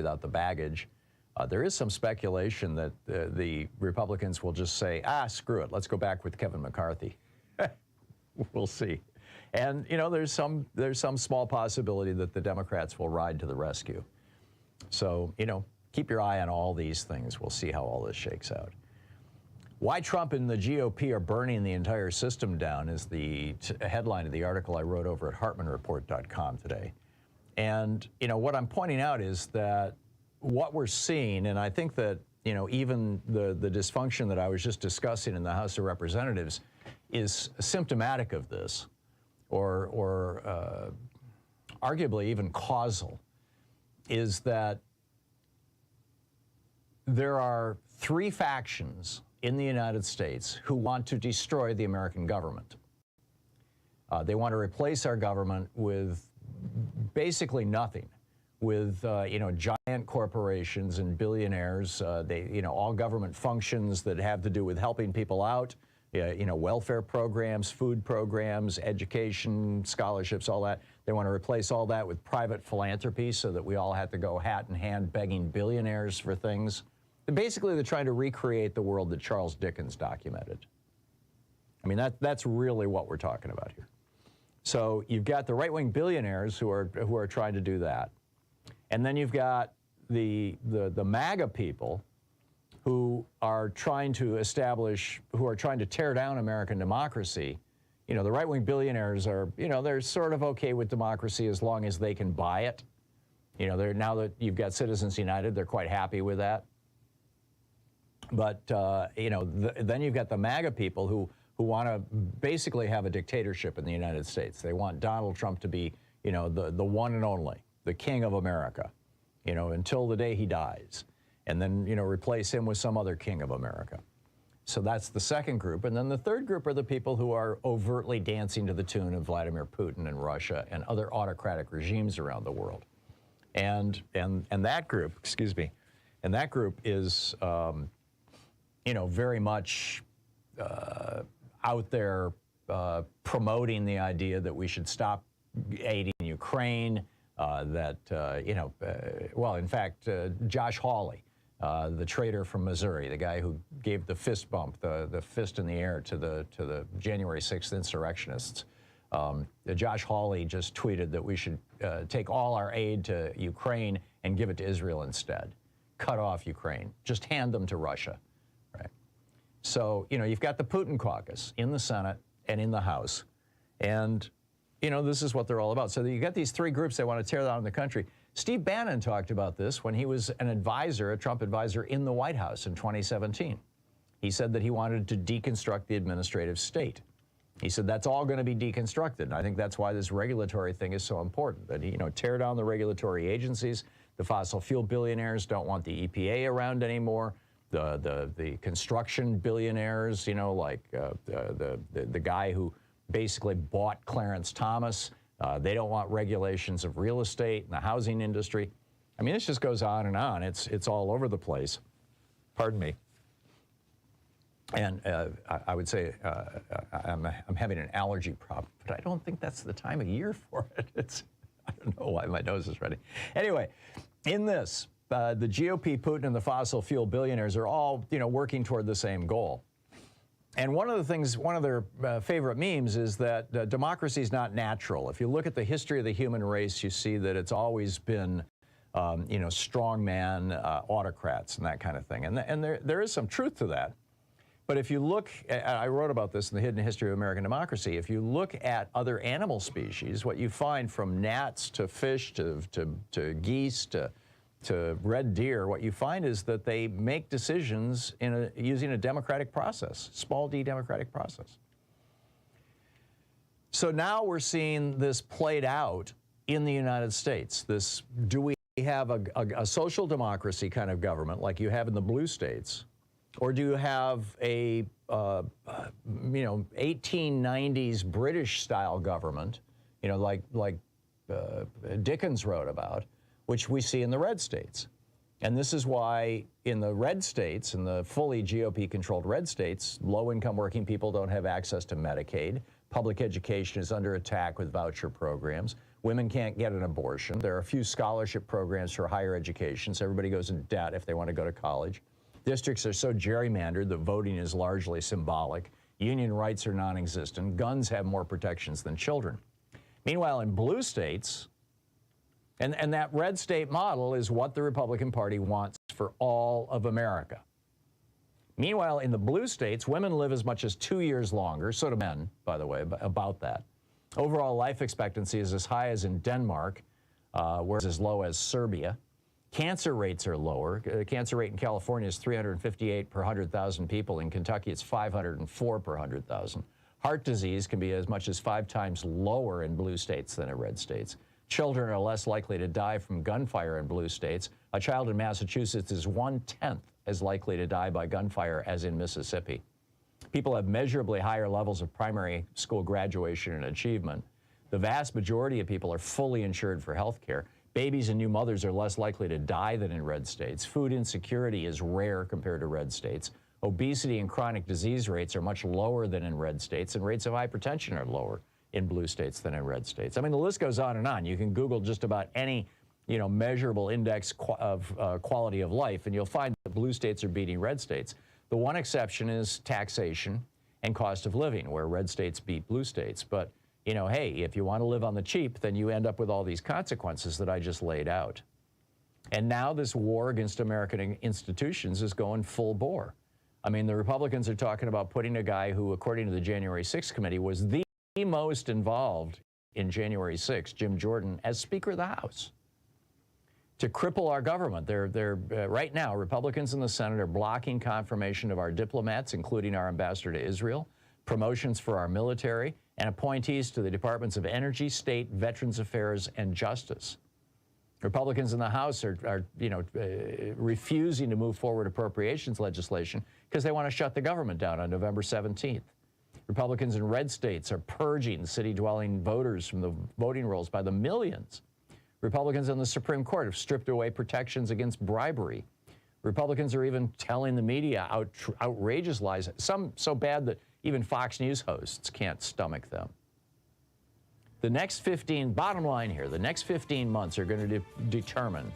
without the baggage. There is some speculation that the Republicans will just say, screw it, let's go back with Kevin McCarthy. We'll see. And, you know, there's some small possibility that the Democrats will ride to the rescue. So, you know, keep your eye on all these things. We'll see how all this shakes out. Why Trump and the GOP are burning the entire system down is the headline of the article I wrote over at HartmannReport.com today. And, you know, what I'm pointing out is that what we're seeing, and I think that, you know, even the dysfunction that I was just discussing in the House of Representatives is symptomatic of this, or arguably even causal, is that there are three factions in the United States who want to destroy the American government. They want to replace our government with basically nothing, with you know, giant corporations and billionaires. You know, all government functions that have to do with helping people out, you know, welfare programs, food programs, education, scholarships, all that. They want to replace all that with private philanthropy so that we all have to go hat in hand begging billionaires for things. Basically, they're trying to recreate the world that Charles Dickens documented. I mean, that's really what we're talking about here. So you've got the right-wing billionaires who are trying to do that. And then you've got the MAGA people who are trying to tear down American democracy. You know, the right-wing billionaires are, you know, they're sort of okay with democracy as long as they can buy it. You know, now that you've got Citizens United, they're quite happy with that. But, you know, then you've got the MAGA people who want to basically have a dictatorship in the United States. They want Donald Trump to be, you know, the one and only, the king of America, you know, until the day he dies. And then, you know, replace him with some other king of America. So that's the second group. And then the third group are the people who are overtly dancing to the tune of Vladimir Putin and Russia and other autocratic regimes around the world. And that group, excuse me, and that group is, you know, very much out there promoting the idea that we should stop aiding Ukraine, that, you know, well, in fact, Josh Hawley, the traitor from Missouri, the guy who gave the fist bump, the fist in the air to the January 6th insurrectionists. Josh Hawley just tweeted that we should take all our aid to Ukraine and give it to Israel instead. Cut off Ukraine. Just hand them to Russia. Right? So, you know, you've got the Putin caucus in the Senate and in the House. And, you know, this is what they're all about. So you got these three groups that want to tear down the country. Steve Bannon talked about this when he was an advisor, a Trump advisor in the White House in 2017. He said that he wanted to deconstruct the administrative state. He said that's all going to be deconstructed. And I think that's why this regulatory thing is so important, that, you know, tear down the regulatory agencies. The fossil fuel billionaires don't want the EPA around anymore. The construction billionaires, you know, like the guy who basically bought Clarence Thomas. They don't want regulations of real estate and the housing industry. I mean, this just goes on and on. It's all over the place. Pardon me. And I would say I'm having an allergy problem, but I don't think that's the time of year for it. I don't know why my nose is running. Anyway, in this, the GOP, Putin, and the fossil fuel billionaires are all, you know, working toward the same goal. And one of the things, one of their favorite memes is that democracy is not natural. If you look at the history of the human race, you see that it's always been, you know, strongman autocrats and that kind of thing. And there is some truth to that. But if you look, I wrote about this in The Hidden History of American Democracy, if you look at other animal species, what you find from gnats to fish to geese to red deer, what you find is that they make decisions using a democratic process, small d democratic process. So now we're seeing this played out in the United States. This, do we have a social democracy kind of government like you have in the blue states? Or do you have a, you know, 1890s British-style government, you know, like Dickens wrote about, which we see in the red states? And this is why in the red states, in the fully GOP-controlled red states, low-income working people don't have access to Medicaid. Public education is under attack with voucher programs. Women can't get an abortion. There are a few scholarship programs for higher education, so everybody goes in debt if they want to go to college. Districts are so gerrymandered that voting is largely symbolic. Union rights are non-existent. Guns have more protections than children. Meanwhile, in blue states, and that red state model is what the Republican Party wants for all of America. Meanwhile, in the blue states, women live as much as 2 years longer, so do men, by the way, about that. Overall life expectancy is as high as in Denmark, whereas as low as Serbia. Cancer rates are lower. The cancer rate in California is 358 per 100,000 people. In Kentucky, it's 504 per 100,000. Heart disease can be as much as 5 times lower in blue states than in red states. Children are less likely to die from gunfire in blue states. A child in Massachusetts is 1/10 as likely to die by gunfire as in Mississippi. People have measurably higher levels of primary school graduation and achievement. The vast majority of people are fully insured for health care. Babies and new mothers are less likely to die than in red states. Food insecurity is rare compared to red states. Obesity and chronic disease rates are much lower than in red states, and rates of hypertension are lower in blue states than in red states. I mean, the list goes on and on. You can Google just about any, measurable index of quality of life, and you'll find that blue states are beating red states. The one exception is taxation and cost of living, where red states beat blue states. But, hey, if you want to live on the cheap, then you end up with all these consequences that I just laid out. And now this war against American institutions is going full bore. I mean, the Republicans are talking about putting a guy who, according to the January 6th committee, was the most involved in January 6th, Jim Jordan, as Speaker of the House, to cripple our government. They're right now, Republicans in the Senate are blocking confirmation of our diplomats, including our ambassador to Israel, promotions for our military, and appointees to the Departments of Energy, State, Veterans Affairs, and Justice. Republicans in the House are refusing to move forward appropriations legislation because they want to shut the government down on November 17th. Republicans in red states are purging city-dwelling voters from the voting rolls by the millions. Republicans on the Supreme Court have stripped away protections against bribery. Republicans are even telling the media outrageous lies, some so bad that even Fox News hosts can't stomach them. The next bottom line here, the next 15 months are going to determine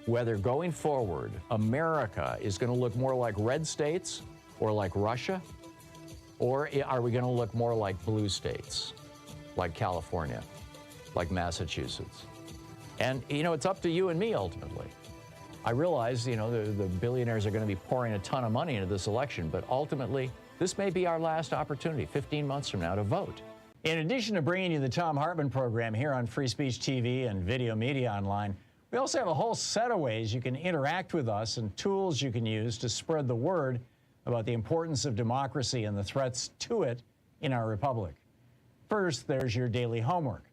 whether going forward, America is going to look more like red states or like Russia, or are we going to look more like blue states, like California, like Massachusetts? And, it's up to you and me ultimately. I realize, the billionaires are going to be pouring a ton of money into this election, but ultimately, this may be our last opportunity 15 months from now to vote. In addition to bringing you the Thom Hartmann Program here on Free Speech TV and Video Media Online, we also have a whole set of ways you can interact with us and tools you can use to spread the word about the importance of democracy and the threats to it in our republic. First, there's your daily homework.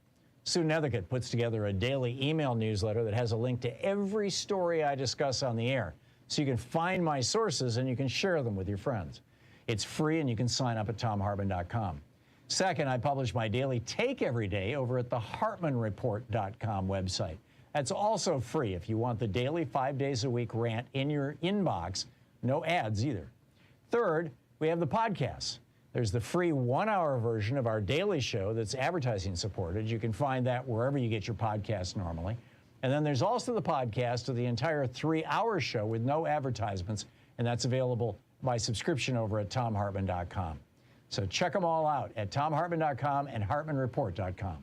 Sue Nethercutt puts together a daily email newsletter that has a link to every story I discuss on the air, so you can find my sources and you can share them with your friends. It's free and you can sign up at thomhartmann.com. Second, I publish my daily take every day over at the hartmannreport.com website. That's also free if you want the daily 5 days a week rant in your inbox. No ads either. Third, we have the podcasts. There's the free 1-hour version of our daily show that's advertising supported. You can find that wherever you get your podcasts normally. And then there's also the podcast of the entire 3-hour show with no advertisements, and that's available by subscription over at thomhartmann.com. So check them all out at thomhartmann.com and hartmannreport.com.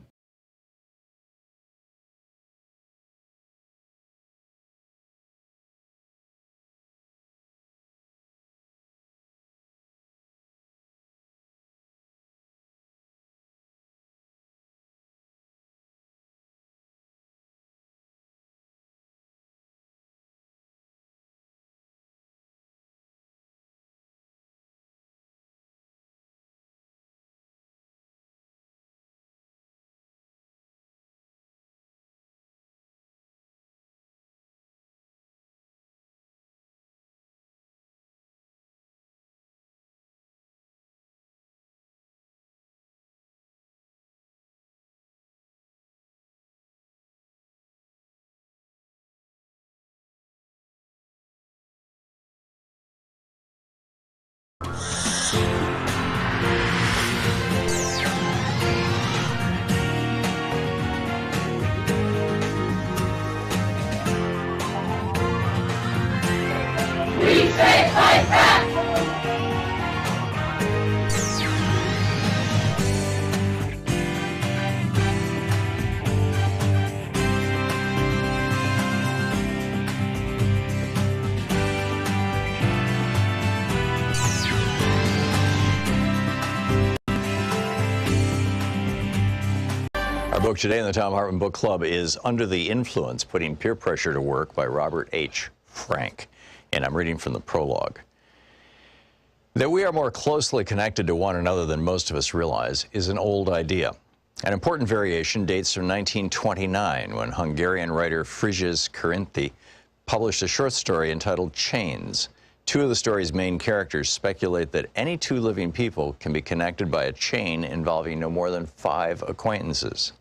book today in the Thom Hartmann Book Club is Under the Influence, Putting Peer Pressure to Work by Robert H. Frank. And I'm reading from the prologue. That we are more closely connected to one another than most of us realize is an old idea. An important variation dates from 1929, when Hungarian writer Frigyes Karinthy published a short story entitled Chains. Two of the story's main characters speculate that any two living people can be connected by a chain involving no more than 5 acquaintances.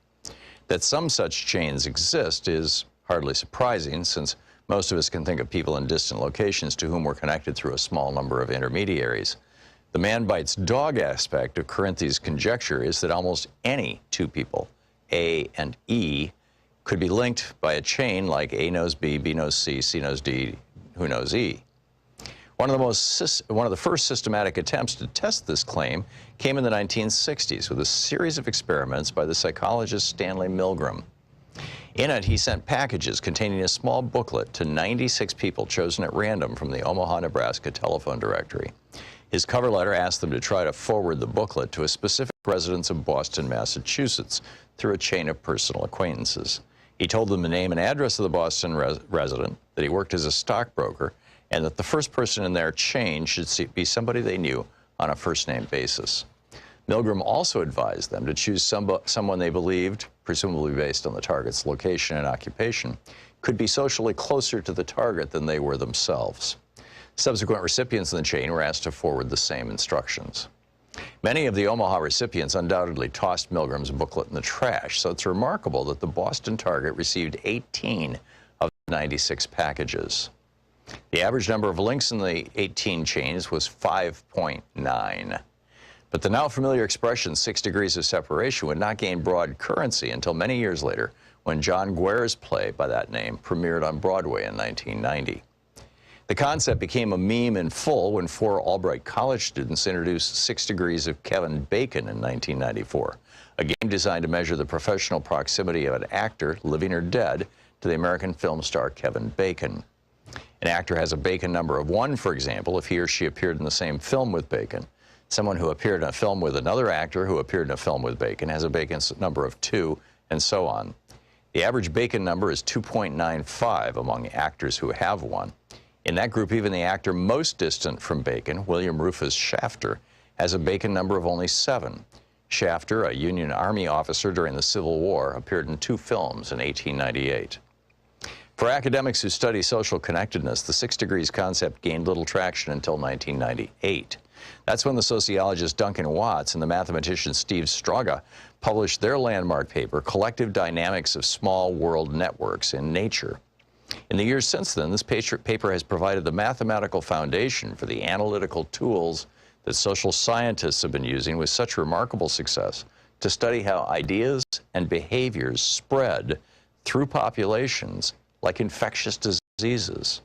That some such chains exist is hardly surprising, since most of us can think of people in distant locations to whom we're connected through a small number of intermediaries. The man bites dog aspect of Karinthy's conjecture is that almost any two people, A and E, could be linked by a chain like A knows B, B knows C, C knows D, who knows E. One of the first systematic attempts to test this claim came in the 1960s with a series of experiments by the psychologist Stanley Milgram. In it, he sent packages containing a small booklet to 96 people chosen at random from the Omaha, Nebraska telephone directory. His cover letter asked them to try to forward the booklet to a specific residence of Boston, Massachusetts, through a chain of personal acquaintances. He told them the name and address of the Boston resident, that he worked as a stockbroker, and that the first person in their chain should be somebody they knew on a first-name basis. Milgram also advised them to choose someone they believed, presumably based on the target's location and occupation, could be socially closer to the target than they were themselves. Subsequent recipients in the chain were asked to forward the same instructions. Many of the Omaha recipients undoubtedly tossed Milgram's booklet in the trash, so it's remarkable that the Boston target received 18 of the 96 packages. The average number of links in the 18 chains was 5.9. But the now familiar expression 6 degrees of separation would not gain broad currency until many years later, when John Guare's play by that name premiered on Broadway in 1990. The concept became a meme in full when 4 Albright College students introduced 6 Degrees of Kevin Bacon in 1994, a game designed to measure the professional proximity of an actor, living or dead, to the American film star Kevin Bacon. An actor has a Bacon number of 1, for example, if he or she appeared in the same film with Bacon. Someone who appeared in a film with another actor who appeared in a film with Bacon has a Bacon number of 2, and so on. The average Bacon number is 2.95 among actors who have one. In that group, even the actor most distant from Bacon, William Rufus Shafter, has a Bacon number of only 7. Shafter, a Union Army officer during the Civil War, appeared in 2 films in 1898. For academics who study social connectedness, the 6 degrees concept gained little traction until 1998. That's when the sociologist Duncan Watts and the mathematician Steve Straga published their landmark paper, Collective Dynamics of Small World Networks in Nature. In the years since then, this paper has provided the mathematical foundation for the analytical tools that social scientists have been using with such remarkable success to study how ideas and behaviors spread through populations like infectious diseases.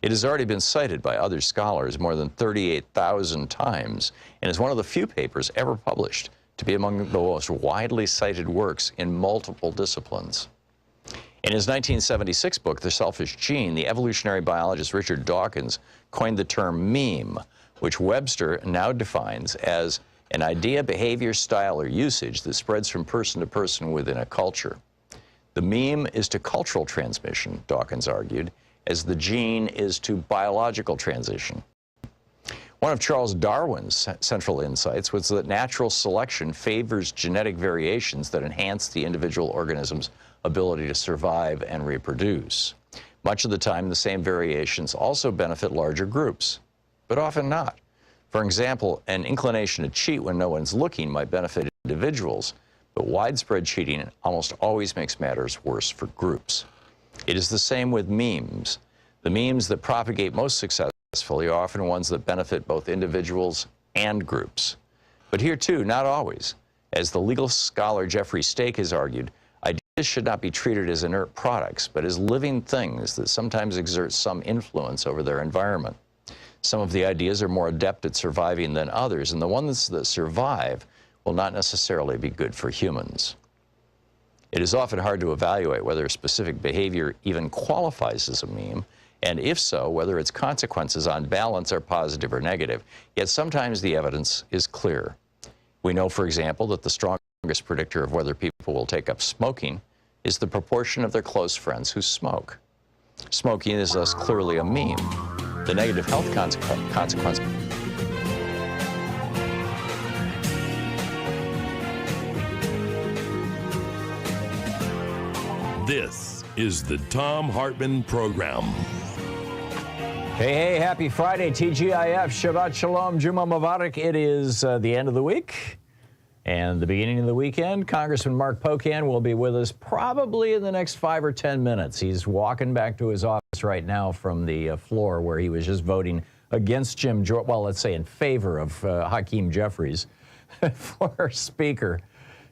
It has already been cited by other scholars more than 38,000 times and is one of the few papers ever published to be among the most widely cited works in multiple disciplines. In his 1976 book, The Selfish Gene, the evolutionary biologist Richard Dawkins coined the term meme, which Webster now defines as an idea, behavior, style, or usage that spreads from person to person within a culture. The meme is to cultural transmission, Dawkins argued, as the gene is to biological transition. One of Charles Darwin's central insights was that natural selection favors genetic variations that enhance the individual organism's ability to survive and reproduce. Much of the time, the same variations also benefit larger groups, but often not. For example, an inclination to cheat when no one's looking might benefit individuals, but widespread cheating almost always makes matters worse for groups. It is the same with memes. The memes that propagate most successfully are often ones that benefit both individuals and groups. But here too, not always. As the legal scholar Jeffrey Stake has argued, ideas should not be treated as inert products, but as living things that sometimes exert some influence over their environment. Some of the ideas are more adept at surviving than others, and the ones that survive will not necessarily be good for humans. It is often hard to evaluate whether a specific behavior even qualifies as a meme, and if so, whether its consequences on balance are positive or negative. Yet sometimes the evidence is clear. We know, for example, that the stronger strongest predictor of whether people will take up smoking is the proportion of their close friends who smoke. Smoking is thus clearly a meme. The negative health consequence. This is the Thom Hartmann Program. Hey, happy Friday, TGIF, Shabbat Shalom, Juma Mubarak. It is the end of the week and the beginning of the weekend. Congressman Mark Pocan will be with us probably in the next 5 or 10 minutes. He's walking back to his office right now from the floor where he was just voting against Jim Jordan, well, let's say in favor of Hakeem Jeffries for Speaker.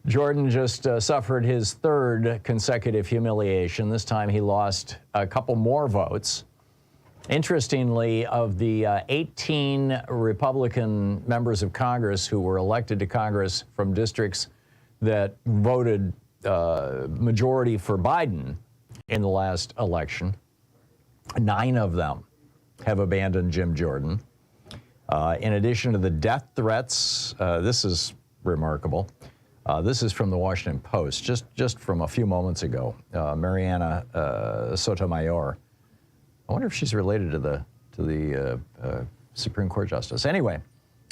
Jordan just suffered his third consecutive humiliation. This time he lost a couple more votes. Interestingly, of the 18 Republican members of Congress who were elected to Congress from districts that voted majority for Biden in the last election, 9 of them have abandoned Jim Jordan. In addition to the death threats, this is remarkable. This is from the Washington Post, just from a few moments ago. Mariana Sotomayor. I wonder if she's related to the Supreme Court justice. Anyway,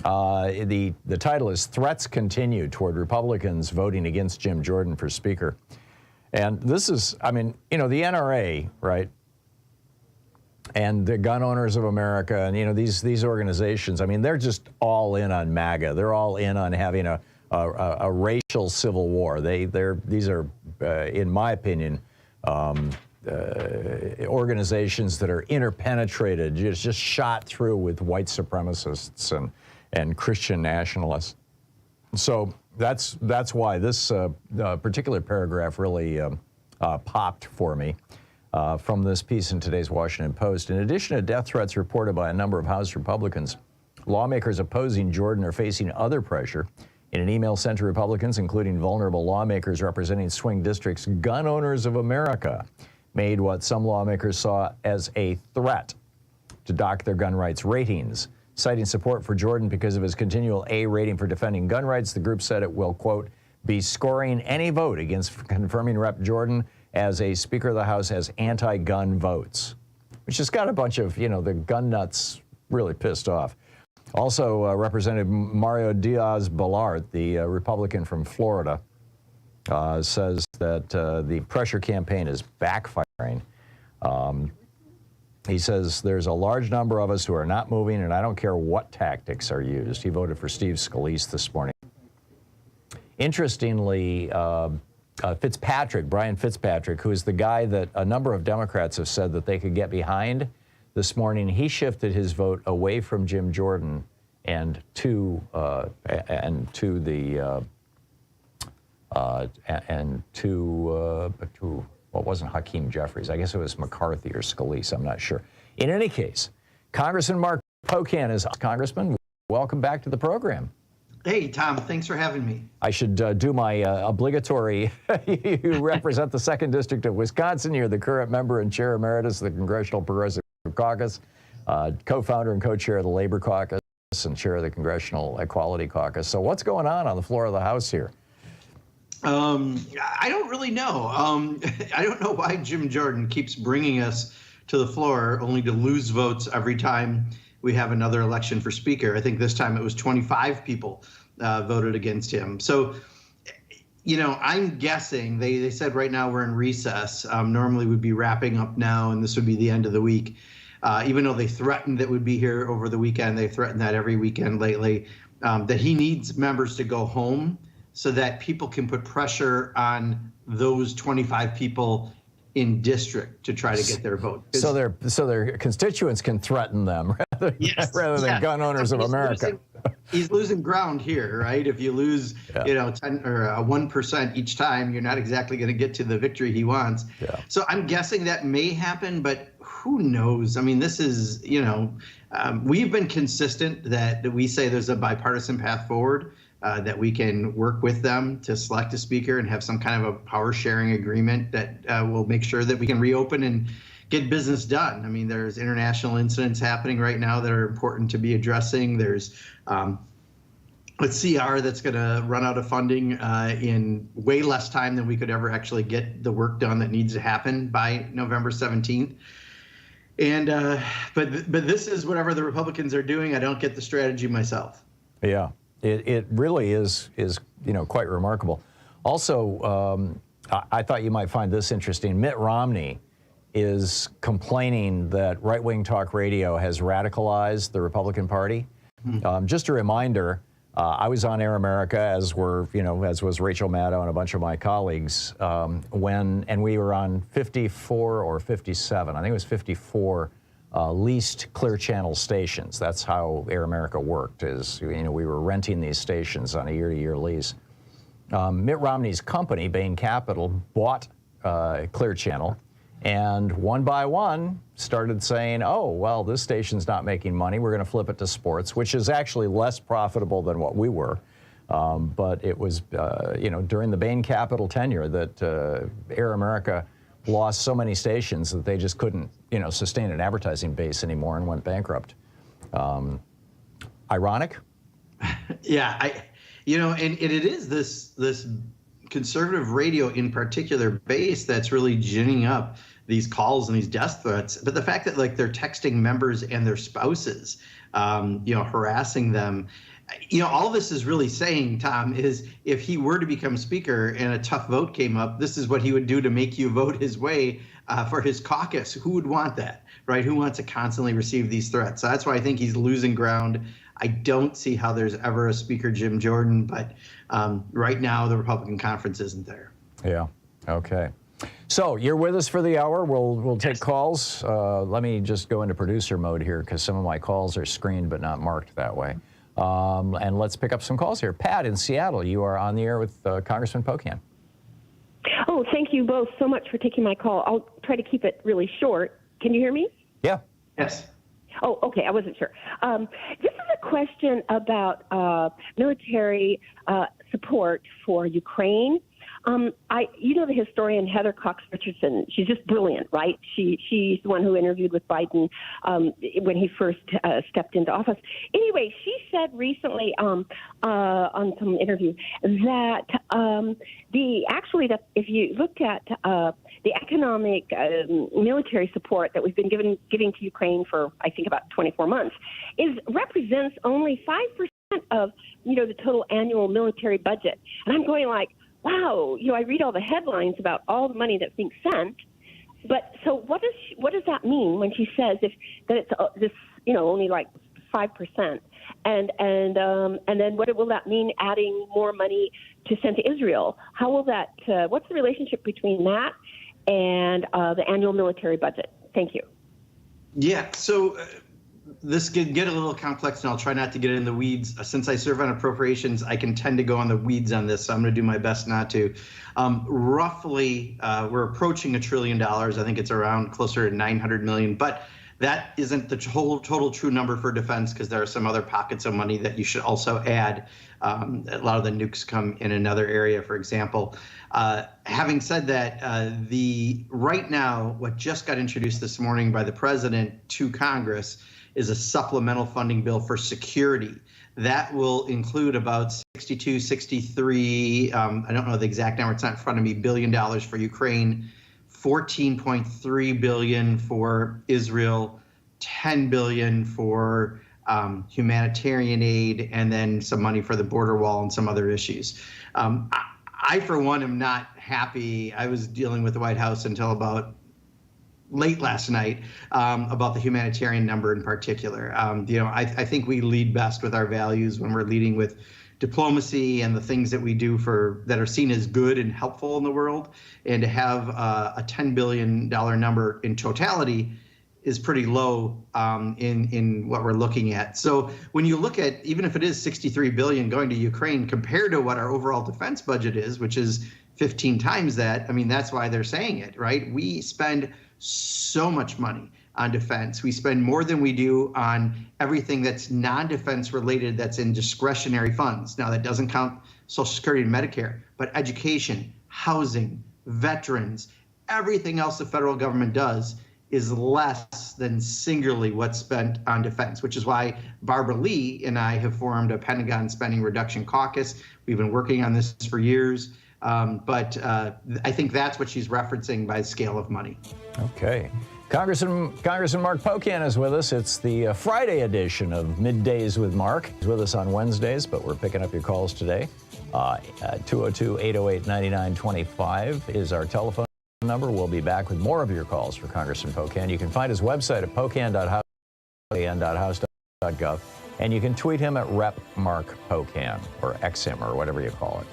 the title is "Threats Continue Toward Republicans Voting Against Jim Jordan for Speaker," and this is, I mean, you know, the NRA, right, and the Gun Owners of America, and you know these organizations. I mean, they're just all in on MAGA. They're all in on having a racial civil war. These are, in my opinion, organizations that are interpenetrated, just shot through with white supremacists and Christian nationalists. So that's why this particular paragraph really popped for me from this piece in today's Washington Post. In addition to death threats reported by a number of House Republicans, lawmakers opposing Jordan are facing other pressure. In an email sent to Republicans, including vulnerable lawmakers representing swing districts, Gun Owners of America made what some lawmakers saw as a threat to dock their gun rights ratings. Citing support for Jordan because of his continual A rating for defending gun rights, the group said it will, quote, be scoring any vote against confirming Rep. Jordan as a Speaker of the House as anti-gun votes, which has got a bunch of, you know, the gun nuts really pissed off. Also, Representative Mario Diaz-Balart, the Republican from Florida, says that the pressure campaign is backfiring. He says there's a large number of us who are not moving, and I don't care what tactics are used. He voted for Steve Scalise this morning. Interestingly, Brian Fitzpatrick, who is the guy that a number of Democrats have said that they could get behind, this morning he shifted his vote away from Jim Jordan and to what wasn't Hakeem Jeffries. I guess it was McCarthy or Scalise. I'm not sure. In any case, Congressman Mark Pocan is Congressman. Welcome back to the program. Hey, Tom. Thanks for having me. I should do my obligatory. You represent the 2nd District of Wisconsin. You're the current member and chair emeritus of the Congressional Progressive Caucus, co-founder and co-chair of the Labor Caucus, and chair of the Congressional Equality Caucus. So what's going on the floor of the House here? I don't really know. I don't know why Jim Jordan keeps bringing us to the floor only to lose votes every time we have another election for Speaker. I think this time it was 25 people voted against him. So, you know, I'm guessing they said right now we're in recess. Normally we'd be wrapping up now, and this would be the end of the week. Even though they threatened that we'd be here over the weekend, they threatened that every weekend lately, that he needs members to go home so that people can put pressure on those 25 people in district to try to get their vote. So their constituents can threaten them rather than Gun Owners of America. He's losing ground here, right? If you lose, you know, 10 or 1% each time, you're not exactly going to get to the victory he wants. Yeah. So I'm guessing that may happen, but who knows? I mean, this is, you know, we've been consistent that we say there's a bipartisan path forward. That we can work with them to select a speaker and have some kind of a power sharing agreement that will make sure that we can reopen and get business done. I mean, there's international incidents happening right now that are important to be addressing. There's CR that's going to run out of funding in way less time than we could ever actually get the work done that needs to happen by November 17th. And but this is whatever the Republicans are doing. I don't get the strategy myself. Yeah, it really is quite remarkable. Also, I thought you might find this interesting. Mitt Romney is complaining that right-wing talk radio has radicalized the Republican Party. Just a reminder. I was on Air America, as was Rachel Maddow and a bunch of my colleagues, and we were on 54 or 57. I think it was 54 leased Clear Channel stations. That's how Air America worked. We were renting these stations on a year-to-year lease. Mitt Romney's company, Bain Capital, bought Clear Channel, and one by one started saying, oh, well, this station's not making money. We're going to flip it to sports, which is actually less profitable than what we were. But it was, during the Bain Capital tenure that Air America lost so many stations that they just couldn't, sustain an advertising base anymore and went bankrupt. Ironic? Yeah, and it is this conservative radio in particular base that's really ginning up these calls and these death threats. But the fact that they're texting members and their spouses, harassing them, all this is really saying, Tom, is if he were to become speaker and a tough vote came up, this is what he would do to make you vote his way for his caucus. Who would want that, right? Who wants to constantly receive these threats? So that's why I think he's losing ground. I don't see how there's ever a Speaker Jim Jordan, but right now the Republican conference isn't there. Yeah. Okay. So you're with us for the hour. We'll take calls. Let me just go into producer mode here because some of my calls are screened but not marked that way. And let's pick up some calls here. Pat in Seattle, you are on the air with Congressman Pocan. Oh, thank you both so much for taking my call. I'll try to keep it really short. Can you hear me? Yeah. Yes. Oh, okay. I wasn't sure. This is a question about military support for Ukraine. The historian Heather Cox Richardson. She's just brilliant, right? She's the one who interviewed with Biden when he first stepped into office. Anyway, she said recently on some interview that that if you look at the economic military support that we've been giving to Ukraine for I think about 24 months represents only 5% of the total annual military budget, and I'm going like, wow, I read all the headlines about all the money that's being sent, but so what does that mean when she says that it's this only like 5%, and then what will that mean adding more money to send to Israel? How will that? What's the relationship between that and the annual military budget? Thank you. Yeah. So. This could get a little complex, and I'll try not to get in the weeds. Since I serve on appropriations, I can tend to go on the weeds on this, so I'm going to do my best not to. Roughly, we're approaching $1 trillion. I think it's around closer to 900 million, but that isn't the total true number for defense because there are some other pockets of money that you should also add. A lot of the nukes come in another area, for example. Having said that, right now, what just got introduced this morning by the president to Congress is a supplemental funding bill for security. That will include about 63, I don't know the exact number, it's not in front of me, $1 billion for Ukraine, 14.3 billion for Israel, 10 billion for humanitarian aid, and then some money for the border wall and some other issues. I, for one, am not happy. I was dealing with the White House until about late last night about the humanitarian number in particular. I think we lead best with our values when we're leading with diplomacy and the things that we do that are seen as good and helpful in the world. And to have a $10 billion number in totality is pretty low in what we're looking at. So when you look at, even if it is 63 billion going to Ukraine compared to what our overall defense budget is, which is 15 times that, I mean, that's why they're saying it, right? We spend so much money on defense. We spend more than we do on everything that's non-defense related, that's in discretionary funds. Now, that doesn't count Social Security and Medicare, but education, housing, veterans, everything else the federal government does is less than singularly what's spent on defense, which is why Barbara Lee and I have formed a Pentagon Spending Reduction Caucus. We've been working on this for years, but I think that's what she's referencing by scale of money. Okay. Congressman Mark Pocan is with us. It's the Friday edition of Middays with Mark. He's with us on Wednesdays, but we're picking up your calls today. 202-808-9925 is our telephone number. We'll be back with more of your calls for Congressman Pocan. You can find his website at pocan.house.gov, and you can tweet him at Rep Mark Pocan, or X him, or whatever you call it.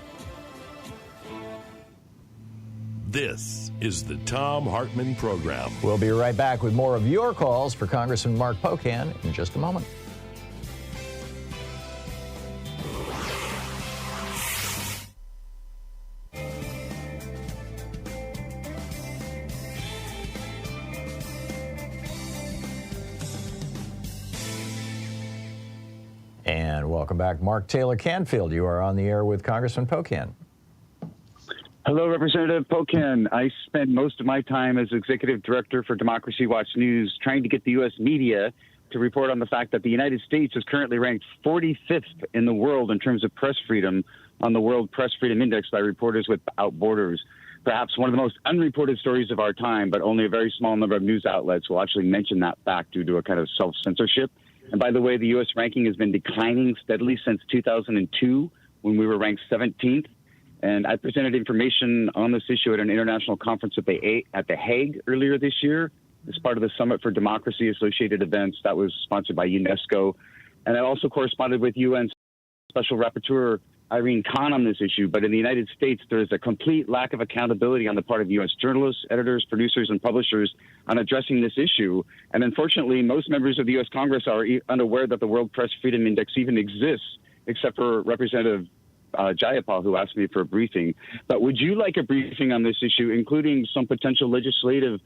This is the Thom Hartmann Program. We'll be right back with more of your calls for Congressman Mark Pocan in just a moment. And welcome back. Mark Taylor Canfield, you are on the air with Congressman Pocan. Hello, Representative Pocan. I spend most of my time as Executive Director for Democracy Watch News trying to get the U.S. media to report on the fact that the United States is currently ranked 45th in the world in terms of press freedom on the World Press Freedom Index by Reporters Without Borders. Perhaps one of the most unreported stories of our time, but only a very small number of news outlets will actually mention that fact due to a kind of self-censorship. And by the way, the U.S. ranking has been declining steadily since 2002, when we were ranked 17th. And I presented information on this issue at an international conference at The Hague earlier this year as part of the Summit for Democracy Associated Events that was sponsored by UNESCO. And I also corresponded with UN Special Rapporteur Irene Khan on this issue. But in the United States, there is a complete lack of accountability on the part of U.S. journalists, editors, producers, and publishers on addressing this issue. And unfortunately, most members of the U.S. Congress are unaware that the World Press Freedom Index even exists, except for Representative Jayapal, who asked me for a briefing. But would you like a briefing on this issue, including some potential legislative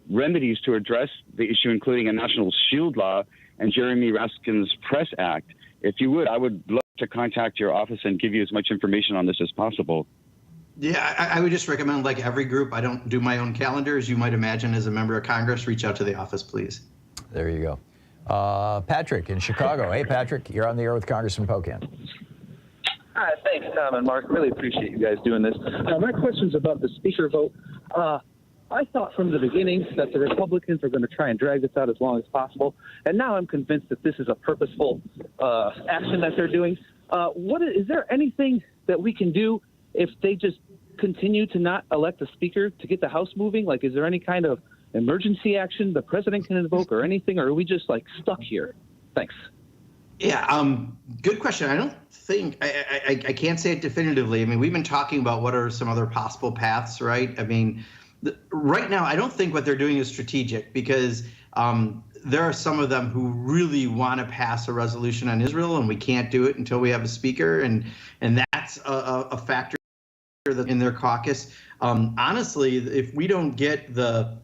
remedies to address the issue, including a national shield law and Jeremy Raskin's Press Act? If you would, I would love to contact your office and give you as much information on this as possible. Yeah, I would just recommend, like every group, I don't do my own calendar, as you might imagine, as a member of Congress. Reach out to the office, please. There you go. Patrick in Chicago. Hey, Patrick, you're on the air with Congressman Pocan. Hi, thanks, Tom and Mark. Really appreciate you guys doing this. My question's about the speaker vote. I thought from the beginning that the Republicans are going to try and drag this out as long as possible, and now I'm convinced that this is a purposeful action that they're doing. Is there anything that we can do if they just continue to not elect a speaker to get the House moving? Like, is there any kind of emergency action the president can invoke or anything, or are we just, like, stuck here? Thanks. Yeah, good question. I don't think, I can't say it definitively. I mean, we've been talking about what are some other possible paths, right? I mean, right now, I don't think what they're doing is strategic, because there are some of them who really want to pass a resolution on Israel, and we can't do it until we have a speaker, and that's a factor in their caucus. Honestly, if we don't get the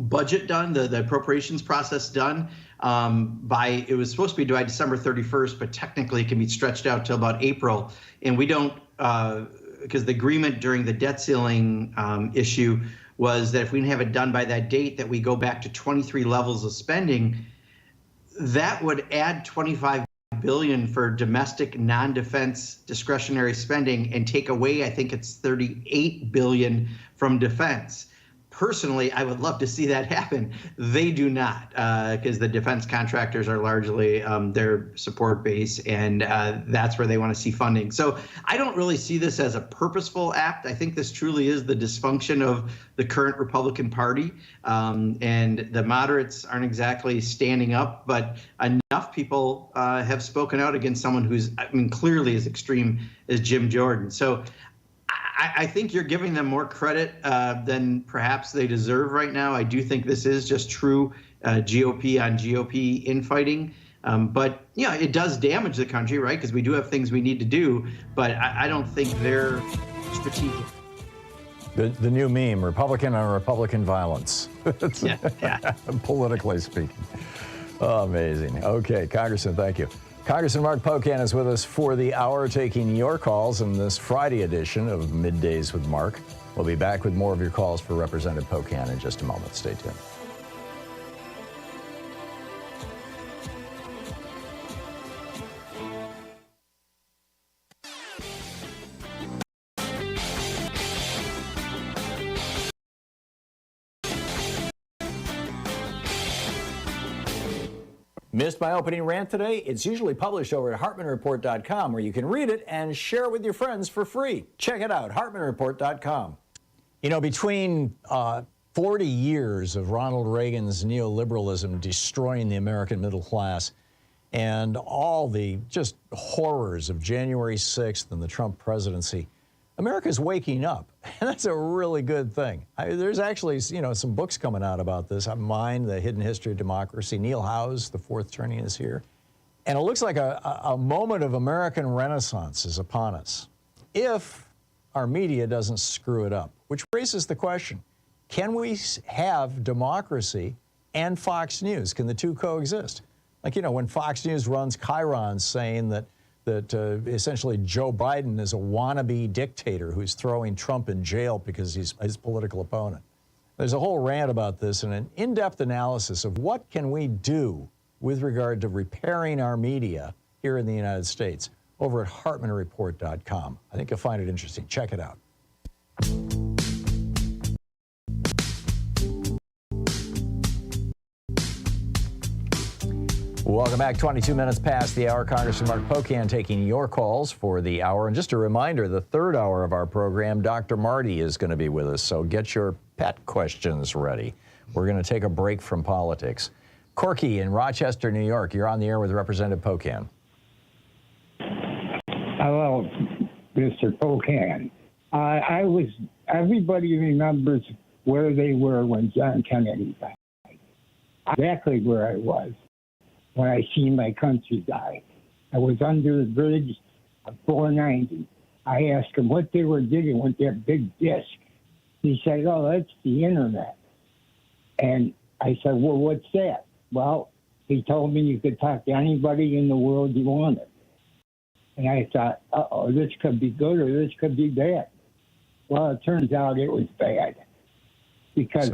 budget done, the appropriations process done, it was supposed to be due by December 31st, but technically it can be stretched out till about April. And we don't, because the agreement during the debt ceiling issue was that if we didn't have it done by that date, that we go back to 23 levels of spending. That would add $25 billion for domestic non-defense discretionary spending and take away, I think it's $38 billion from defense. Personally, I would love to see that happen. They do not, because the defense contractors are largely their support base, and that's where they want to see funding. So I don't really see this as a purposeful act. I think this truly is the dysfunction of the current Republican Party, and the moderates aren't exactly standing up, but enough people have spoken out against someone who's, I mean, clearly as extreme as Jim Jordan. So I think you're giving them more credit than perhaps they deserve right now. I do think this is just true GOP on GOP infighting. But, yeah, it does damage the country, right? Because we do have things we need to do. But I don't think they're strategic. The new meme, Republican on Republican violence. Yeah. Politically speaking. Oh, amazing. Okay, Congressman, thank you. Congressman Mark Pocan is with us for the hour, taking your calls in this Friday edition of Middays with Mark. We'll be back with more of your calls for Representative Pocan in just a moment. Stay tuned. Missed my opening rant today? It's usually published over at HartmannReport.com, where you can read it and share it with your friends for free. Check it out, HartmannReport.com. You know, between 40 years of Ronald Reagan's neoliberalism destroying the American middle class and all the just horrors of January 6th and the Trump presidency, America's waking up, and that's a really good thing. There's actually, some books coming out about this. Mine, The Hidden History of Democracy. Neil Howe's The Fourth Turning is here. And it looks like a moment of American renaissance is upon us, if our media doesn't screw it up, which raises the question, can we have democracy and Fox News? Can the two coexist? Like, when Fox News runs chyrons saying that essentially Joe Biden is a wannabe dictator who's throwing Trump in jail because he's his political opponent. There's a whole rant about this and an in-depth analysis of what can we do with regard to repairing our media here in the United States over at HartmannReport.com. I think you'll find it interesting. Check it out. Welcome back. 22 minutes past the hour. Congressman Mark Pocan taking your calls for the hour. And just a reminder, the third hour of our program, Dr. Marty is going to be with us. So get your pet questions ready. We're going to take a break from politics. Corky in Rochester, New York. You're on the air with Representative Pocan. Hello, Mr. Pocan. Everybody remembers where they were when John Kennedy died. Exactly where I was when I seen my country die. I was under the bridge of 490. I asked him what they were doing with that big disc. He said, oh, that's the internet. And I said, well, what's that? Well, he told me you could talk to anybody in the world you wanted. And I thought, uh-oh, this could be good or this could be bad. Well, it turns out it was bad. Because...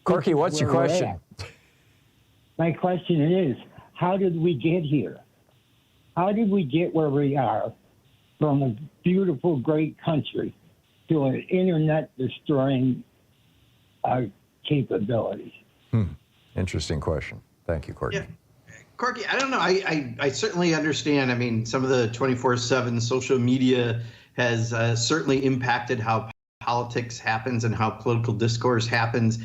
Corky, what's your question? My question is, how did we get here? How did we get where we are from a beautiful, great country to an internet-destroying capabilities? Interesting question. Thank you, Corky. Yeah. Corky, I don't know. I certainly understand. I mean, some of the 24/7 social media has certainly impacted how politics happens and how political discourse happens.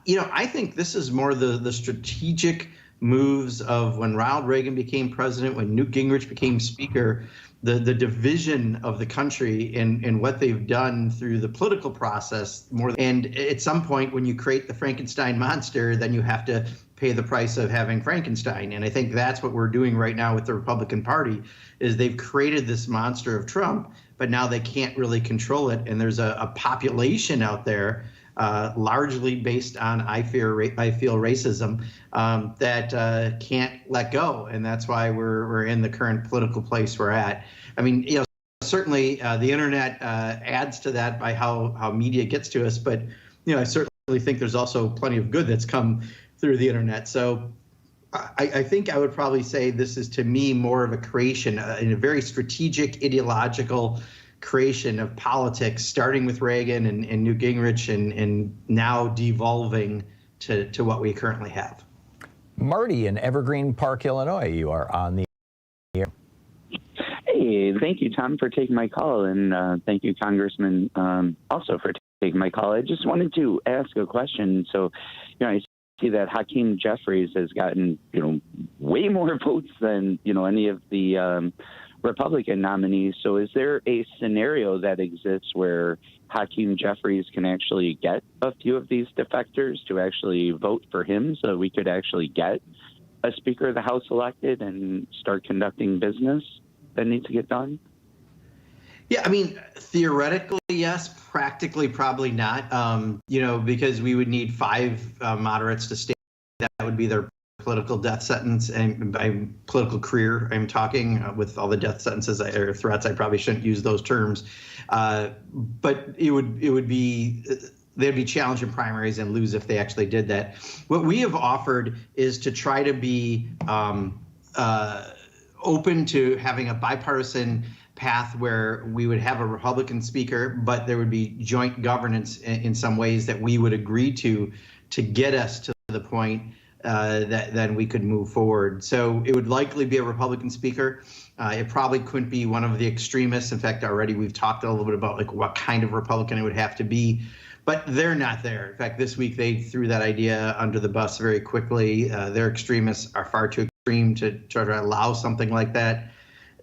I think this is more the strategic moves of when Ronald Reagan became president, when Newt Gingrich became speaker, the division of the country and what they've done through the political process more. And at some point, when you create the Frankenstein monster, then you have to pay the price of having Frankenstein. And I think that's what we're doing right now with the Republican Party, is they've created this monster of Trump, but now they can't really control it. And there's a population out there, largely based on I feel racism, that can't let go. And that's why we're in the current political place we're at. I mean, certainly the internet adds to that by how media gets to us. But, I certainly think there's also plenty of good that's come through the internet. So I think I would probably say this is, to me, more of a creation, in a very strategic, ideological creation of politics, starting with Reagan and Newt Gingrich and now devolving to what we currently have. Marty in Evergreen Park, Illinois, you are on the air. Hey, thank you, Tom, for taking my call, and thank you, Congressman, also for taking my call. I just wanted to ask a question. So, I see that Hakeem Jeffries has gotten, way more votes than, any of the Republican nominees. So is there a scenario that exists where Hakeem Jeffries can actually get a few of these defectors to actually vote for him so we could actually get a Speaker of the House elected and start conducting business that needs to get done? Yeah, I mean, theoretically, yes. Practically, probably not, because we would need 5 moderates to stay. That would be their political death sentence, and by political career, I'm talking with all the death sentences or threats. I probably shouldn't use those terms, but it would be. They'd be challenged in primaries and lose if they actually did that. What we have offered is to try to be open to having a bipartisan path where we would have a Republican speaker, but there would be joint governance in some ways that we would agree to get us to the point that then we could move forward. So it would likely be a Republican speaker. It probably couldn't be one of the extremists. In fact, already we've talked a little bit about like what kind of Republican it would have to be. But they're not there. In fact, this week they threw that idea under the bus very quickly. Their extremists are far too extreme to try to allow something like that.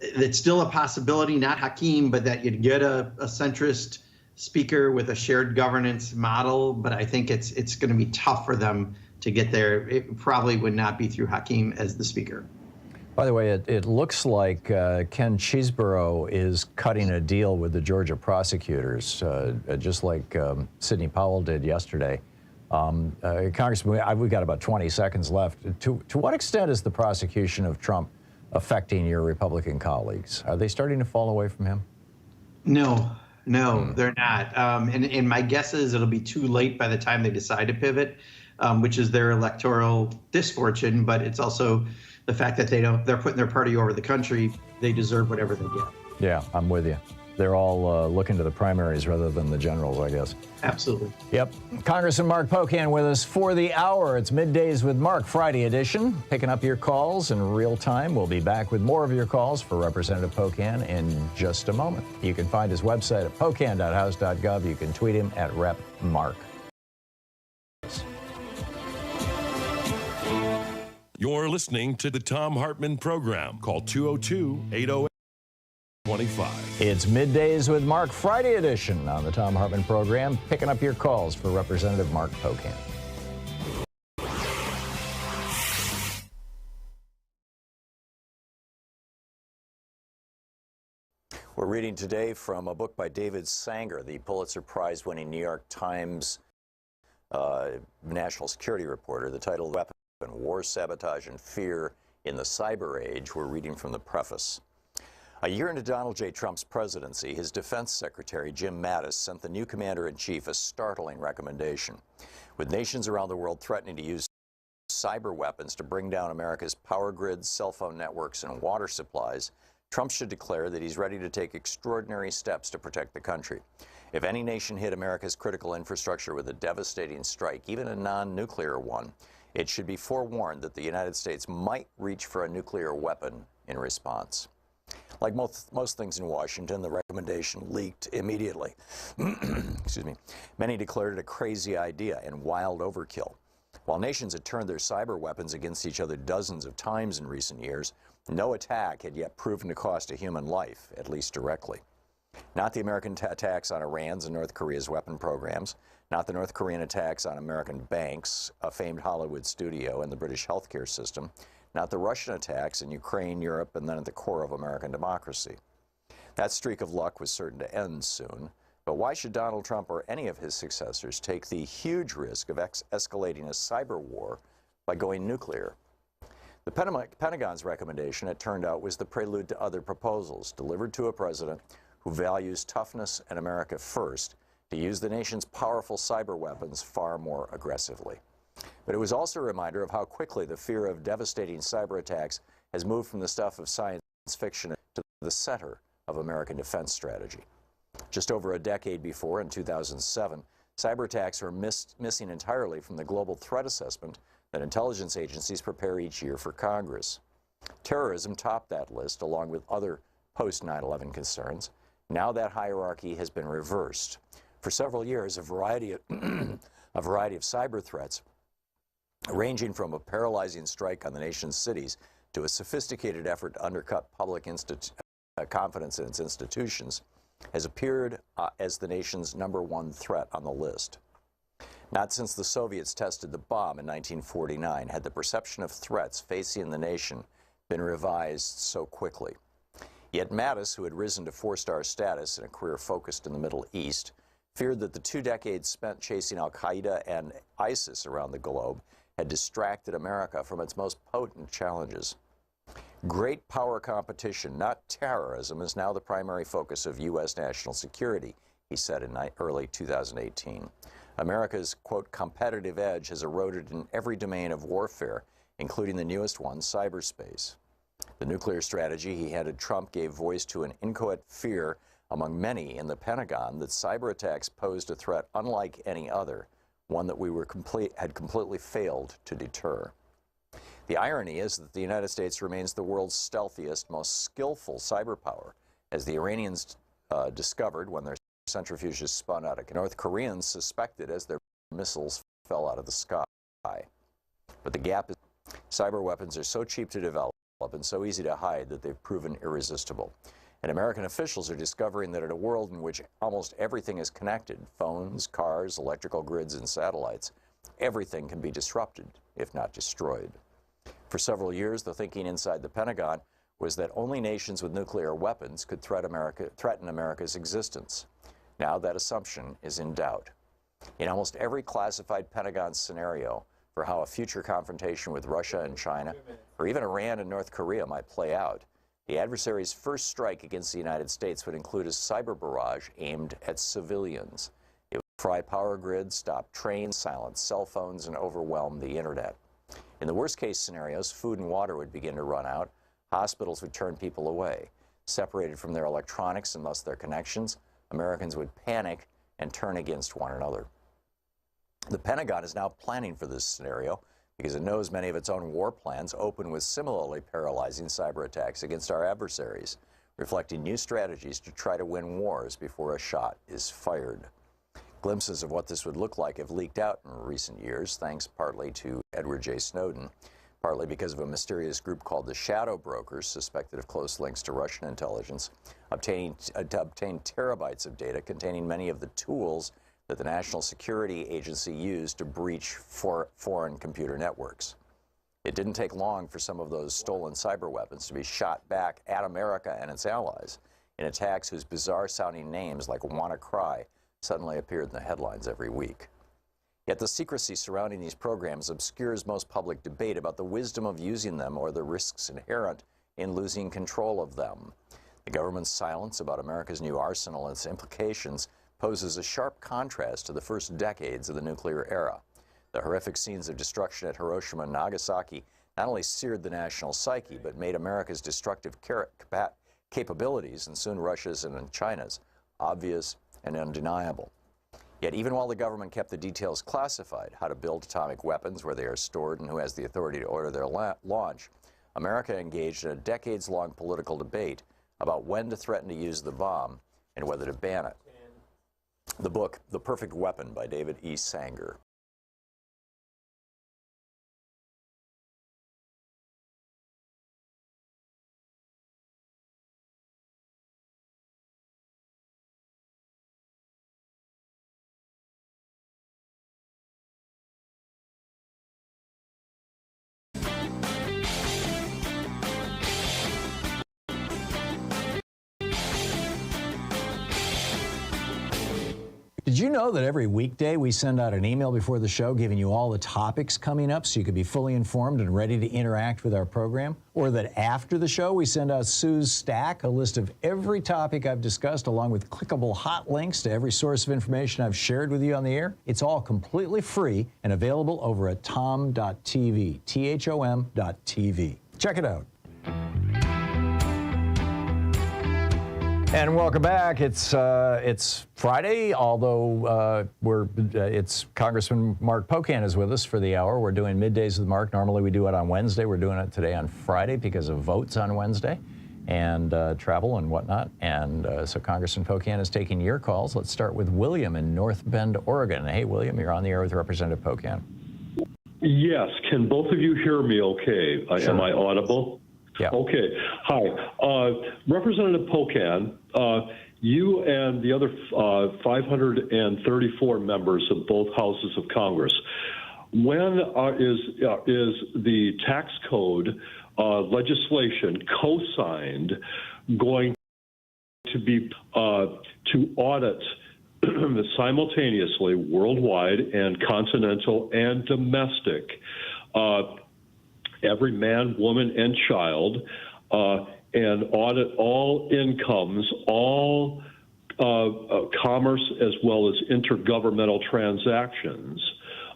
It's still a possibility, not Hakeem, but that you'd get a centrist speaker with a shared governance model. But I think it's going to be tough for them to get there. It probably would not be through Hakeem as the speaker. By the way, it looks like Ken Cheeseborough is cutting a deal with the Georgia prosecutors, just like Sidney Powell did yesterday. Congressman, we've got about 20 seconds left. To what extent is the prosecution of Trump affecting your Republican colleagues? Are they starting to fall away from him? No, they're not. And my guess is it'll be too late by the time they decide to pivot, which is their electoral misfortune, but it's also the fact that they're putting their party over the country. They deserve whatever they get. Yeah, I'm with you. They're all looking to the primaries rather than the generals, I guess. Absolutely. Yep. Congressman Mark Pocan with us for the hour. It's Middays with Mark, Friday edition. Picking up your calls in real time. We'll be back with more of your calls for Representative Pocan in just a moment. You can find his website at pocan.house.gov. You can tweet him at RepMark. You're listening to the Thom Hartmann Program. Call 202-808-25. It's Middays with Mark, Friday edition on the Thom Hartmann Program, picking up your calls for Representative Mark Pocan. We're reading today from a book by David Sanger, the Pulitzer Prize-winning New York Times national security reporter. The title, Weapon, War, Sabotage, and Fear in the Cyber Age. We're reading from the preface. A year into Donald J. Trump's presidency, his defense secretary, Jim Mattis, sent the new commander-in-chief a startling recommendation. With nations around the world threatening to use cyber weapons to bring down America's power grids, cell phone networks, and water supplies, Trump should declare that he's ready to take extraordinary steps to protect the country. If any nation hit America's critical infrastructure with a devastating strike, even a non-nuclear one, it should be forewarned that the United States might reach for a nuclear weapon in response. Like most things in Washington, the recommendation leaked immediately. Excuse me. Many declared it a crazy idea and wild overkill. While nations had turned their cyber weapons against each other dozens of times in recent years, no attack had yet proven to cost a human life, at least directly. Not the American attacks on Iran's and North Korea's weapon programs, not the North Korean attacks on American banks, a famed Hollywood studio, and the British healthcare system, not the Russian attacks in Ukraine, Europe, and then at the core of American democracy. That streak of luck was certain to end soon, but why should Donald Trump or any of his successors take the huge risk of escalating a cyber war by going nuclear? The Pentagon's recommendation, it turned out, was the prelude to other proposals delivered to a president who values toughness and America first to use the nation's powerful cyber weapons far more aggressively. But it was also a reminder of how quickly the fear of devastating cyber attacks has moved from the stuff of science fiction to the center of American defense strategy. Just over a decade before, in 2007, cyber attacks were missing entirely from the global threat assessment that intelligence agencies prepare each year for Congress. Terrorism topped that list, along with other post-9/11 concerns. Now that hierarchy has been reversed. For several years, a variety of cyber threats, ranging from a paralyzing strike on the nation's cities to a sophisticated effort to undercut public confidence in its institutions, has appeared as the nation's #1 threat on the list. Not since the Soviets tested the bomb in 1949 had the perception of threats facing the nation been revised so quickly. Yet Mattis, who had risen to 4-star status in a career focused in the Middle East, feared that the 2 decades spent chasing al-Qaeda and ISIS around the globe had distracted America from its most potent challenges. Great power competition, not terrorism, is now the primary focus of U.S. national security, he said in early 2018. America's, quote, competitive edge has eroded in every domain of warfare, including the newest one, cyberspace. The nuclear strategy he handed Trump gave voice to an inchoate fear among many in the Pentagon that cyber attacks posed a threat unlike any other, one that we had completely failed to deter. The irony is that the United States remains the world's stealthiest, most skillful cyber power, as the Iranians discovered when their centrifuges spun out of North Koreans suspected as their missiles fell out of the sky. But the gap is cyber weapons are so cheap to develop and so easy to hide that they've proven irresistible. And American officials are discovering that in a world in which almost everything is connected, phones, cars, electrical grids, and satellites, everything can be disrupted, if not destroyed. For several years, the thinking inside the Pentagon was that only nations with nuclear weapons could threaten America's existence. Now that assumption is in doubt. In almost every classified Pentagon scenario for how a future confrontation with Russia and China, or even Iran and North Korea might play out, the adversary's first strike against the United States would include a cyber barrage aimed at civilians. It would fry power grids, stop trains, silence cell phones, and overwhelm the internet. In the worst-case scenarios, food and water would begin to run out, hospitals would turn people away. Separated from their electronics and thus their connections, Americans would panic and turn against one another. The Pentagon is now planning for this scenario because it knows many of its own war plans open with similarly paralyzing cyber attacks against our adversaries, reflecting new strategies to try to win wars before a shot is fired. Glimpses of what this would look like have leaked out in recent years, thanks partly to Edward J. Snowden, partly because of a mysterious group called the Shadow Brokers, suspected of close links to Russian intelligence, obtained terabytes of data containing many of the tools that the National Security Agency used to breach foreign computer networks. It didn't take long for some of those stolen cyber weapons to be shot back at America and its allies in attacks whose bizarre-sounding names, like WannaCry, suddenly appeared in the headlines every week. Yet the secrecy surrounding these programs obscures most public debate about the wisdom of using them or the risks inherent in losing control of them. The government's silence about America's new arsenal and its implications poses a sharp contrast to the first decades of the nuclear era. The horrific scenes of destruction at Hiroshima and Nagasaki not only seared the national psyche, but made America's destructive capabilities, and soon Russia's and China's, obvious and undeniable. Yet even while the government kept the details classified, how to build atomic weapons, where they are stored, and who has the authority to order their launch, America engaged in a decades-long political debate about when to threaten to use the bomb and whether to ban it. The book, The Perfect Weapon by David E. Sanger. Did you know that every weekday we send out an email before the show giving you all the topics coming up so you can be fully informed and ready to interact with our program? Or that after the show we send out Sue's Stack, a list of every topic I've discussed along with clickable hot links to every source of information I've shared with you on the air? It's all completely free and available over at thom.tv, THOM.tv. Check it out. And welcome back. It's Friday, although it's Congressman Mark Pocan is with us for the hour. We're doing Middays with Mark. Normally we do it on Wednesday. We're doing it today on Friday because of votes on Wednesday and travel and whatnot. And so Congressman Pocan is taking your calls. Let's start with William in North Bend, Oregon. Hey, William, you're on the air with Representative Pocan. Yes. Can both of you hear me okay? Sure. Am I audible? Yeah. Okay. Hi. Representative Pocan, you and the other 534 members of both houses of Congress, when is the tax code legislation co-signed going to be to audit simultaneously, worldwide and continental and domestic, every man, woman, and child, and audit all incomes, all commerce as well as intergovernmental transactions,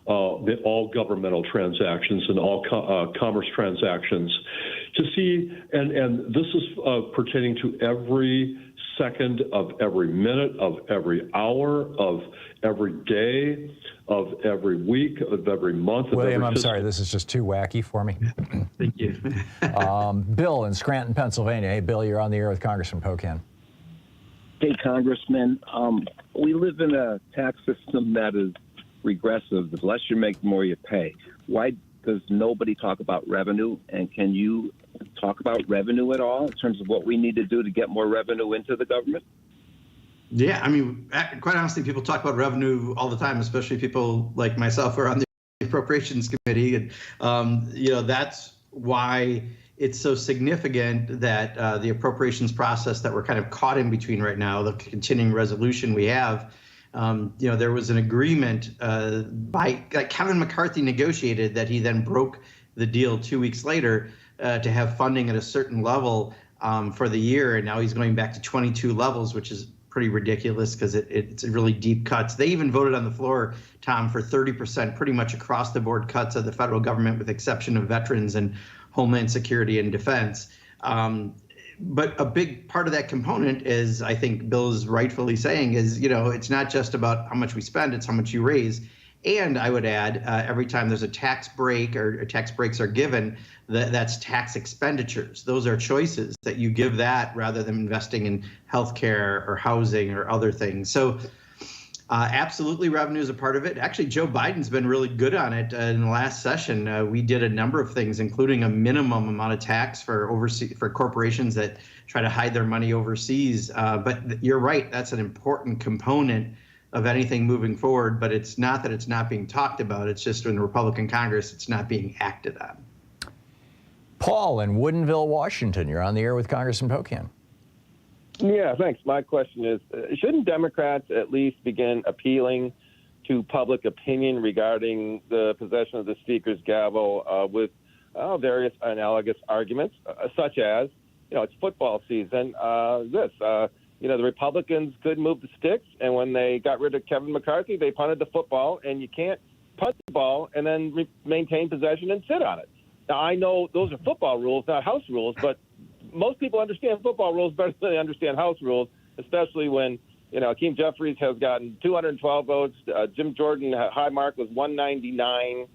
all governmental transactions and all commerce transactions, to see, and this is pertaining to every second of every minute, of every hour, of every day, of every week, of every month. William, I'm sorry, this is just too wacky for me. Thank you. Bill in Scranton, Pennsylvania. Hey, Bill, you're on the air with Congressman Pocan. Hey, Congressman. We live in a tax system that is regressive. The less you make, the more you pay. Why does nobody talk about revenue? And can you talk about revenue at all in terms of what we need to do to get more revenue into the government? Yeah, I mean, quite honestly, people talk about revenue all the time, especially people like myself who are on the Appropriations Committee. And, that's why it's so significant that the appropriations process that we're kind of caught in between right now, the continuing resolution we have, there was an agreement Kevin McCarthy negotiated that he then broke the deal 2 weeks later to have funding at a certain level for the year. And now he's going back to 22 levels, which is pretty ridiculous because it's really deep cuts. They even voted on the floor, Tom, for 30% pretty much across the board cuts of the federal government, with exception of veterans and Homeland Security and Defense. But a big part of that component is, I think Bill is rightfully saying, is, it's not just about how much we spend, it's how much you raise. And I would add, every time there's a tax break or tax breaks are given, that's tax expenditures. Those are choices that you give that rather than investing in healthcare or housing or other things. So absolutely, revenue is a part of it. Actually, Joe Biden's been really good on it. In the last session, we did a number of things, including a minimum amount of tax for corporations that try to hide their money overseas. But you're right, that's an important component of anything moving forward. But it's not that it's not being talked about. It's just in the Republican Congress, it's not being acted on. Paul in Woodinville, Washington. You're on the air with Congressman Pocan. Yeah, thanks. My question is, shouldn't Democrats at least begin appealing to public opinion regarding the possession of the Speaker's gavel with various analogous arguments, such as, it's football season, the Republicans could move the sticks, and when they got rid of Kevin McCarthy, they punted the football, and you can't punt the ball and then maintain possession and sit on it. Now, I know those are football rules, not House rules, but most people understand football rules better than they understand House rules, especially when, Hakeem Jeffries has gotten 212 votes. Jim Jordan, high mark was 199.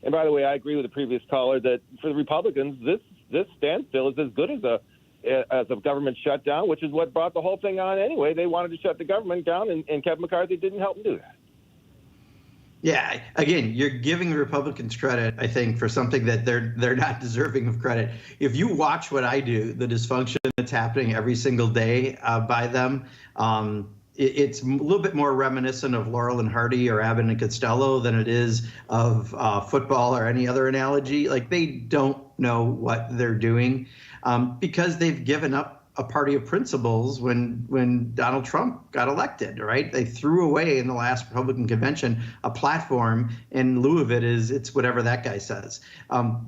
And by the way, I agree with the previous caller that for the Republicans, this standstill is as good as a government shutdown, which is what brought the whole thing on anyway. They wanted to shut the government down, and Kevin McCarthy didn't help them do that. Yeah, again, you're giving the Republicans credit, I think, for something that they're not deserving of credit. If you watch what I do, the dysfunction that's happening every single day by them, it's a little bit more reminiscent of Laurel and Hardy or Abbott and Costello than it is of football or any other analogy. Like, they don't know what they're doing because they've given up a party of principles when Donald Trump got elected, right? They threw away in the last Republican convention a platform, in lieu of it's whatever that guy says.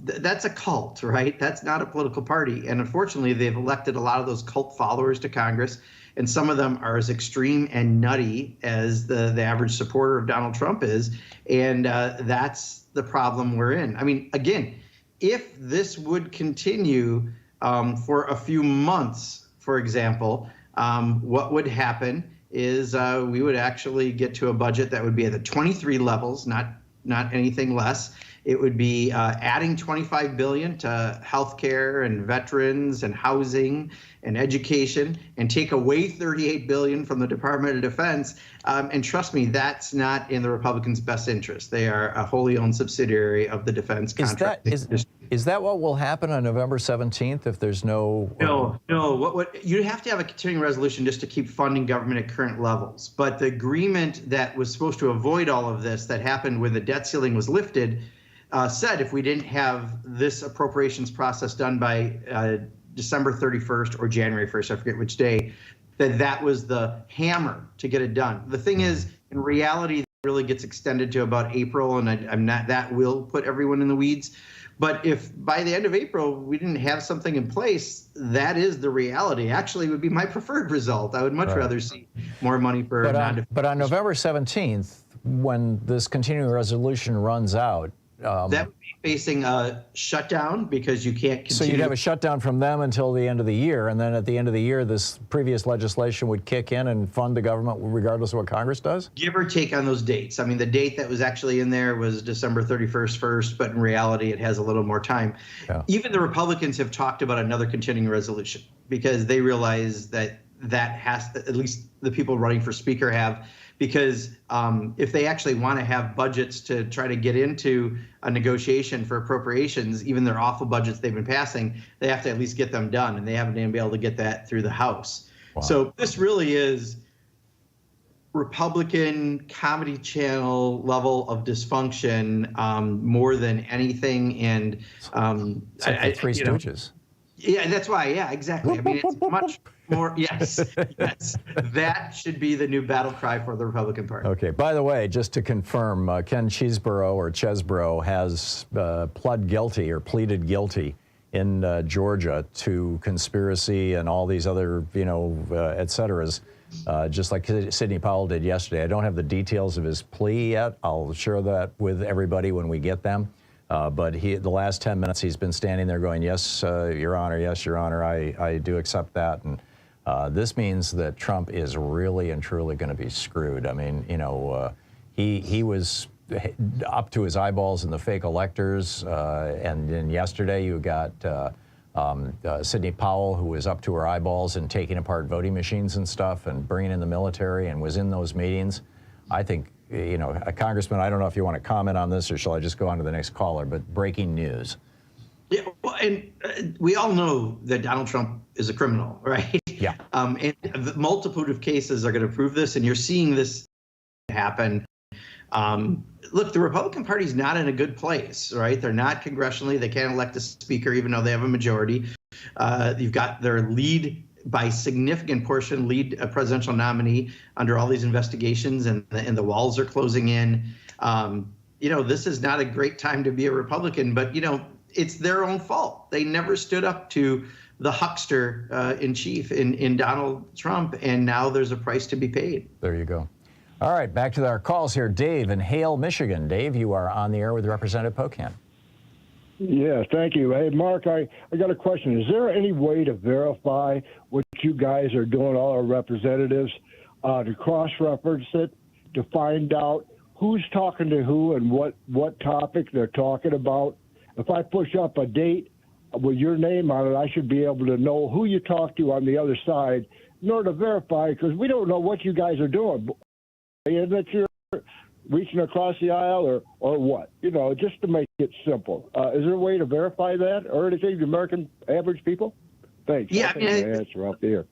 That's a cult, right? That's not a political party. And unfortunately, they've elected a lot of those cult followers to Congress, and some of them are as extreme and nutty as the average supporter of Donald Trump is. And that's the problem we're in. I mean, again, if this would continue for a few months, for example, what would happen is we would actually get to a budget that would be at the 23 levels, not anything less. It would be adding $25 billion to healthcare and veterans and housing and education, and take away $38 billion from the Department of Defense. And trust me, that's not in the Republicans' best interest. They are a wholly owned subsidiary of the defense contract. Is that what will happen on November 17th if there's no? No. What you have to have a continuing resolution just to keep funding government at current levels. But the agreement that was supposed to avoid all of this, that happened when the debt ceiling was lifted, said if we didn't have this appropriations process done by December 31st or January 1st, I forget which day, that was the hammer to get it done. The thing is, in reality, it really gets extended to about April, and I'm not, that will put everyone in the weeds. But if by the end of April we didn't have something in place, that is the reality. Actually, it would be my preferred result. I would much rather see more money for But on November 17th, when this continuing resolution runs out, that would be facing a shutdown because you can't continue. So you'd have a shutdown from them until the end of the year, and then at the end of the year, this previous legislation would kick in and fund the government regardless of what Congress does? Give or take on those dates. I mean, the date that was actually in there was December 31st first, but in reality, it has a little more time. Yeah. Even the Republicans have talked about another continuing resolution because they realize that has to, at least the people running for speaker have, because if they actually want to have budgets to try to get into a negotiation for appropriations, even their awful budgets they've been passing, they have to at least get them done, and they haven't been able to get that through the House. Wow. So this really is Republican Comedy Channel level of dysfunction more than anything, and Three Stooges. Yeah, that's why. Yeah, exactly. I mean, it's much more. Yes, yes. That should be the new battle cry for the Republican Party. Okay. By the way, just to confirm, Ken Chesebro has pleaded guilty in Georgia to conspiracy and all these other, et ceteras, just like Sidney Powell did yesterday. I don't have the details of his plea yet. I'll share that with everybody when we get them. But the last 10 minutes, he's been standing there going, yes, Your Honor, yes, Your Honor, I do accept that. And this means that Trump is really and truly going to be screwed. I mean, he was up to his eyeballs in the fake electors. And then yesterday you got Sidney Powell, who was up to her eyeballs in taking apart voting machines and stuff and bringing in the military and was in those meetings. I think, Congressman, I don't know if you want to comment on this or shall I just go on to the next caller, but breaking news. Yeah, well, and we all know that Donald Trump is a criminal, right? Yeah. And the multitude of cases are going to prove this, and you're seeing this happen. Look, the Republican Party is not in a good place, right? They're not congressionally. They can't elect a speaker, even though they have a majority. You've got their lead by significant portion, a presidential nominee under all these investigations, and the walls are closing in. This is not a great time to be a Republican, but, it's their own fault. They never stood up to the huckster in chief in Donald Trump, and now there's a price to be paid. There you go. All right, back to our calls here. Dave in Hale, Michigan. Dave, you are on the air with Representative Pocan. Yeah, thank you. Hey, Mark, I got a question. Is there any way to verify what you guys are doing, all our representatives, to cross-reference it, to find out who's talking to who and what topic they're talking about? If I push up a date with your name on it, I should be able to know who you talk to on the other side in order to verify, because we don't know what you guys are doing. And that you're reaching across the aisle or what, just to make it simple. Is there a way to verify that or anything to American average people? Thanks. Yeah, answer out there.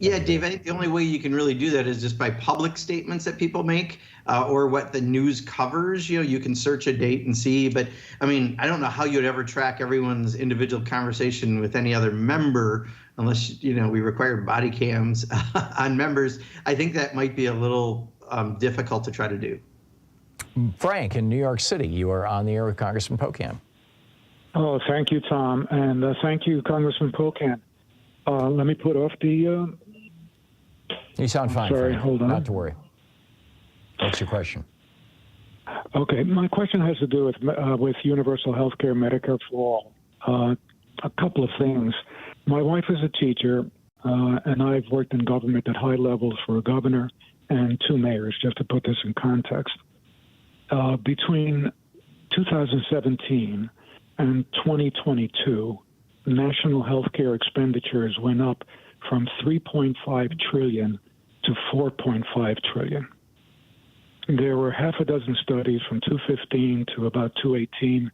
Yeah, Dave, I think the only way you can really do that is just by public statements that people make or what the news covers. You can search a date and see. But, I mean, I don't know how you'd ever track everyone's individual conversation with any other member unless, we require body cams on members. I think that might be a little difficult to try to do. Frank in New York City, you are on the air with Congressman Pocan. Oh, thank you, Tom, and thank you, Congressman Pocan. Let me put off the... You sound fine. Sorry, Frank. hold on. Not to worry. What's your question? Okay, my question has to do with universal health care, Medicare for all. A couple of things. My wife is a teacher, and I've worked in government at high levels for a governor and 2 mayors, just to put this in context. Between 2017 and 2022, national health care expenditures went up from $3.5 trillion to $4.5 trillion. There were half a dozen studies from 2015 to about 2018,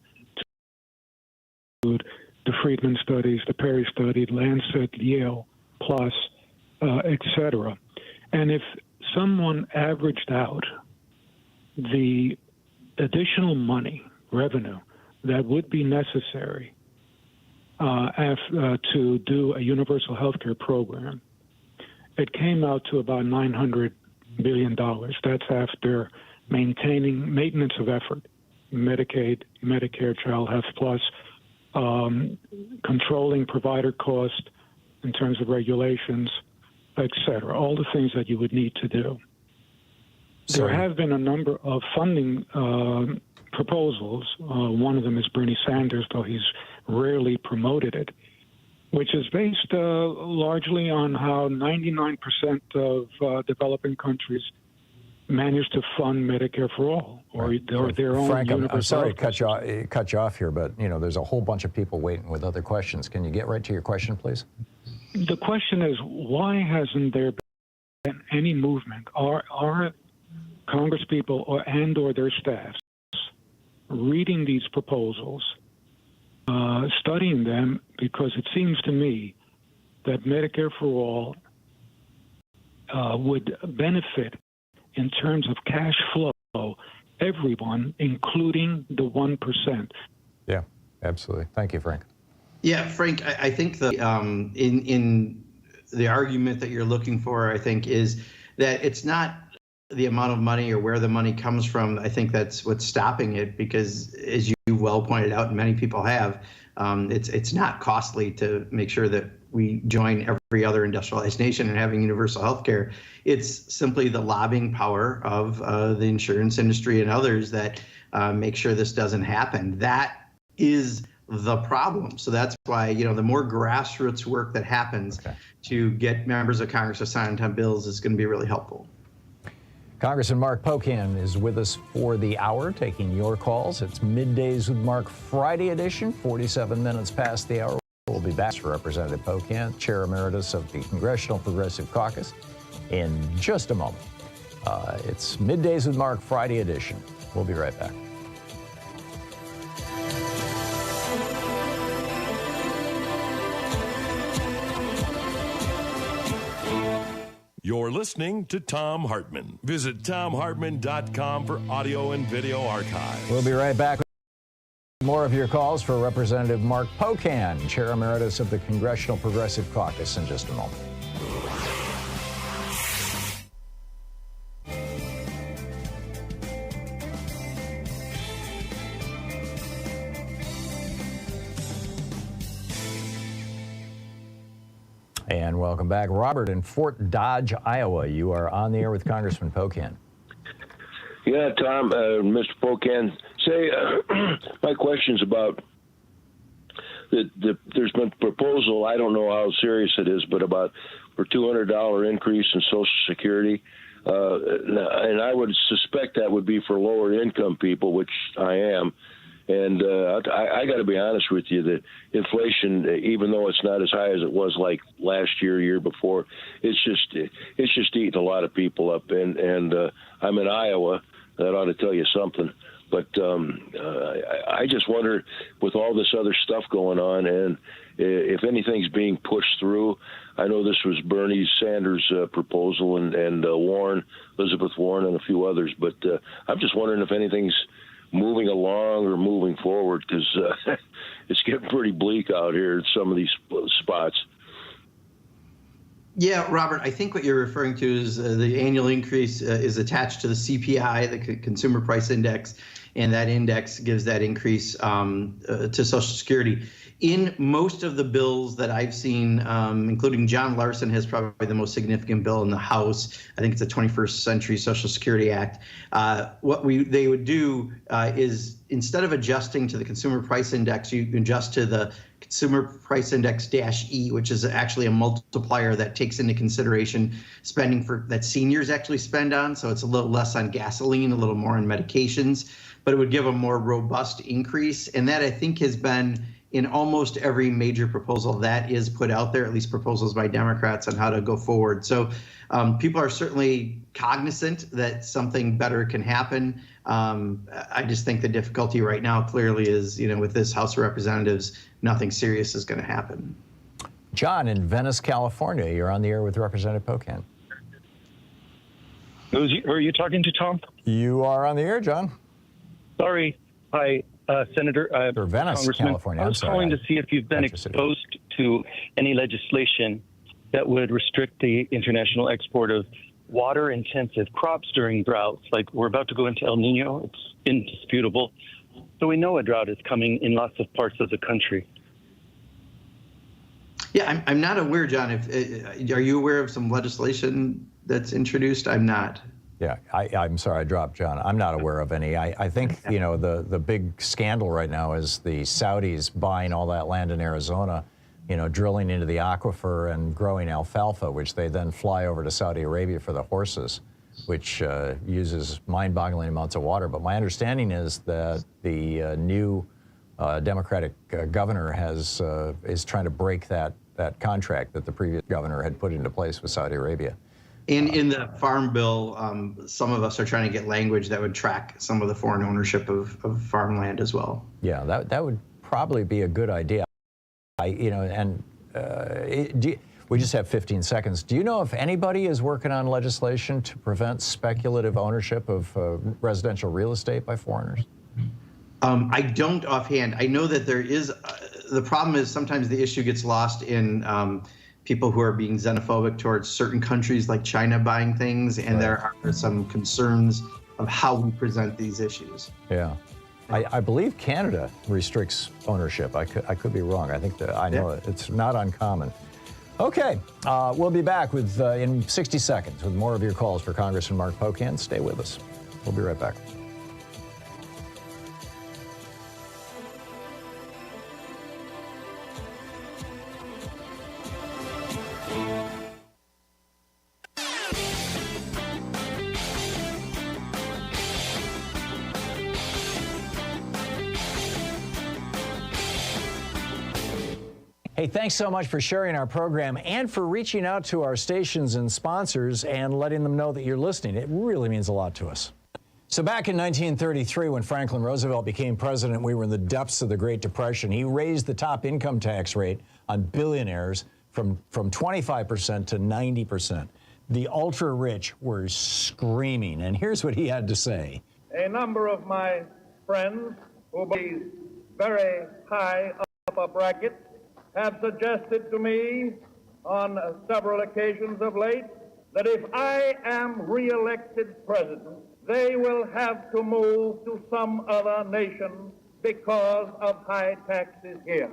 the Friedman studies, the Perry study, Lancet, Yale, PLOS, et cetera. And if someone averaged out the additional money, revenue, that would be necessary to do a universal health care program, it came out to about $900 billion. That's after maintaining maintenance of effort, Medicaid, Medicare, Child Health Plus, controlling provider cost in terms of regulations, et cetera, all the things that you would need to do. There have been a number of funding proposals. One of them is Bernie Sanders, though he's rarely promoted it, which is based largely on how 99% of developing countries manage to fund Medicare for all, or their own Frank, universal. I'm sorry to cut you off here, but there's a whole bunch of people waiting with other questions. Can you get right to your question, please? The question is, why hasn't there been any movement? Are Congresspeople or their staffs reading these proposals, studying them? Because it seems to me that Medicare for all would benefit in terms of cash flow everyone, including the 1%. Yeah, absolutely. Thank you, Frank. Yeah, Frank, I think the in the argument that you're looking for, I think, is that it's not the amount of money or where the money comes from. I think that's what's stopping it, because as you well pointed out, and many people have, it's not costly to make sure that we join every other industrialized nation in having universal health care. It's simply the lobbying power of the insurance industry and others that make sure this doesn't happen. That is the problem. So that's why, the more grassroots work that happens to get members of Congress to sign on bills is going to be really helpful. Congressman Mark Pocan is with us for the hour, taking your calls. It's Middays with Mark Friday edition, 47 minutes past the hour. We'll be back for Representative Pocan, Chair Emeritus of the Congressional Progressive Caucus, in just a moment. It's Middays with Mark Friday edition. We'll be right back. You're listening to Thom Hartmann. Visit thomhartmann.com for audio and video archives. We'll be right back with more of your calls for Representative Mark Pocan, Chair Emeritus of the Congressional Progressive Caucus, in just a moment. And welcome back. Robert in Fort Dodge, Iowa. You are on the air with Congressman Pocan. Yeah, Tom, Mr. Pocan. Say, my question's about there's been a proposal, I don't know how serious it is, but about for $200 increase in Social Security. And I would suspect that would be for lower income people, which I am. And I got to be honest with you that inflation, even though it's not as high as it was like last year before, it's just eating a lot of people up. And I'm in Iowa. That ought to tell you something. But I just wonder, with all this other stuff going on, and if anything's being pushed through. I know this was Bernie Sanders' proposal and Elizabeth Warren, and a few others. But I'm just wondering if anything's moving along or moving forward, because it's getting pretty bleak out here in some of these spots. Yeah, Robert, I think what you're referring to is the annual increase is attached to the CPI, the Consumer Price Index, and that index gives that increase to Social Security. In most of the bills that I've seen, including John Larson has probably the most significant bill in the House. I think it's the 21st Century Social Security Act. What they would do is, instead of adjusting to the Consumer Price Index, you adjust to the Consumer Price Index -E, which is actually a multiplier that takes into consideration spending that seniors actually spend on. So it's a little less on gasoline, a little more on medications, but it would give a more robust increase. And that, I think, has been in almost every major proposal that is put out there, at least proposals by Democrats on how to go forward. So people are certainly cognizant that something better can happen. I just think the difficulty right now clearly is, with this House of Representatives, nothing serious is going to happen. John in Venice, California, you're on the air with Representative Pocan. Are you talking to, Tom? You are on the air, John. Sorry. Hi, Senator. Venice, Congressman. California. I was calling to see if you've been exposed to any legislation that would restrict the international export of water-intensive crops during droughts. Like, we're about to go into El Nino. It's indisputable. So we know a drought is coming in lots of parts of the country. Yeah, I'm not aware, John. Are you aware of some legislation that's introduced? I'm not. Yeah, I'm sorry, I dropped John. I'm not aware of any. I think, you know, the big scandal right now is the Saudis buying all that land in Arizona, you know, drilling into the aquifer and growing alfalfa, which they then fly over to Saudi Arabia for the horses, which uses mind-boggling amounts of water. But my understanding is that the new Democratic governor is trying to break that contract that the previous governor had put into place with Saudi Arabia. In the Farm Bill, some of us are trying to get language that would track some of the foreign ownership of farmland as well. Yeah, that would probably be a good idea. We just have 15 seconds. Do you know if anybody is working on legislation to prevent speculative ownership of residential real estate by foreigners? I don't offhand. I know that there is. The problem is sometimes the issue gets lost in people who are being xenophobic towards certain countries like China buying things, and there are some concerns of how we present these issues. Yeah. I believe Canada restricts ownership. I could be wrong. I think I know it's not uncommon. Okay, we'll be back with in 60 seconds with more of your calls for Congressman Mark Pocan. Stay with us. We'll be right back. Hey, thanks so much for sharing our program and for reaching out to our stations and sponsors and letting them know that you're listening. It really means a lot to us. So back in 1933, when Franklin Roosevelt became president, we were in the depths of the Great Depression. He raised the top income tax rate on billionaires from 25% to 90%. The ultra-rich were screaming, and here's what he had to say. A number of my friends who be very high up a bracket have suggested to me on several occasions of late that if I am re-elected president, they will have to move to some other nation because of high taxes here.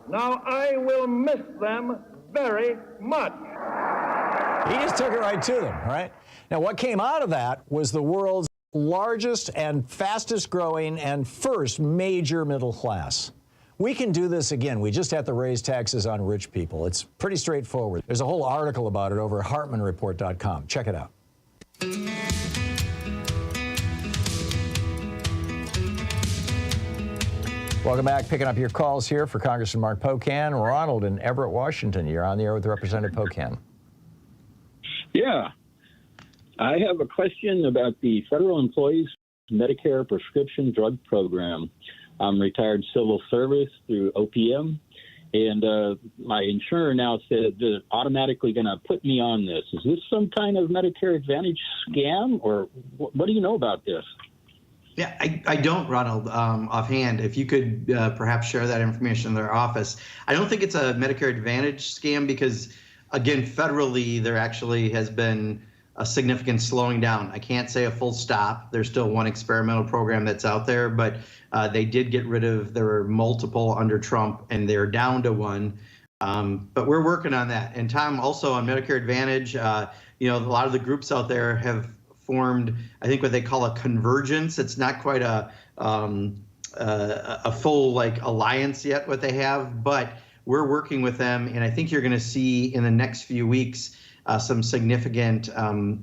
Now, I will miss them very much. He just took it right to them, right? Now, what came out of that was the world's largest and fastest growing and first major middle class. We can do this again. We just have to raise taxes on rich people. It's pretty straightforward. There's a whole article about it over at HartmannReport.com. Check it out. Welcome back. Picking up your calls here for Congressman Mark Pocan. Ronald in Everett, Washington. You're on the air with Representative Pocan. Yeah. I have a question about the federal employees Medicare prescription drug program. I'm retired civil service through OPM, and my insurer now said they're automatically going to put me on this. Is this some kind of Medicare Advantage scam, or what do you know about this? Yeah, I don't, Ronald, offhand. If you could perhaps share that information in their office. I don't think it's a Medicare Advantage scam because, again, federally, there actually has been a significant slowing down. I can't say a full stop. There's still one experimental program that's out there, but they did get rid of, there were multiple under Trump, and they're down to one. But we're working on that. And Tom, also on Medicare Advantage, you know, a lot of the groups out there have formed, I think, what they call a convergence. It's not quite a full like alliance yet, what they have, but we're working with them. And I think you're going to see in the next few weeks some significant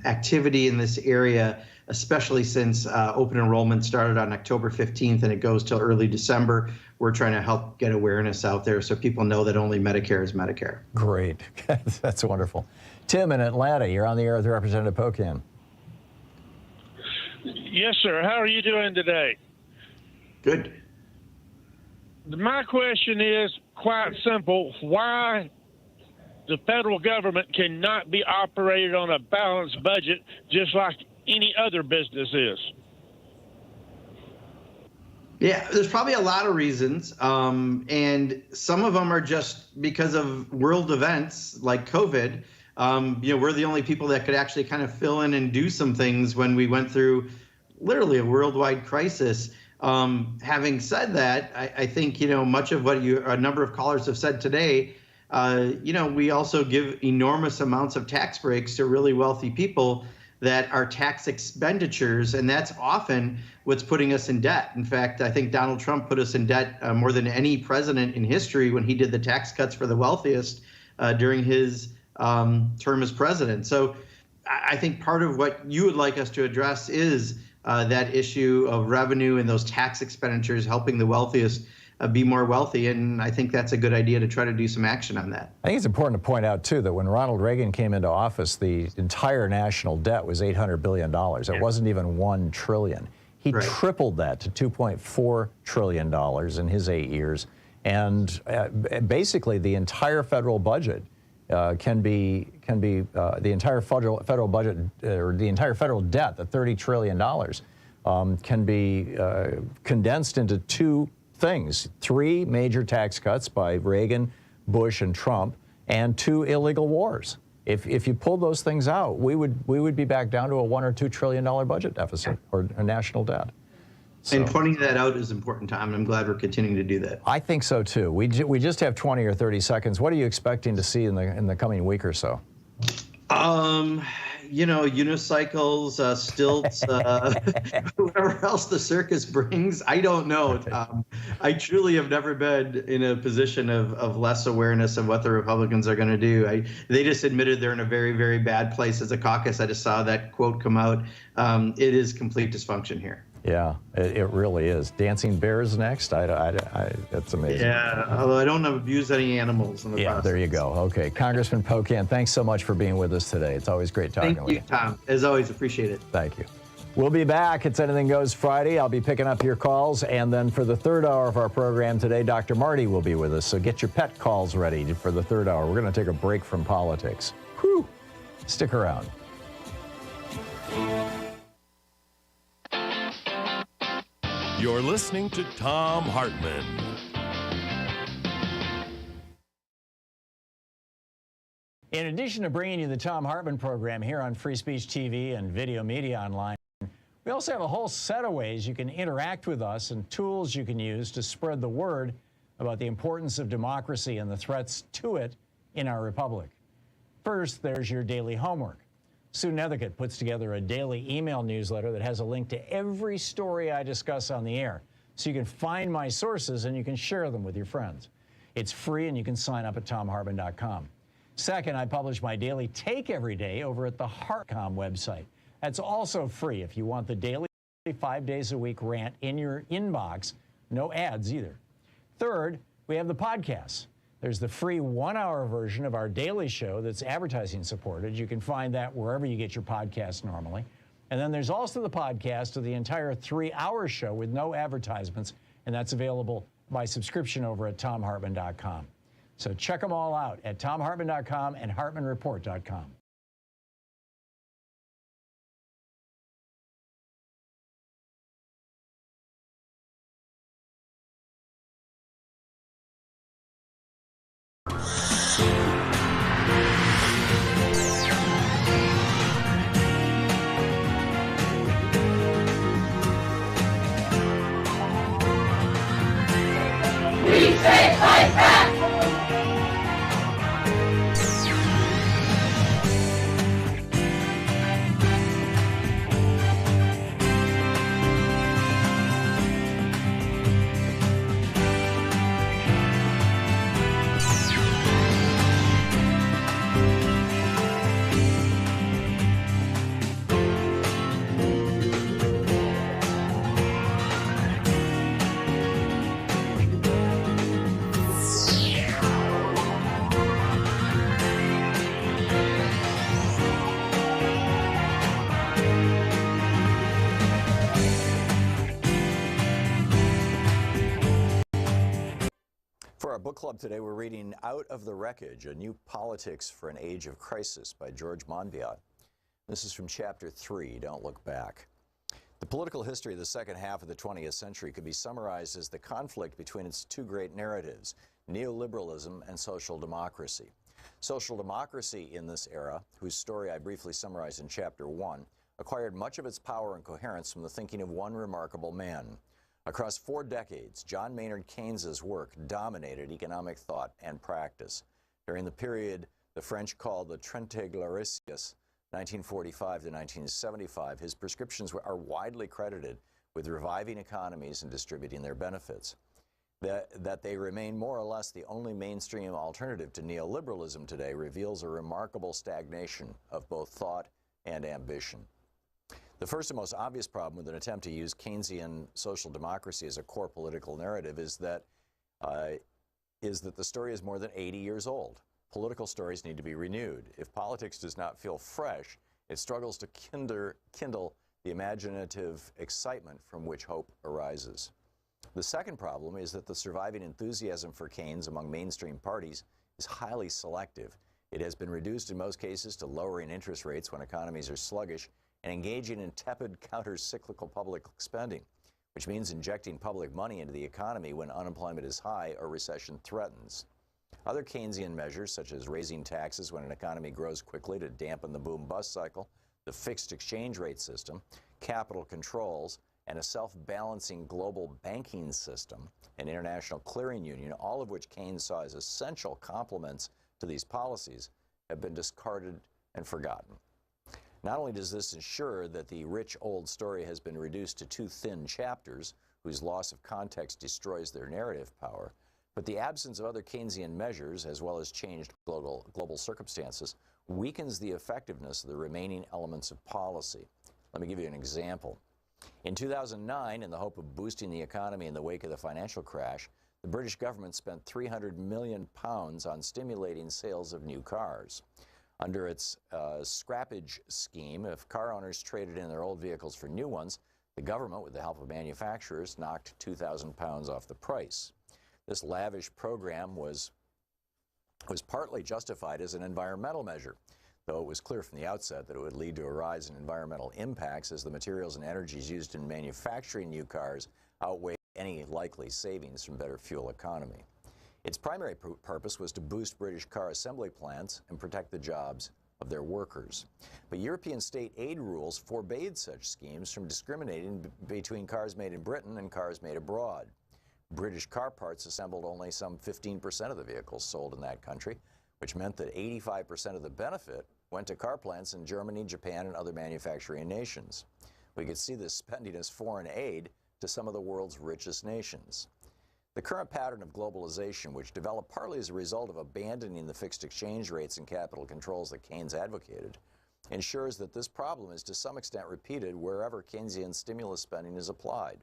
activity in this area, especially since open enrollment started on October 15th and it goes till early December. We're trying to help get awareness out there so people know that only Medicare is Medicare. Great. That's wonderful. Tim in Atlanta, you're on the air with Representative Pocan. Yes, sir. How are you doing today? Good. My question is quite simple. Why the federal government cannot be operated on a balanced budget just like any other business is? Yeah, there's probably a lot of reasons, and some of them are just because of world events like COVID. We're the only people that could actually kind of fill in and do some things when we went through literally a worldwide crisis. Having said that, I think, much of what a number of callers have said today, we also give enormous amounts of tax breaks to really wealthy people that are tax expenditures, and that's often what's putting us in debt. In fact, I think Donald Trump put us in debt more than any president in history when he did the tax cuts for the wealthiest during his term as president. So I think part of what you would like us to address is that issue of revenue and those tax expenditures helping the wealthiest be more wealthy, and I think that's a good idea to try to do some action on that. I think it's important to point out, too, that when Ronald Reagan came into office, the entire national debt was $800 billion. It wasn't even $1 trillion. He tripled that to $2.4 trillion in his 8 years, and basically the entire federal budget the entire federal budget, or the entire federal debt, the $30 trillion, can be condensed into two things: 3 major tax cuts by Reagan, Bush, and Trump, and 2 illegal wars. If you pulled those things out, we would be back down to a $1 or $2 trillion budget deficit or a national debt. So, and pointing that out is important, Tom, and I'm glad we're continuing to do that. I think so too. We just have 20 or 30 seconds. What are you expecting to see in the coming week or so? Unicycles, stilts, whatever else the circus brings. I don't know. I truly have never been in a position of less awareness of what the Republicans are going to do. They just admitted they're in a very, very bad place as a caucus. I just saw that quote come out. It is complete dysfunction here. Yeah, it really is. Dancing bears next? That's amazing. Yeah, although I don't abuse any animals in the process. There you go. Okay, Congressman Pocan, thanks so much for being with us today. It's always great talking with you. Thank you, Tom. As always, appreciate it. Thank you. We'll be back. It's Anything Goes Friday. I'll be picking up your calls. And then for the third hour of our program today, Dr. Marty will be with us. So get your pet calls ready for the third hour. We're going to take a break from politics. Whew. Stick around. You're listening to Thom Hartmann. In addition to bringing you the Thom Hartmann Program here on Free Speech TV and Video Media Online, we also have a whole set of ways you can interact with us and tools you can use to spread the word about the importance of democracy and the threats to it in our republic. First, there's your daily homework. Sue Nethercutt puts together a daily email newsletter that has a link to every story I discuss on the air, so you can find my sources and you can share them with your friends. It's free and you can sign up at thomhartmann.com. Second, I publish my daily take every day over at the Heart.com website. That's also free if you want the daily 5 days a week rant in your inbox. No ads either. Third, we have the podcasts. There's the free 1-hour version of our daily show that's advertising supported. You can find that wherever you get your podcasts normally. And then there's also the podcast of the entire 3-hour show with no advertisements, and that's available by subscription over at thomhartmann.com. So check them all out at thomhartmann.com and hartmannreport.com. We say fight back! For our book club today, we're reading Out of the Wreckage, A New Politics for an Age of Crisis by George Monbiot. This is from Chapter 3, Don't Look Back. The political history of the second half of the 20th century could be summarized as the conflict between its two great narratives, neoliberalism and social democracy. Social democracy in this era, whose story I briefly summarized in Chapter 1, acquired much of its power and coherence from the thinking of one remarkable man. Across 4 decades, John Maynard Keynes's work dominated economic thought and practice. During the period the French called the Trente Glorieuses, 1945 to 1975, his prescriptions are widely credited with reviving economies and distributing their benefits. That they remain more or less the only mainstream alternative to neoliberalism today reveals a remarkable stagnation of both thought and ambition. The first and most obvious problem with an attempt to use Keynesian social democracy as a core political narrative is that the story is more than 80 years old. Political stories need to be renewed. If politics does not feel fresh, it struggles to kindle the imaginative excitement from which hope arises. The second problem is that the surviving enthusiasm for Keynes among mainstream parties is highly selective. It has been reduced in most cases to lowering interest rates when economies are sluggish and engaging in tepid counter-cyclical public spending, which means injecting public money into the economy when unemployment is high or recession threatens. Other Keynesian measures, such as raising taxes when an economy grows quickly to dampen the boom-bust cycle, the fixed exchange rate system, capital controls, and a self-balancing global banking system, an international clearing union, all of which Keynes saw as essential complements to these policies, have been discarded and forgotten. Not only does this ensure that the rich old story has been reduced to 2 thin chapters, whose loss of context destroys their narrative power, but the absence of other Keynesian measures, as well as changed global circumstances, weakens the effectiveness of the remaining elements of policy. Let me give you an example. In 2009, in the hope of boosting the economy in the wake of the financial crash, the British government spent £300 million on stimulating sales of new cars. Under its scrappage scheme, if car owners traded in their old vehicles for new ones, the government, with the help of manufacturers, knocked £2,000 off the price. This lavish program was partly justified as an environmental measure, though it was clear from the outset that it would lead to a rise in environmental impacts as the materials and energies used in manufacturing new cars outweigh any likely savings from better fuel economy. Its primary purpose was to boost British car assembly plants and protect the jobs of their workers. But European state aid rules forbade such schemes from discriminating between cars made in Britain and cars made abroad. British car parts assembled only some 15% of the vehicles sold in that country, which meant that 85% of the benefit went to car plants in Germany, Japan, and other manufacturing nations. We could see this spending as foreign aid to some of the world's richest nations. The current pattern of globalization, which developed partly as a result of abandoning the fixed exchange rates and capital controls that Keynes advocated, ensures that this problem is to some extent repeated wherever Keynesian stimulus spending is applied.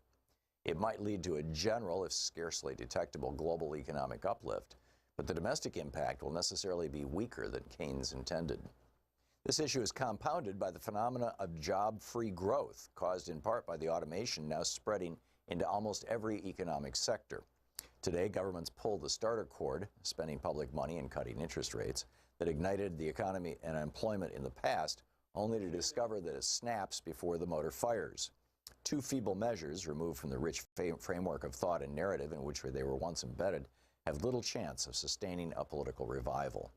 It might lead to a general, if scarcely detectable, global economic uplift, but the domestic impact will necessarily be weaker than Keynes intended. This issue is compounded by the phenomena of job-free growth, caused in part by the automation now spreading into almost every economic sector. Today, governments pull the starter cord, spending public money and cutting interest rates, that ignited the economy and employment in the past, only to discover that it snaps before the motor fires. 2 feeble measures, removed from the rich framework of thought and narrative in which they were once embedded, have little chance of sustaining a political revival.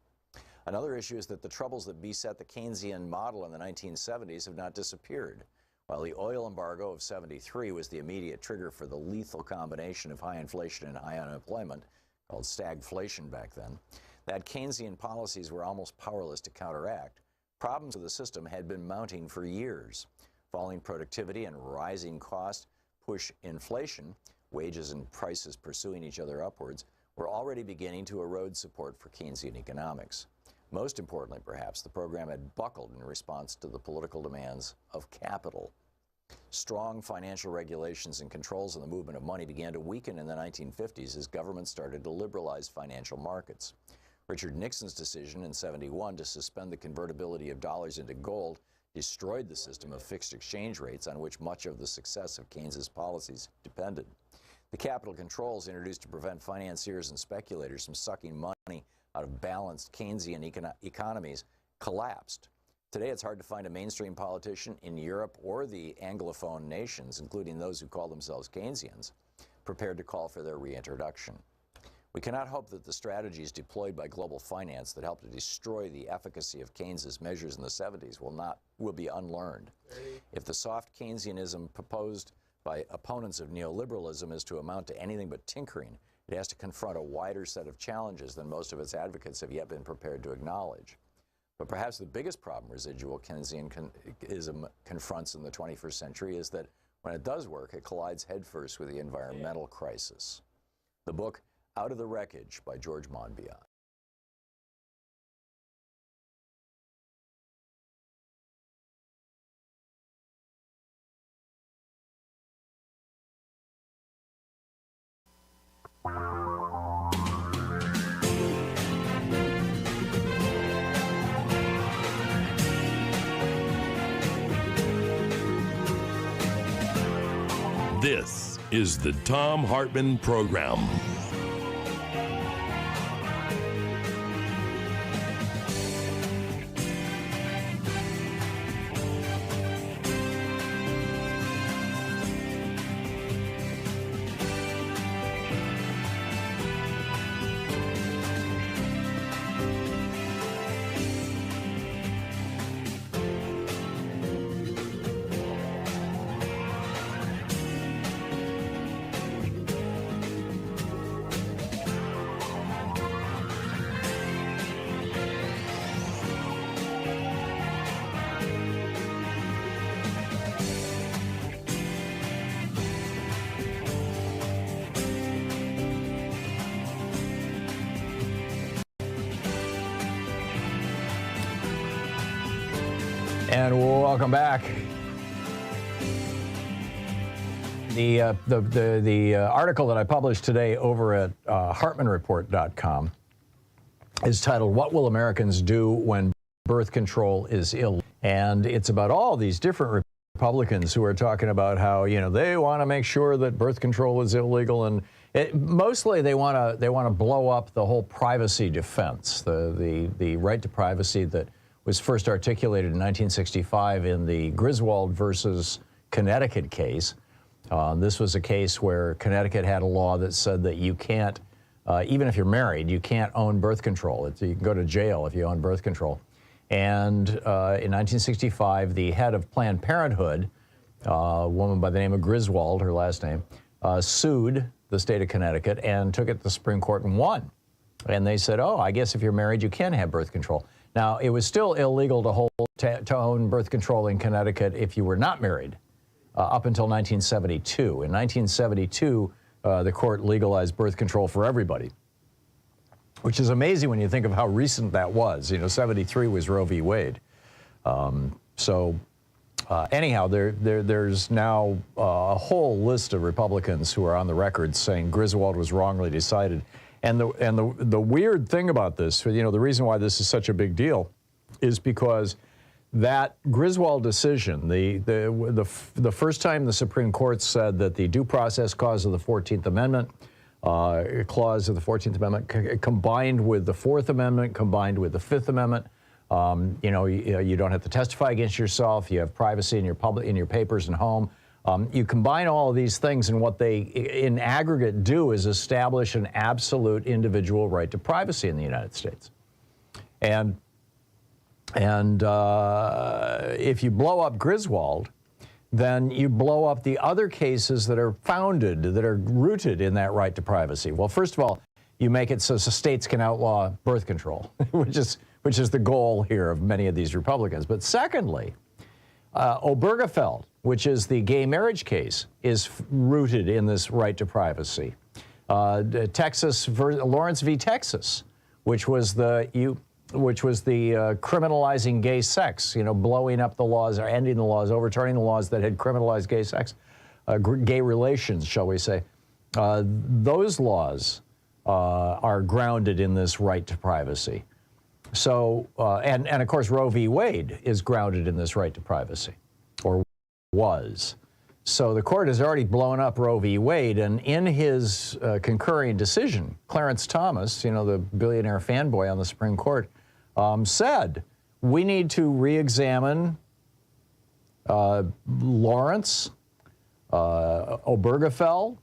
Another issue is that the troubles that beset the Keynesian model in the 1970s have not disappeared. While the oil embargo of '73 was the immediate trigger for the lethal combination of high inflation and high unemployment, called stagflation back then, that Keynesian policies were almost powerless to counteract. Problems with the system had been mounting for years. Falling productivity and rising costs push inflation, wages and prices pursuing each other upwards, were already beginning to erode support for Keynesian economics. Most importantly, perhaps, the program had buckled in response to the political demands of capital. Strong financial regulations and controls on the movement of money began to weaken in the 1950s as governments started to liberalize financial markets. Richard Nixon's decision in '71 to suspend the convertibility of dollars into gold destroyed the system of fixed exchange rates on which much of the success of Keynes's policies depended. The capital controls introduced to prevent financiers and speculators from sucking money out of balanced Keynesian economies collapsed. Today, it's hard to find a mainstream politician in Europe or the Anglophone nations, including those who call themselves Keynesians, prepared to call for their reintroduction. We cannot hope that the strategies deployed by global finance that helped to destroy the efficacy of Keynes's measures in the 70s will be unlearned. If the soft Keynesianism proposed by opponents of neoliberalism is to amount to anything but tinkering, it has to confront a wider set of challenges than most of its advocates have yet been prepared to acknowledge. But perhaps the biggest problem residual Keynesianism confronts in the 21st century is that when it does work, it collides headfirst with the environmental crisis. The book, Out of the Wreckage by George Monbiot. This is the Thom Hartmann Program. And welcome back. The article that I published today over at HartmannReport.com is titled, "What Will Americans Do When Birth Control is Illegal?" And it's about all these different Republicans who are talking about how, you know, they want to make sure that birth control is illegal, and mostly they want to blow up the whole privacy defense, the right to privacy that was first articulated in 1965 in the Griswold versus Connecticut case. This was a case where Connecticut had a law that said that you can't, even if you're married, you can't own birth control. You can go to jail if you own birth control. And in 1965, the head of Planned Parenthood, a woman by the name of Griswold, her last name, sued the state of Connecticut and took it to the Supreme Court and won. And they said, oh, I guess if you're married, you can have birth control. Now, it was still illegal to own birth control in Connecticut if you were not married, up until 1972. In 1972, the court legalized birth control for everybody, which is amazing when you think of how recent that was. You know, 73 was Roe v. Wade. Anyhow, there's now a whole list of Republicans who are on the record saying Griswold was wrongly decided. And the weird thing about this, you know, the reason why this is such a big deal is because that Griswold decision, the first time the Supreme Court said that the due process clause of the 14th Amendment, clause of the 14th Amendment combined with the Fourth Amendment, combined with the Fifth Amendment, you know, you don't have to testify against yourself, you have privacy in your papers and home. You combine all of these things, and what they in aggregate do is establish an absolute individual right to privacy in the United States. And if you blow up Griswold, then you blow up the other cases that are rooted in that right to privacy. Well, first of all, you make it so states can outlaw birth control, which is the goal here of many of these Republicans. But secondly, Obergefell, which is the gay marriage case, is rooted in this right to privacy. Lawrence v. Texas, which was the criminalizing gay sex, you know, blowing up the laws or ending the laws, overturning the laws that had criminalized gay sex, gay relations, shall we say. Those laws are grounded in this right to privacy. So, and of course, Roe v. Wade is grounded in this right to privacy, or was. So the court has already blown up Roe v. Wade, and in his concurring decision, Clarence Thomas, you know, the billionaire fanboy on the Supreme Court, said, we need to re-examine Lawrence, Obergefell,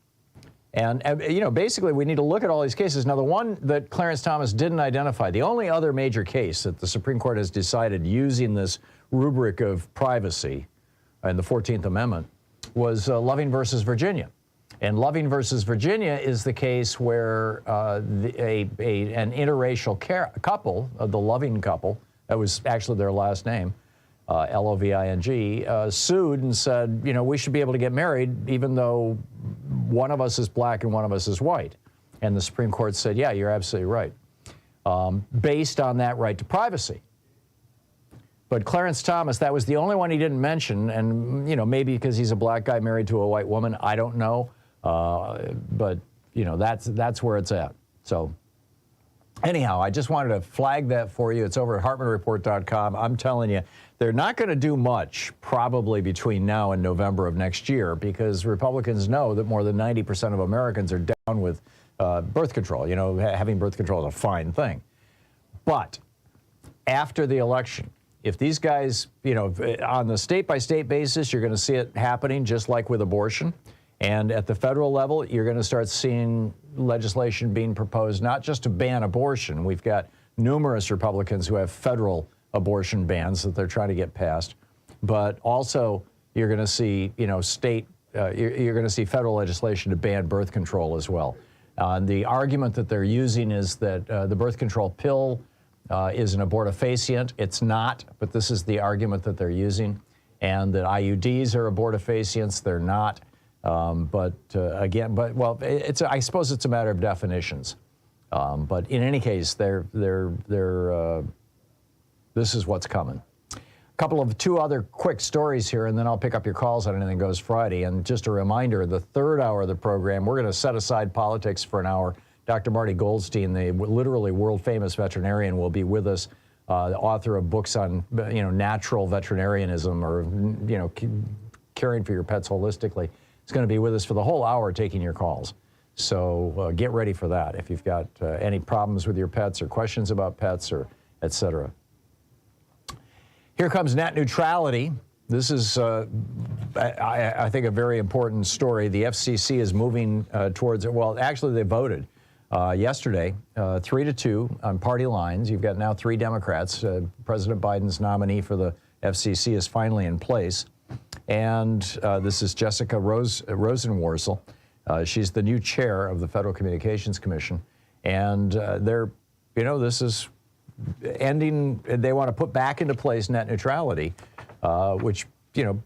and you know, basically we need to look at all these cases. Now, the one that Clarence Thomas didn't identify, the only other major case that the Supreme Court has decided using this rubric of privacy and the 14th Amendment was Loving versus Virginia. And Loving versus Virginia is the case where an interracial couple, the Loving couple, that was actually their last name, L-O-V-I-N-G, sued and said, you know, we should be able to get married even though one of us is black and one of us is white. And the Supreme Court said, yeah, you're absolutely right, based on that right to privacy. But Clarence Thomas, that was the only one he didn't mention, and, you know, maybe because he's a black guy married to a white woman, I don't know. But, you know, that's where it's at. So anyhow, I just wanted to flag that for you. It's over at HartmannReport.com. I'm telling you, they're not going to do much probably between now and November of next year, because Republicans know that more than 90% of Americans are down with birth control. You know, having birth control is a fine thing. But after the election, if these guys, you know, on the state-by-state basis, you're going to see it happening just like with abortion. And at the federal level, you're going to start seeing legislation being proposed, not just to ban abortion. We've got numerous Republicans who have federal abortion bans that they're trying to get passed. But also, you're going to see, you know, you're going to see federal legislation to ban birth control as well. The argument that they're using is that the birth control pill is an abortifacient. It's not, but this is the argument that they're using. And that IUDs are abortifacients. They're not. Well, I suppose it's a matter of definitions. But in any case, this is what's coming. Two other quick stories here, and then I'll pick up your calls on Anything Goes Friday. And just a reminder, the third hour of the program, we're going to set aside politics for an hour. Dr. Marty Goldstein, the literally world-famous veterinarian, will be with us, the author of books on, you know, natural veterinarianism, or, you know, caring for your pets holistically. He's going to be with us for the whole hour taking your calls. So get ready for that if you've got any problems with your pets or questions about pets or et cetera. Here comes net neutrality. This is, I think, a very important story. The FCC is moving towards it. Well, actually, they voted yesterday, 3-2 on party lines. You've got now 3 Democrats. President Biden's nominee for the FCC is finally in place. And this is Jessica Rosenworcel. She's the new chair of the Federal Communications Commission. And this is ending, they want to put back into place net neutrality, which, you know,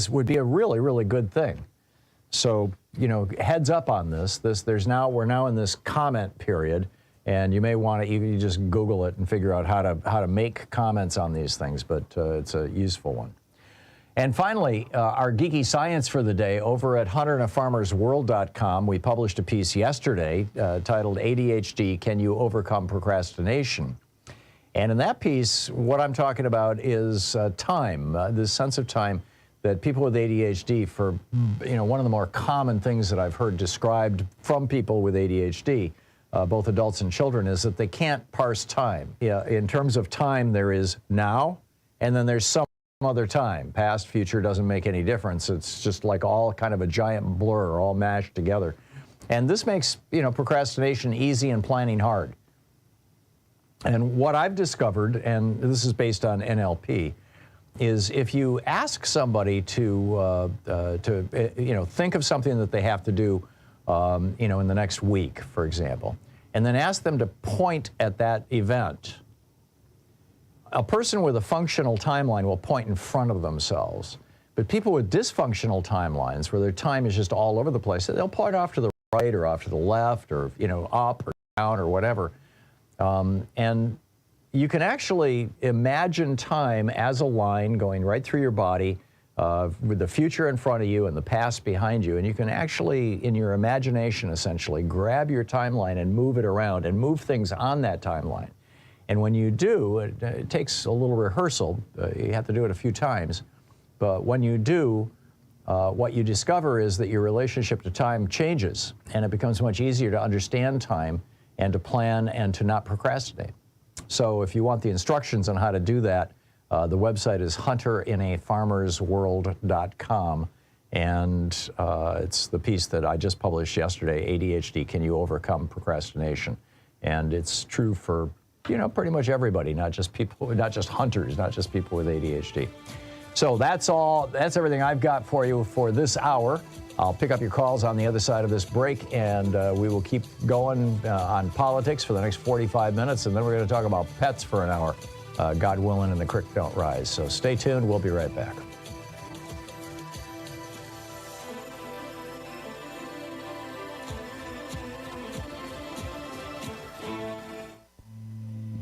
would be a really, really good thing. So, you know, heads up on this. We're now in this comment period, and you may want to you just Google it and figure out how to make comments on these things, but it's a useful one. And finally, our geeky science for the day over at hunterandfarmersworld.com. We published a piece yesterday titled ADHD, Can You Overcome Procrastination? And in that piece, what I'm talking about is time, this sense of time that people with ADHD, for, you know, one of the more common things that I've heard described from people with ADHD, both adults and children, is that they can't parse time. Yeah, in terms of time, there is now, and then there's some other time. Past, future doesn't make any difference. It's just like all kind of a giant blur, all mashed together. And this makes, you know, procrastination easy and planning hard. And what I've discovered, and this is based on NLP, is if you ask somebody to think of something that they have to do, in the next week, for example, and then ask them to point at that event, a person with a functional timeline will point in front of themselves. But people with dysfunctional timelines, where their time is just all over the place, they'll point off to the right or off to the left, or, you know, up or down or whatever. And you can actually imagine time as a line going right through your body, with the future in front of you and the past behind you. And you can actually, in your imagination, essentially, grab your timeline and move it around and move things on that timeline. And when you do, it takes a little rehearsal. You have to do it a few times. But when you do, what you discover is that your relationship to time changes, and it becomes much easier to understand time and to plan and to not procrastinate. So if you want the instructions on how to do that, the website is hunterinAfarmersworld.com. And it's the piece that I just published yesterday, ADHD, Can You Overcome Procrastination? And it's true for, pretty much everybody, not just people, not just hunters, not just people with ADHD. So that's everything I've got for you for this hour. I'll pick up your calls on the other side of this break, and we will keep going on politics for the next 45 minutes, and then we're going to talk about pets for an hour, God willing, and the creek don't rise. So stay tuned. We'll be right back.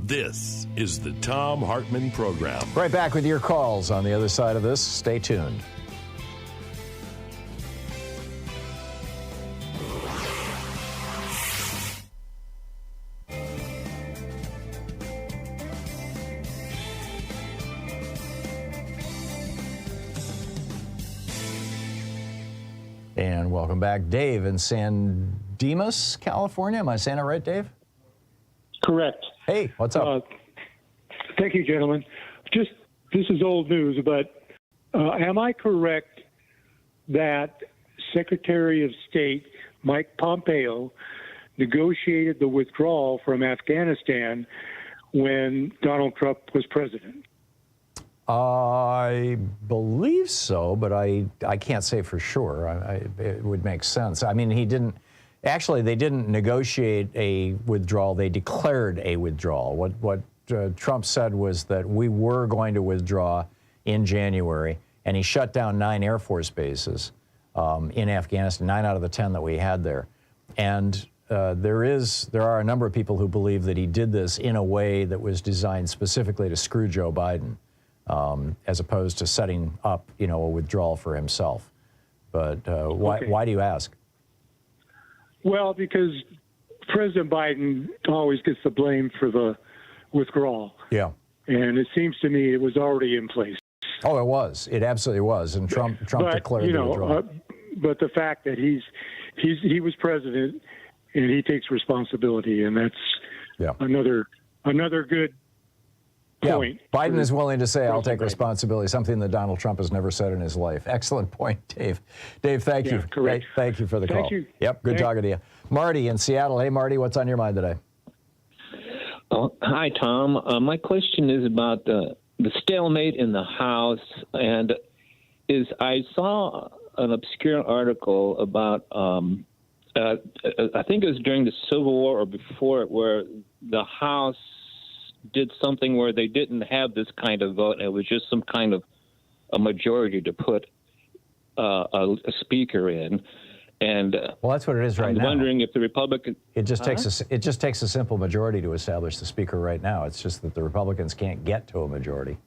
This is the Thom Hartmann Program. Right back with your calls on the other side of this. Stay tuned. And welcome back. Dave in San Dimas, California. Am I saying it right, Dave? Correct. Hey, what's up? Thank you, gentlemen. This is old news, but am I correct that Secretary of State Mike Pompeo negotiated the withdrawal from Afghanistan when Donald Trump was president? I believe so, but I can't say for sure. It would make sense. I mean, he didn't. Actually, they didn't negotiate a withdrawal. They declared a withdrawal. What Trump said was that we were going to withdraw in January, and he shut down 9 Air Force bases in Afghanistan, 9 out of the 10 that we had there. And there are a number of people who believe that he did this in a way that was designed specifically to screw Joe Biden, as opposed to setting up, a withdrawal for himself. But why do you ask? Well, because President Biden always gets the blame for the withdrawal. Yeah. And it seems to me it was already in place. Oh, it was. It absolutely was. And Trump declared the withdrawal. But the fact that he was president and he takes responsibility, and that's another good point. Biden is willing to say, I'll take responsibility, something that Donald Trump has never said in his life. Excellent point, Dave. Dave, thank you. Correct. Thank you for the call. Thank you. Yep, good talking to you. Marty in Seattle. Hey, Marty, what's on your mind today? Hi, Tom. My question is about the stalemate in the House, and I saw an obscure article about, I think it was during the Civil War or before it, where the House did something where they didn't have this kind of vote. It was just some kind of a majority to put a speaker in. And well, that's what it is right now. I'm wondering if the Republican... It just takes a simple majority to establish the speaker right now. It's just that the Republicans can't get to a majority.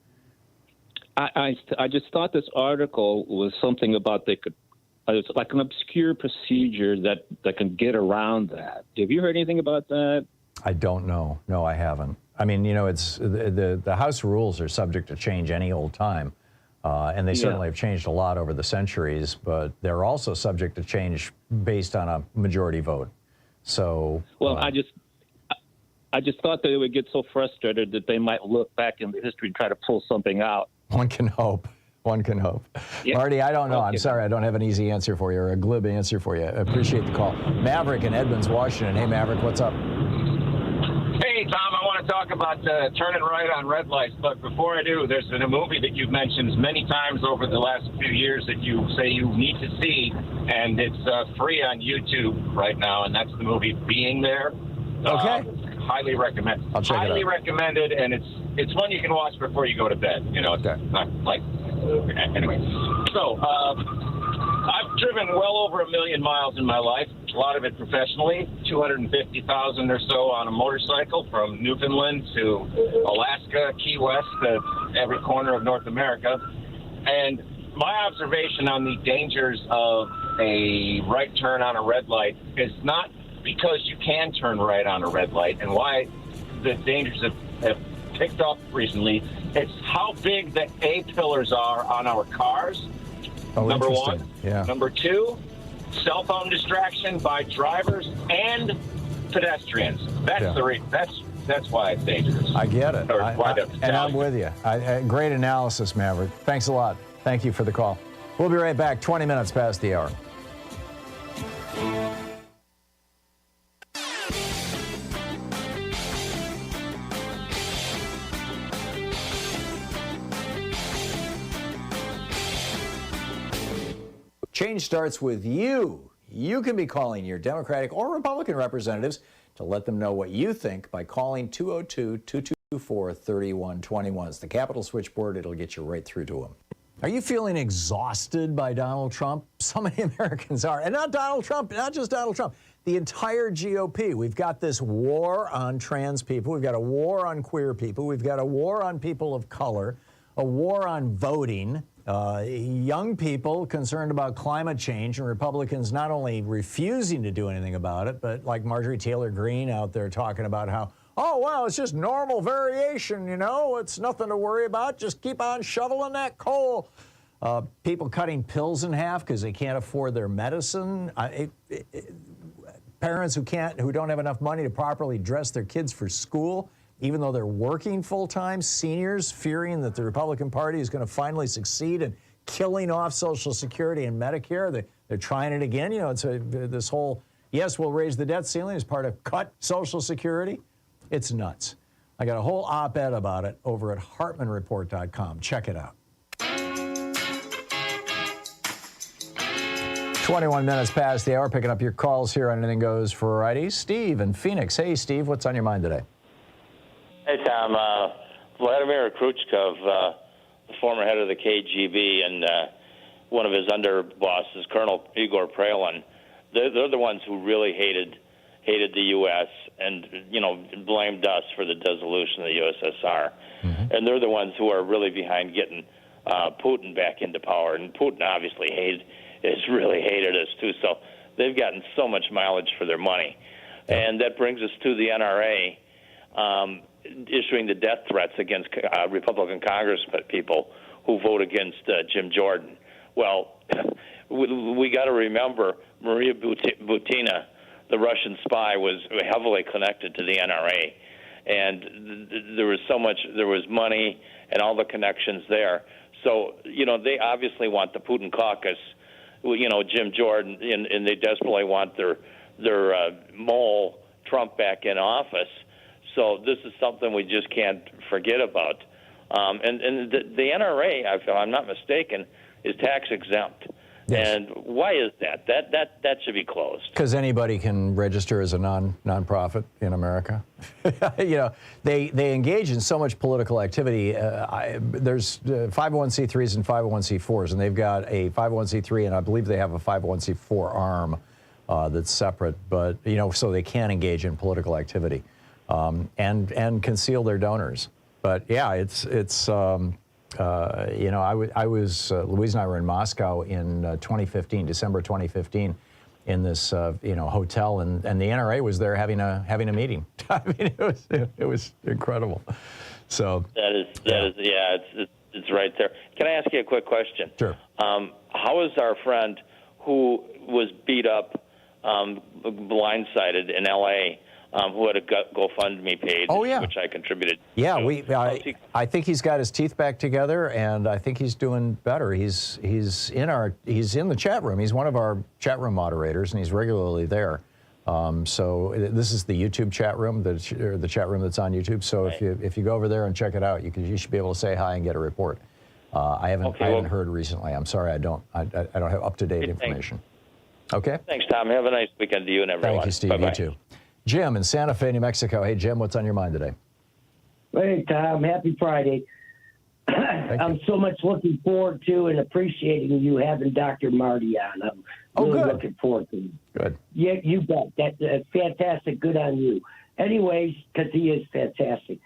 I just thought this article was something about it's like an obscure procedure that can get around that. Have you heard anything about that? I don't know. No, I haven't. I mean, it's the House rules are subject to change any old time, and they certainly have changed a lot over the centuries. But they're also subject to change based on a majority vote. So, well, I just thought that they would get so frustrated that they might look back in history and try to pull something out. One can hope. One can hope. Yeah. Marty, I don't know. I'm sorry. I don't have an easy answer for you or a glib answer for you. I appreciate the call. Maverick in Edmonds, Washington. Hey, Maverick, what's up? Hey, Tom, I want to talk about turning right on red lights. But before I do, there's been a movie that you've mentioned many times over the last few years that you say you need to see, and it's free on YouTube right now, and that's the movie Being There. Okay. Highly recommend. I'll check it out. Highly recommended, and it's one you can watch before you go to bed. It's not like... Anyway, so I've driven well over 1 million miles in my life, a lot of it professionally, 250,000 or so on a motorcycle from Newfoundland to Alaska, Key West, to every corner of North America. And my observation on the dangers of a right turn on a red light is not because you can turn right on a red light and why the dangers have picked up recently. It's how big the A-pillars are on our cars, number one. Yeah. Number two, cell phone distraction by drivers and pedestrians. That's That's why it's dangerous. I get it. And I'm with you. Great analysis, Maverick. Thanks a lot. Thank you for the call. We'll be right back, 20 minutes past the hour. Change starts with you. You can be calling your Democratic or Republican representatives to let them know what you think by calling 202-224-3121. It's the Capitol switchboard. It'll get you right through to them. Are you feeling exhausted by Donald Trump? So many Americans are. And not Donald Trump, not just Donald Trump. The entire GOP. We've got this war on trans people. We've got a war on queer people. We've got a war on people of color, a war on voting. Young people concerned about climate change, and Republicans not only refusing to do anything about it, but like Marjorie Taylor Greene out there talking about how, oh, well, it's just normal variation, you know, it's nothing to worry about, just keep on shoveling that coal. People cutting pills in half because they can't afford their medicine. Parents who don't have enough money to properly dress their kids for school, even though they're working full-time. Seniors fearing that the Republican Party is going to finally succeed in killing off Social Security and Medicare. They're trying it again. You know, it's this whole, yes, we'll raise the debt ceiling as part of cut Social Security. It's nuts. I got a whole op-ed about it over at HartmannReport.com. Check it out. 21 minutes past the hour, picking up your calls here on Anything Goes Variety. Steve in Phoenix. Hey, Steve, what's on your mind today? Hey, Tom. Vladimir Khrushchev, the former head of the KGB, and one of his underbosses, Colonel Igor Pralin, they're the ones who really hated the U.S. and, you know, blamed us for the dissolution of the USSR. Mm-hmm. And they're the ones who are really behind getting Putin back into power. And Putin obviously has really hated us, too. So they've gotten so much mileage for their money. Yeah. And that brings us to the NRA. Issuing the death threats against Republican congressmen people who vote against Jim Jordan. Well, we got to remember Maria Butina, the Russian spy, was heavily connected to the NRA, and there was money and all the connections there. So, you know, they obviously want the Putin caucus, you know, Jim Jordan, and they desperately want their mole Trump back in office. So this is something we just can't forget about. And the NRA, if I'm not mistaken, is tax exempt. Yes. And why is that? That should be closed. Because anybody can register as a nonprofit in America. You know, they engage in so much political activity. There's 501c3s and 501c4s, and they've got a 501c3, and I believe they have a 501c4 arm that's separate. But, you know, so they can engage in political activity. And conceal their donors. But yeah, it's you know, I was Louise and I were in Moscow in 2015, December 2015, in this you know, hotel, and the NRA was there having a meeting. I mean, it was incredible. So it's right there. Can I ask you a quick question? Sure. How is our friend who was beat up, blindsided in L.A., who had a GoFundMe page, which I contributed. Yeah, to. I think he's got his teeth back together, and I think he's doing better. He's in the chat room. He's one of our chat room moderators, and he's regularly there. So this is the YouTube chat room, the chat room that's on YouTube. So right. if you go over there and check it out, you should be able to say hi and get a report. I haven't heard recently. I'm sorry, I don't have up-to-date information. Okay. Thanks, Tom. Have a nice weekend to you and everyone. Thank you, Steve. Bye-bye. You too. Jim in Santa Fe, New Mexico. Hey, Jim, what's on your mind today? Hey, Tom. Happy Friday. I'm so much looking forward to and appreciating you having Dr. Marty on. I'm really looking forward to it. Good. Yeah, you bet. That's fantastic. Good on you. Anyways, because he is fantastic.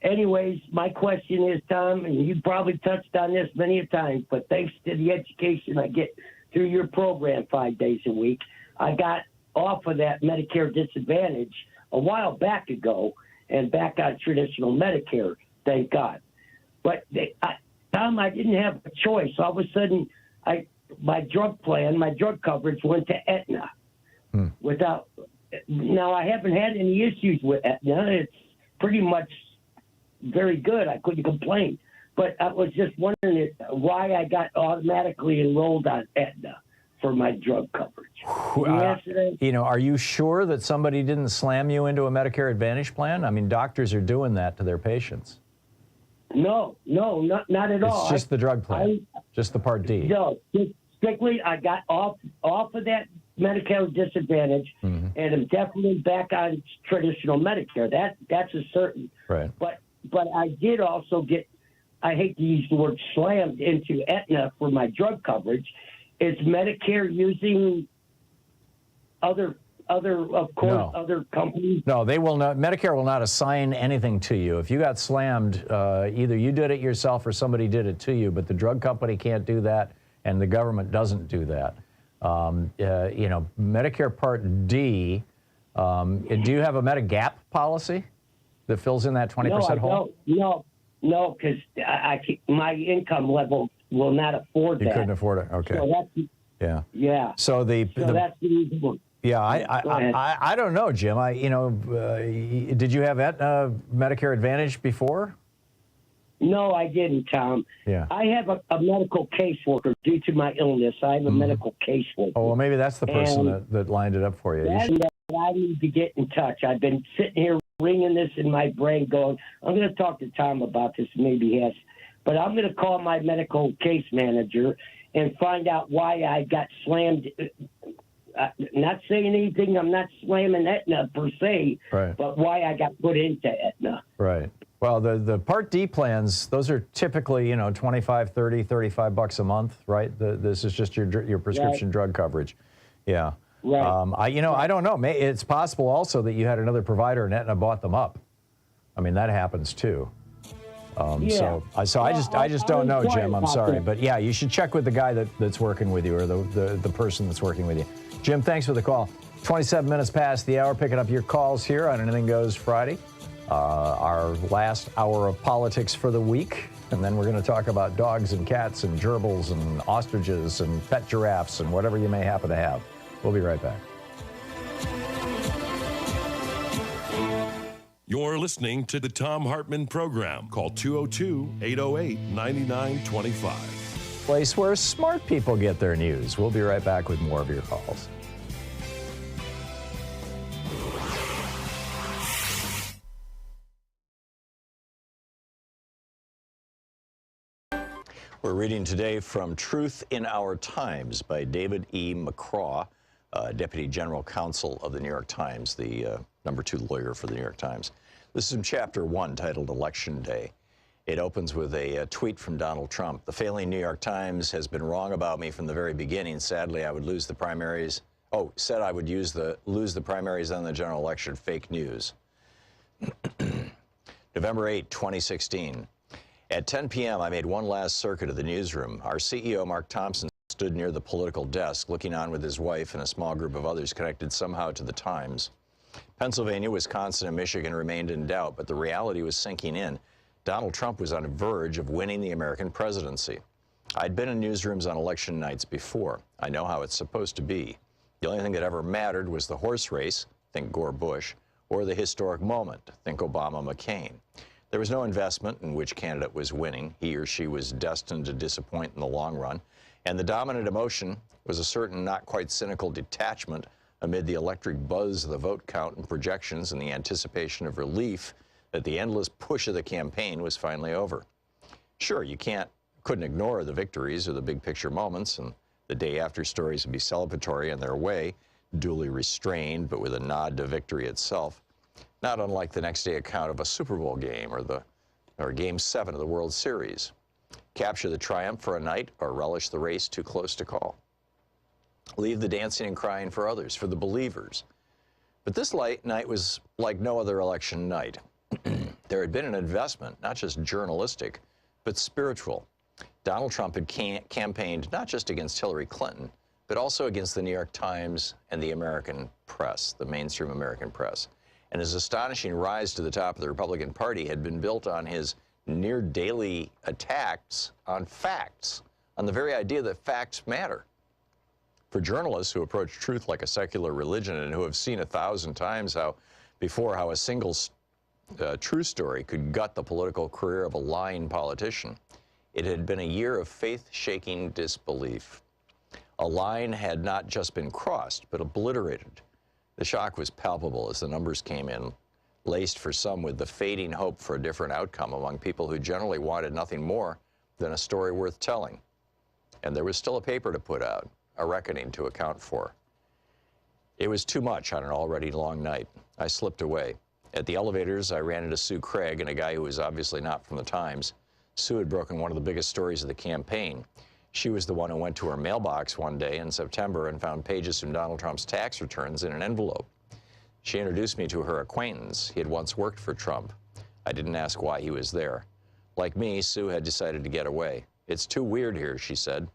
Anyways, my question is, Tom, and you probably touched on this many a time, but thanks to the education I get through your program 5 days a week, I got off of that Medicare disadvantage a while back ago and back on traditional Medicare, thank God. But Tom, I didn't have a choice. All of a sudden, my drug coverage went to Aetna. Now, I haven't had any issues with Aetna. It's pretty much very good. I couldn't complain. But I was just wondering why I got automatically enrolled on Aetna for my drug coverage. Are you sure that somebody didn't slam you into a Medicare Advantage plan? I mean, doctors are doing that to their patients. No, not at all. It's just the drug plan, just the Part D. No, just strictly I got off of that Medicare disadvantage, and I'm definitely back on traditional Medicare. That's a certain. Right. But I did also get, I hate to use the word slammed into Aetna for my drug coverage. Is Medicare using other companies? No, they will not. Medicare will not assign anything to you. If you got slammed, either you did it yourself or somebody did it to you, but the drug company can't do that, and the government doesn't do that. Medicare Part D, do you have a Medigap policy that fills in that 20% hole? No, because my income level will not afford that. You couldn't afford it. Okay. So yeah. So that's the reason. Yeah, I don't know, Jim. Did you have Aetna Medicare Advantage before? No, I didn't, Tom. Yeah. I have a medical caseworker due to my illness. I have a medical caseworker. Oh, well, maybe that's the person that lined it up for you. I need to get in touch. I've been sitting here ringing this in my brain going, I'm going to talk to Tom about this. Maybe he has. But I'm going to call my medical case manager and find out why I got slammed. Not saying anything. I'm not slamming Aetna per se, right, but why I got put into Aetna. Right. Well, the Part D plans, those are typically, $25, $30, $35 a month, right? This is just your prescription drug coverage. Yeah. Right. I don't know. It's possible also that you had another provider and Aetna bought them up. I mean, that happens too. So I just don't know, Jim. I'm sorry, but yeah, you should check with the guy that's working with you, or the person that's working with you. Jim, thanks for the call. 27 minutes past the hour, picking up your calls here on Anything Goes Friday. Our last hour of politics for the week, and then we're going to talk about dogs and cats and gerbils and ostriches and pet giraffes and whatever you may happen to have. We'll be right back. You're listening to the Thom Hartmann Program. Call 202-808-9925. Place where smart people get their news. We'll be right back with more of your calls. We're reading today from Truth in Our Times by David E. McCraw, Deputy General Counsel of the New York Times, the #2 lawyer for the New York Times. This is in Chapter 1, titled Election Day. It opens with a tweet from Donald Trump. The failing New York Times has been wrong about me from the very beginning. Sadly, I would lose the primaries. Said I would lose the primaries on the general election. Fake news. November 8, 2016. At 10 p.m., I made one last circuit of the newsroom. Our CEO, Mark Thompson, stood near the political desk, looking on with his wife and a small group of others connected somehow to the Times. Pennsylvania, Wisconsin, and Michigan remained in doubt, but the reality was sinking in. Donald Trump was on the verge of winning the American presidency. I'd been in newsrooms on election nights before. I know how it's supposed to be. The only thing that ever mattered was the horse race, think Gore-Bush, or the historic moment, think Obama-McCain. There was no investment in which candidate was winning. He or she was destined to disappoint in the long run. And the dominant emotion was a certain not quite cynical detachment amid the electric buzz of the vote count and projections and the anticipation of relief that the endless push of the campaign was finally over. Sure, you couldn't ignore the victories or the big picture moments, and the day after stories would be celebratory in their way, duly restrained but with a nod to victory itself. Not unlike the next day account of a Super Bowl game or Game 7 of the World Series. Capture the triumph for a night or relish the race too close to call. Leave the dancing and crying for others, for the believers. But this night was like no other election night. There had been an investment, not just journalistic, but spiritual. Donald Trump had campaigned not just against Hillary Clinton, but also against the New York Times and the American press, the mainstream American press. And his astonishing rise to the top of the Republican Party had been built on his near daily attacks on facts, on the very idea that facts matter. For journalists who approach truth like a secular religion and who have seen 1,000 times how a single true story could gut the political career of a lying politician, it had been a year of faith-shaking disbelief. A line had not just been crossed, but obliterated. The shock was palpable as the numbers came in, laced for some with the fading hope for a different outcome among people who generally wanted nothing more than a story worth telling. And there was still a paper to put out, a reckoning to account for. It was too much on an already long night. I slipped away. At the elevators, I ran into Sue Craig and a guy who was obviously not from the Times. Sue had broken one of the biggest stories of the campaign. She was the one who went to her mailbox one day in September and found pages from Donald Trump's tax returns in an envelope. She introduced me to her acquaintance. He had once worked for Trump. I didn't ask why he was there. Like me, Sue had decided to get away. "It's too weird here," she said.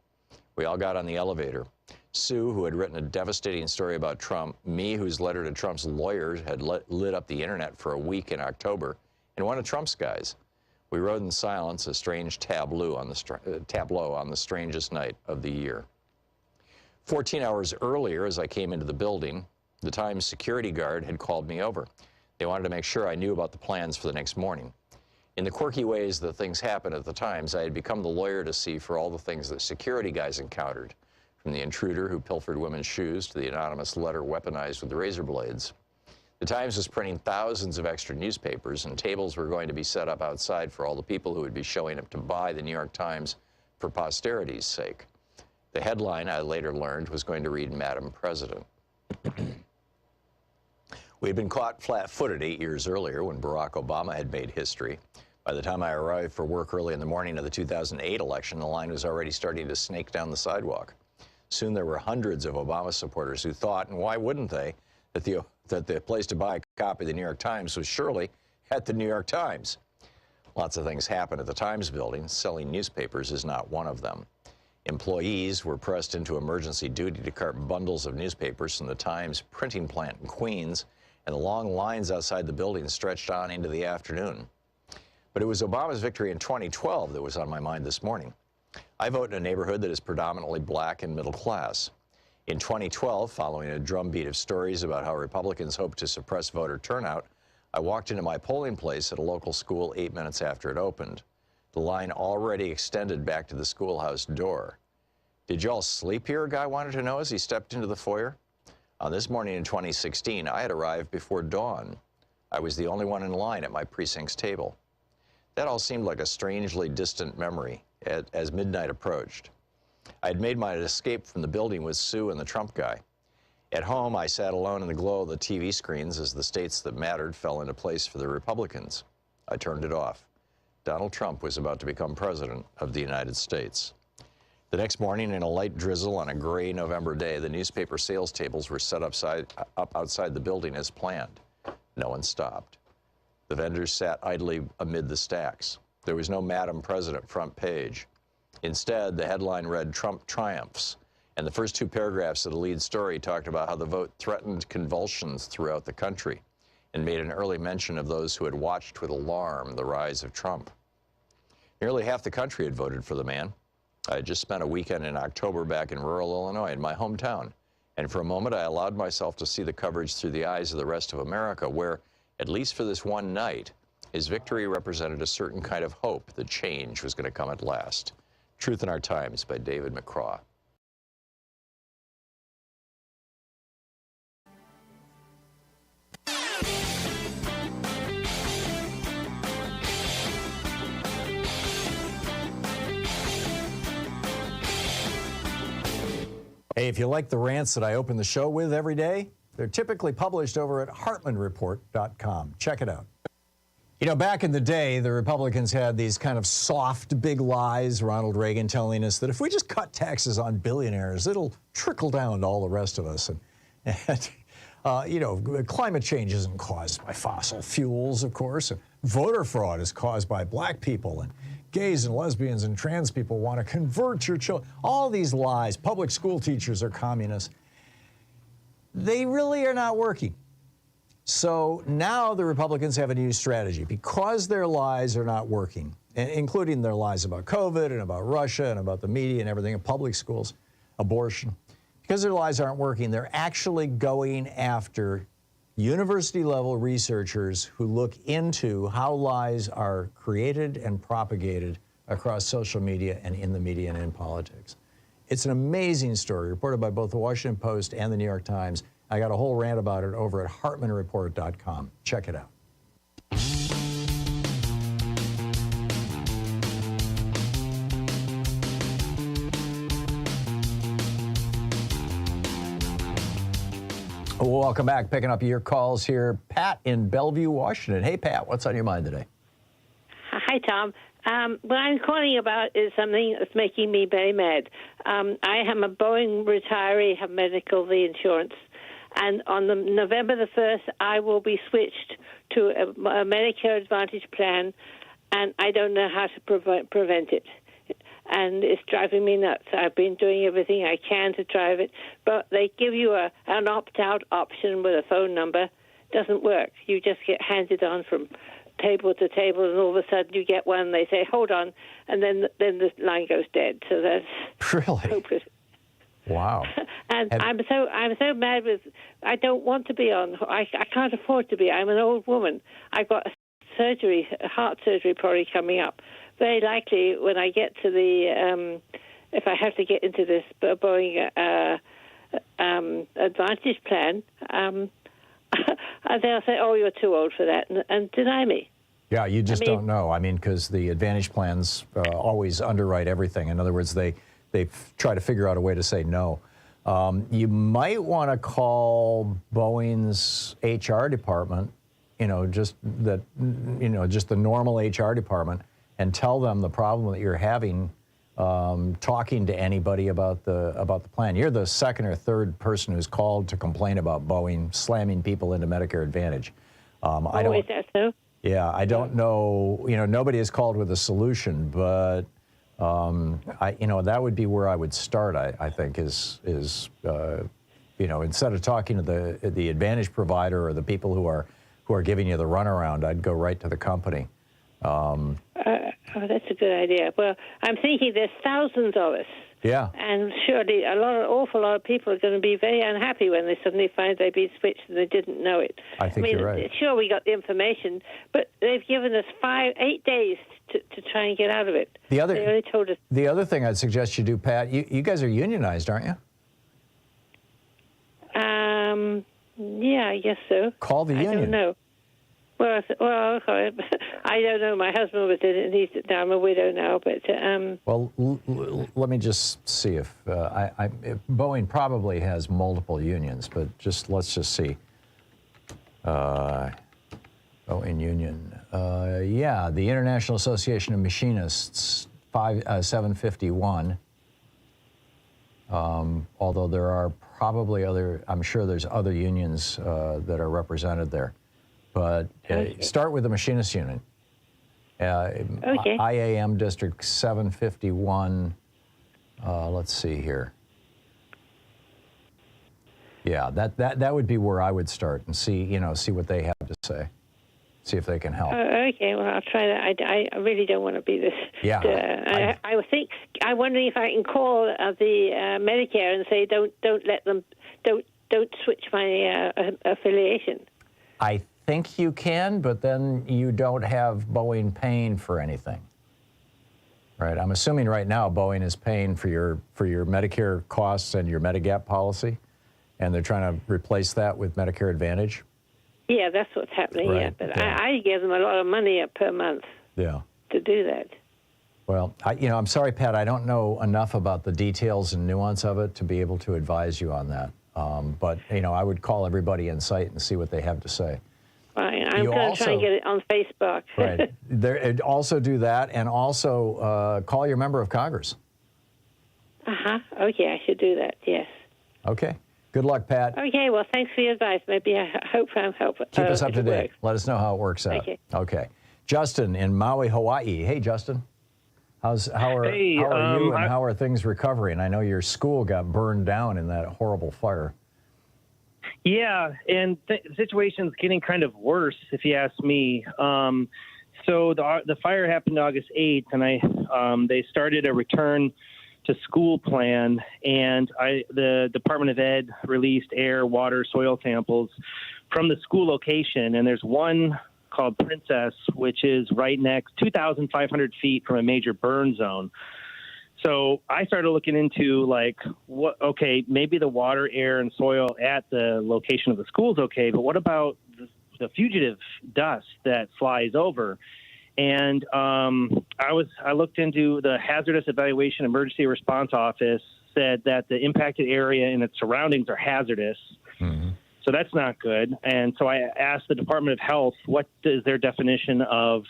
We all got on the elevator. Sue, who had written a devastating story about Trump, me, whose letter to Trump's lawyers had lit up the internet for a week in October, and one of Trump's guys. We rode in silence, a strange tableau on the strangest night of the year. 14 hours earlier, as I came into the building, the Times security guard had called me over. They wanted to make sure I knew about the plans for the next morning. In the quirky ways that things happen at the Times, I had become the lawyer to see for all the things that security guys encountered, from the intruder who pilfered women's shoes to the anonymous letter weaponized with razor blades. The Times was printing thousands of extra newspapers, and tables were going to be set up outside for all the people who would be showing up to buy the New York Times for posterity's sake. The headline, I later learned, was going to read, "Madam President." We had been caught flat-footed 8 years earlier when Barack Obama had made history. By the time I arrived for work early in the morning of the 2008 election, the line was already starting to snake down the sidewalk. Soon there were hundreds of Obama supporters who thought, and why wouldn't they, that the place to buy a copy of the New York Times was surely at the New York Times. Lots of things happen at the Times building. Selling newspapers is not one of them. Employees were pressed into emergency duty to cart bundles of newspapers from the Times printing plant in Queens, and the long lines outside the building stretched on into the afternoon. But it was Obama's victory in 2012 that was on my mind this morning. I vote in a neighborhood that is predominantly black and middle class. In 2012, following a drumbeat of stories about how Republicans hoped to suppress voter turnout, I walked into my polling place at a local school 8 minutes after it opened. The line already extended back to the schoolhouse door. "Did y'all sleep here?" a guy wanted to know as he stepped into the foyer. On this morning in 2016, I had arrived before dawn. I was the only one in line at my precinct's table. That all seemed like a strangely distant memory as midnight approached. I had made my escape from the building with Sue and the Trump guy. At home, I sat alone in the glow of the TV screens as the states that mattered fell into place for the Republicans. I turned it off. Donald Trump was about to become president of the United States. The next morning, in a light drizzle on a gray November day, the newspaper sales tables were set up outside the building as planned. No one stopped. The vendors sat idly amid the stacks. There was no Madam President front page. Instead, the headline read, "Trump triumphs," and the first two paragraphs of the lead story talked about how the vote threatened convulsions throughout the country and made an early mention of those who had watched with alarm the rise of Trump. Nearly half the country had voted for the man. I had just spent a weekend in October back in rural Illinois, in my hometown, and for a moment I allowed myself to see the coverage through the eyes of the rest of America, where, at least for this one night, his victory represented a certain kind of hope that change was going to come at last. Truth in Our Times by David McCraw. Hey, if you like the rants that I open the show with every day, they're typically published over at HartmanReport.com. Check it out. You know, back in the day, the Republicans had these kind of soft, big lies. Ronald Reagan telling us that if we just cut taxes on billionaires, it'll trickle down to all the rest of us. And you know, climate change isn't caused by fossil fuels, of course. And voter fraud is caused by black people. And gays and lesbians and trans people want to convert your children. All these lies. Public school teachers are communists. They really are not working. So now the Republicans have a new strategy because their lies are not working, including their lies about COVID and about Russia and about the media and everything in public schools, abortion. Because their lies aren't working, they're actually going after university-level researchers who look into how lies are created and propagated across social media and in the media and in politics. It's an amazing story, reported by both the Washington Post and the New York Times. I got a whole rant about it over at hartmanreport.com. Check it out. Well, welcome back. Picking up your calls here. Pat in Bellevue, Washington. Hey, Pat, what's on your mind today? Hi, Tom. What I'm calling about is something that's making me very mad. I am a Boeing retiree, have medical insurance, and on November the 1st, I will be switched to a Medicare Advantage plan, and I don't know how to prevent it. And it's driving me nuts. I've been doing everything I can to drive it, but they give you an opt-out option with a phone number. Doesn't work. You just get handed on from table to table, and all of a sudden you get one. They say, "Hold on," and then the line goes dead. So that's really hopeless. Wow. And I'm so mad with. I don't want to be on. I can't afford to be. I'm an old woman. I've got a heart surgery probably coming up. Very likely when I get to the, if I have to get into this Boeing Advantage plan, they'll say, "Oh, you're too old for that," and deny me. Yeah, you just don't know. I mean, because the Advantage plans always underwrite everything. In other words, they try to figure out a way to say no. You might want to call Boeing's HR department, just the normal HR department, and tell them the problem that you're having talking to anybody about the plan. You're the second or third person who's called to complain about Boeing slamming people into Medicare Advantage. Is that so? Yeah, I don't know. Nobody has called with a solution, but that would be where I would start. I think is instead of talking to the Advantage provider or the people who are giving you the runaround, I'd go right to the company. That's a good idea. Well, I'm thinking there's thousands of us. Yeah. And surely an awful lot of people are going to be very unhappy when they suddenly find they've been switched and they didn't know it. I think you're right. Sure, we got the information, but they've given us 8 days to try and get out of it. They only told us. The other thing I'd suggest you do, Pat, you guys are unionized, aren't you? Yeah, I guess so. Call the union. I don't know. Well, I don't know. My husband was in it. I'm a widow now, but. Well, let me just see if Boeing probably has multiple unions, but let's just see. Boeing union. Yeah, the International Association of Machinists, 751. Although there are probably I'm sure there's other unions that are represented there. But start with the Machinist Union. Okay. IAM District 751. Let's see here. Yeah, that would be where I would start and see what they have to say. See if they can help. Okay, well, I'll try that. I really don't want to be this. Yeah. I'm wondering if I can call the Medicare and say don't let them don't switch my affiliation. I think you can, but then you don't have Boeing paying for anything. Right? I'm assuming right now Boeing is paying for your Medicare costs and your Medigap policy, and they're trying to replace that with Medicare Advantage. Yeah, that's what's happening. Right. Yeah, but I give them a lot of money per month. Yeah. To do that. Well, I'm sorry, Pat. I don't know enough about the details and nuance of it to be able to advise you on that. But I would call everybody in sight and see what they have to say. Right. I'm going to try and get it on Facebook. Right. Also do that, and also call your member of Congress. Okay, I should do that. Yes. Okay. Good luck, Pat. Okay. Well, thanks for your advice. Maybe I hope I'm helpful. Keep us up to date. Let us know how it works out. Okay. Justin in Maui, Hawaii. Hey, Justin. How are you, and how are things recovering? I know your school got burned down in that horrible fire. Yeah, and the situation's getting kind of worse, if you ask me. So the fire happened August 8th, and they started a return to school plan, and the Department of Ed released air, water, soil samples from the school location, and there's one called Princess, which is right next, 2,500 feet from a major burn zone. So I started looking into maybe the water, air, and soil at the location of the school is okay, but what about the fugitive dust that flies over? And I looked into the Hazardous Evaluation Emergency Response Office, said that the impacted area and its surroundings are hazardous. Mm-hmm. So that's not good. And so I asked the Department of Health, what is their definition of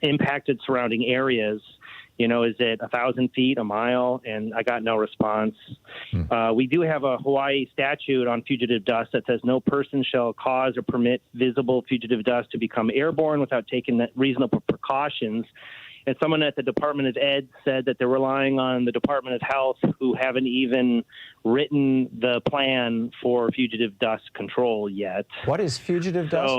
impacted surrounding areas? Is it 1,000 feet, a mile? And I got no response. We do have a Hawaii statute on fugitive dust that says no person shall cause or permit visible fugitive dust to become airborne without taking reasonable precautions. And someone at the Department of Ed said that they're relying on the Department of Health, who haven't even written the plan for fugitive dust control yet. What is fugitive dust?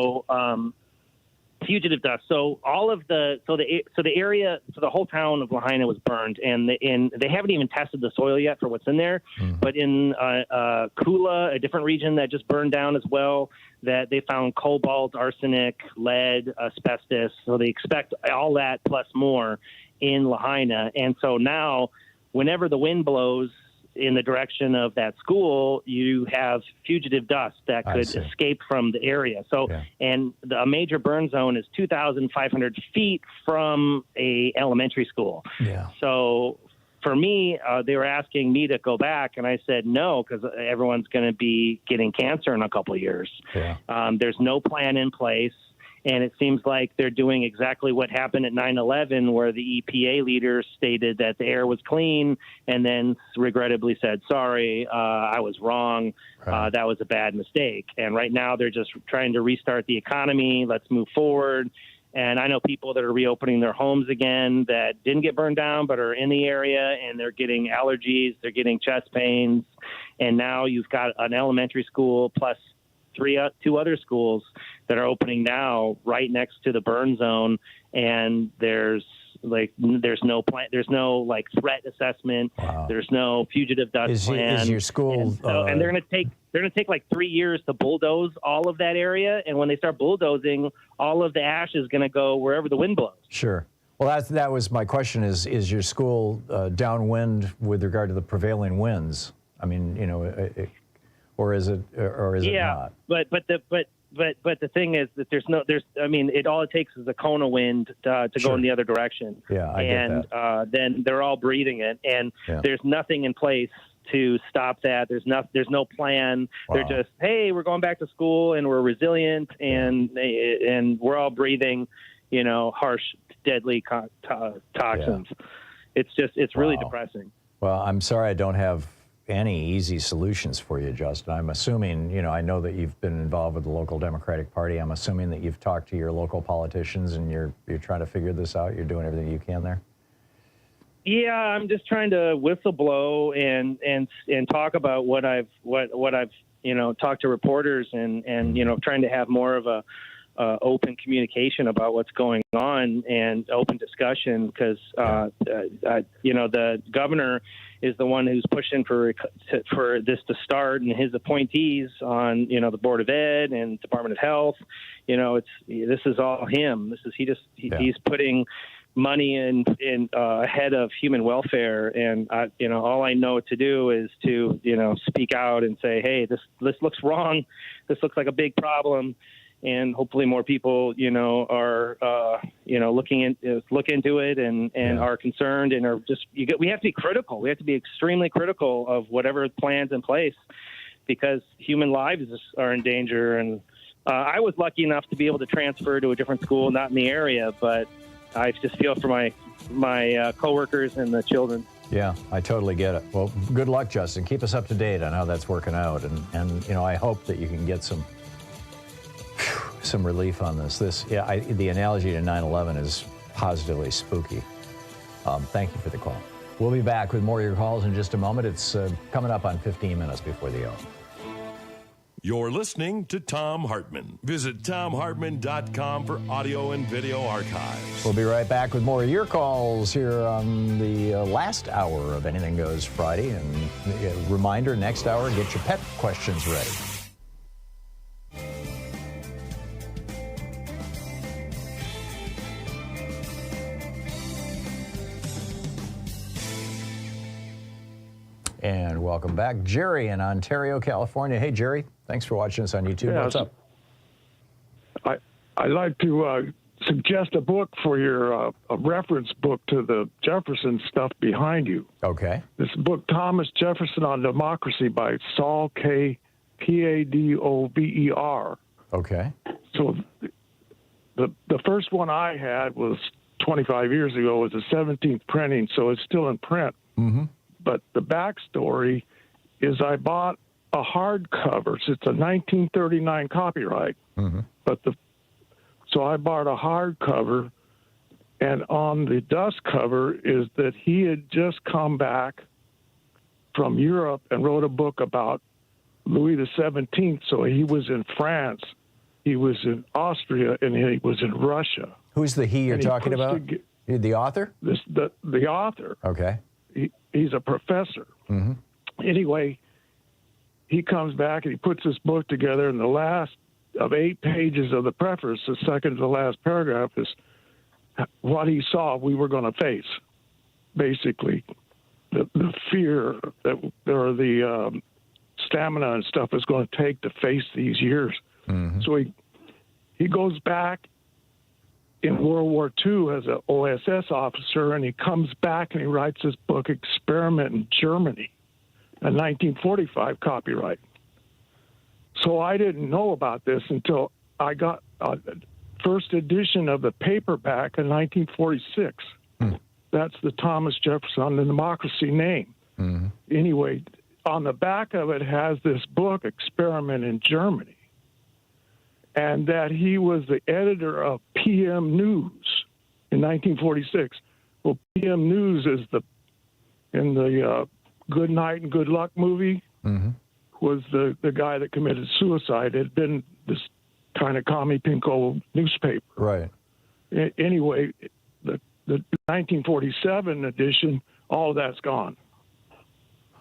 Fugitive dust. So the area, the whole town of Lahaina was burned, and they haven't even tested the soil yet for what's in there. But in Kula, a different region that just burned down as well, that they found cobalt, arsenic, lead, asbestos. So they expect all that plus more in Lahaina. And so now, whenever the wind blows in the direction of that school, you have fugitive dust that could escape from the area. So, and a major burn zone is 2,500 feet from a elementary school. Yeah. So for me, they were asking me to go back, and I said no, because everyone's going to be getting cancer in a couple of years. Yeah. There's no plan in place. And it seems like they're doing exactly what happened at 9/11, where the EPA leaders stated that the air was clean and then regrettably said, sorry, I was wrong. Right. That was a bad mistake. And right now they're just trying to restart the economy. Let's move forward. And I know people that are reopening their homes again that didn't get burned down but are in the area, and they're getting allergies, they're getting chest pains. And now you've got an elementary school plus two other schools that are opening now right next to the burn zone, and there's no plan, there's no threat assessment. Wow. There's no fugitive dust plan. Is your school and they're going to take 3 years to bulldoze all of that area, and when they start bulldozing, all of the ash is going to go wherever the wind blows. Sure. Well, that was my question. Is your school downwind with regard to the prevailing winds? I mean, or is it not? But the thing is that all it takes is a Kona wind to go in the other direction. Yeah, I get that. Then they're all breathing it, and there's nothing in place to stop that. There's no plan. Wow. They're just, hey, we're going back to school and we're resilient, and we're all breathing, harsh, deadly toxins. Yeah. It's really depressing. Well, I'm sorry I don't have any easy solutions for you, Justin. I'm assuming, I know that you've been involved with the local Democratic Party. I'm assuming that you've talked to your local politicians and you're trying to figure this out. You're doing everything you can there. Yeah, I'm just trying to whistle blow and talk about what I've talked to reporters and trying to have more of a open communication about what's going on and open discussion, because the governor is the one who's pushing for this to start, and his appointees on the Board of Ed and Department of Health. This is all him. He's putting money in ahead of human welfare, and all I know to do is to speak out and say, hey, this looks wrong. This looks like a big problem. And hopefully more people, are, look into it and are concerned and are just, we have to be critical. We have to be extremely critical of whatever plans in place, because human lives are in danger. And I was lucky enough to be able to transfer to a different school, not in the area, but I just feel for my coworkers and the children. Yeah, I totally get it. Well, good luck, Justin. Keep us up to date on how that's working out. And I hope that you can get some relief on this. The analogy to 9/11 is positively spooky. Thank you for the call. We'll be back with more of your calls in just a moment. It's coming up on 15 minutes before the hour. You're listening to Thom Hartmann. Visit thomhartmann.com for audio and video archives. We'll be right back with more of your calls here on the last hour of Anything Goes Friday. And a reminder, next hour, get your pet questions ready. And welcome back, Jerry in Ontario, California. Hey, Jerry, thanks for watching us on YouTube. Yes. What's up? I'd like to suggest a book for your a reference book to the Jefferson stuff behind you. Okay. This book, Thomas Jefferson on Democracy by Saul K. Padover. Okay. So the first one I had was 25 years ago. It was the 17th printing, so it's still in print. Mm-hmm. But the backstory is I bought a hardcover. So it's a 1939 copyright. Mm-hmm. So I bought a hardcover, and on the dust cover is that he had just come back from Europe and wrote a book about Louis XVII. So he was in France, he was in Austria, and he was in Russia. Who's the he you're talking about? The author? The author. Okay. He's a professor. Mm-hmm. Anyway, he comes back and he puts this book together, and the last of 8 pages of the preface, the second to the last paragraph, is what he saw we were going to face. Basically, the fear that, or the stamina and stuff is going to take to face these years. Mm-hmm. So he goes back in World War II as an OSS officer, and he comes back and he writes this book, Experiment in Germany, a 1945 copyright. So I didn't know about this until I got a first edition of the paperback in 1946. Mm. That's the Thomas Jefferson on the Democracy name. Mm-hmm. Anyway, on the back of it has this book, Experiment in Germany, and that he was the editor of PM News in 1946. Well, PM News is in the Good Night and Good Luck movie. Mm-hmm. Was the guy that committed suicide. It had been this kind of commie pinko newspaper. Right. Anyway, the 1947 edition, all of that's gone.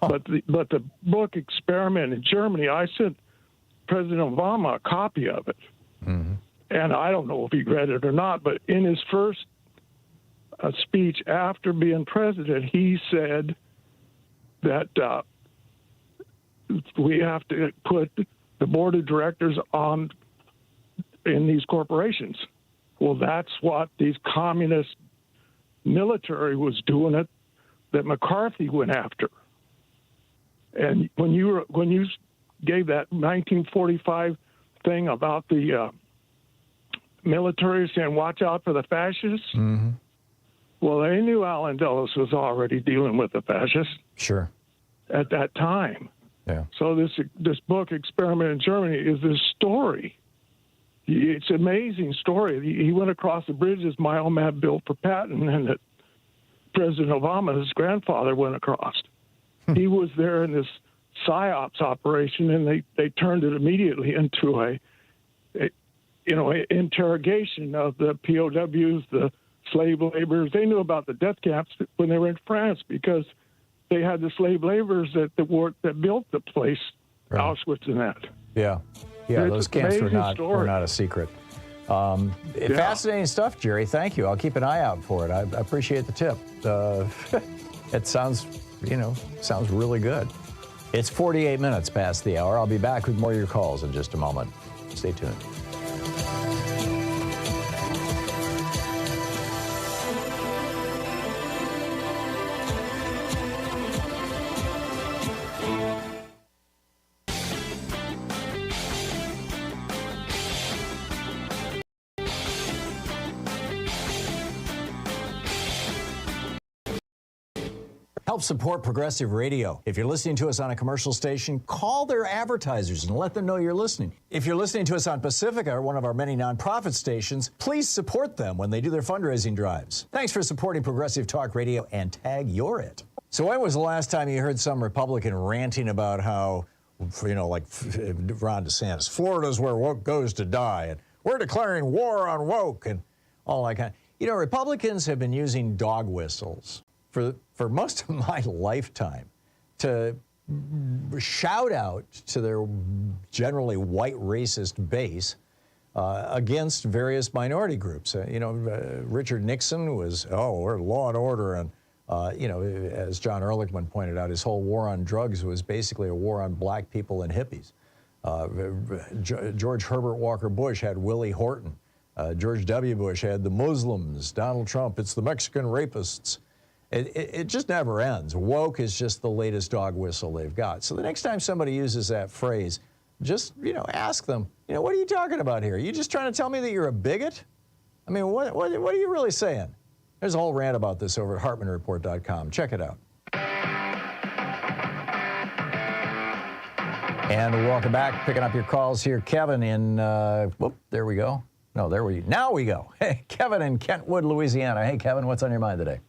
Huh. But the book Experiment in Germany, I sent President Obama a copy of it. Mm-hmm. And I don't know if he read it or not, but in his first speech after being president, he said that we have to put the board of directors in these corporations. Well, that's what these communist military was doing it, that McCarthy went after. And when you gave that 1945 thing about the military saying, watch out for the fascists, mm-hmm. well, they knew Alan Dulles was already dealing with the fascists. Sure. At that time. Yeah. So this book, Experiment in Germany, is this story. It's an amazing story. He went across the bridge as my old man built for Patton, and that President Obama, his grandfather, went across. He was there in this PSYOPs operation, and they turned it immediately into a interrogation of the POWs, the slave laborers. They knew about the death camps when they were in France because they had the slave laborers that built the place, right. Auschwitz and that. Yeah. Yeah, those camps were not a secret. Yeah. Fascinating stuff, Jerry. Thank you. I'll keep an eye out for it. I appreciate the tip. It sounds really good. It's 48 minutes past the hour. I'll be back with more of your calls in just a moment. Stay tuned. Help support Progressive Radio. If you're listening to us on a commercial station, call their advertisers and let them know you're listening. If you're listening to us on Pacifica, or one of our many nonprofit stations, please support them when they do their fundraising drives. Thanks for supporting Progressive Talk Radio, and tag you're it. So when was the last time you heard some Republican ranting about how, like Ron DeSantis, Florida's where woke goes to die, and we're declaring war on woke, and all that kind of. Republicans have been using dog whistles for most of my lifetime to shout out to their generally white racist base against various minority groups. Richard Nixon was, we're law and order, and You know, as John Ehrlichman pointed out, his whole war on drugs was basically a war on black people and hippies. George Herbert Walker Bush had Willie Horton. George W. Bush had the Muslims. Donald Trump, it's the Mexican rapists. It just never ends. Woke is just the latest dog whistle they've got. So the next time somebody uses that phrase, just, you know, ask them, you know, what are you talking about here? Are you just trying to tell me that you're a bigot? I mean, what are you really saying? There's a whole rant about this over at HartmannReport.com. Check it out. And welcome back. Picking up your calls here. Kevin in, whoop, there we go. No, now we go. Hey, Kevin in Kentwood, Louisiana. Hey, Kevin, what's on your mind today?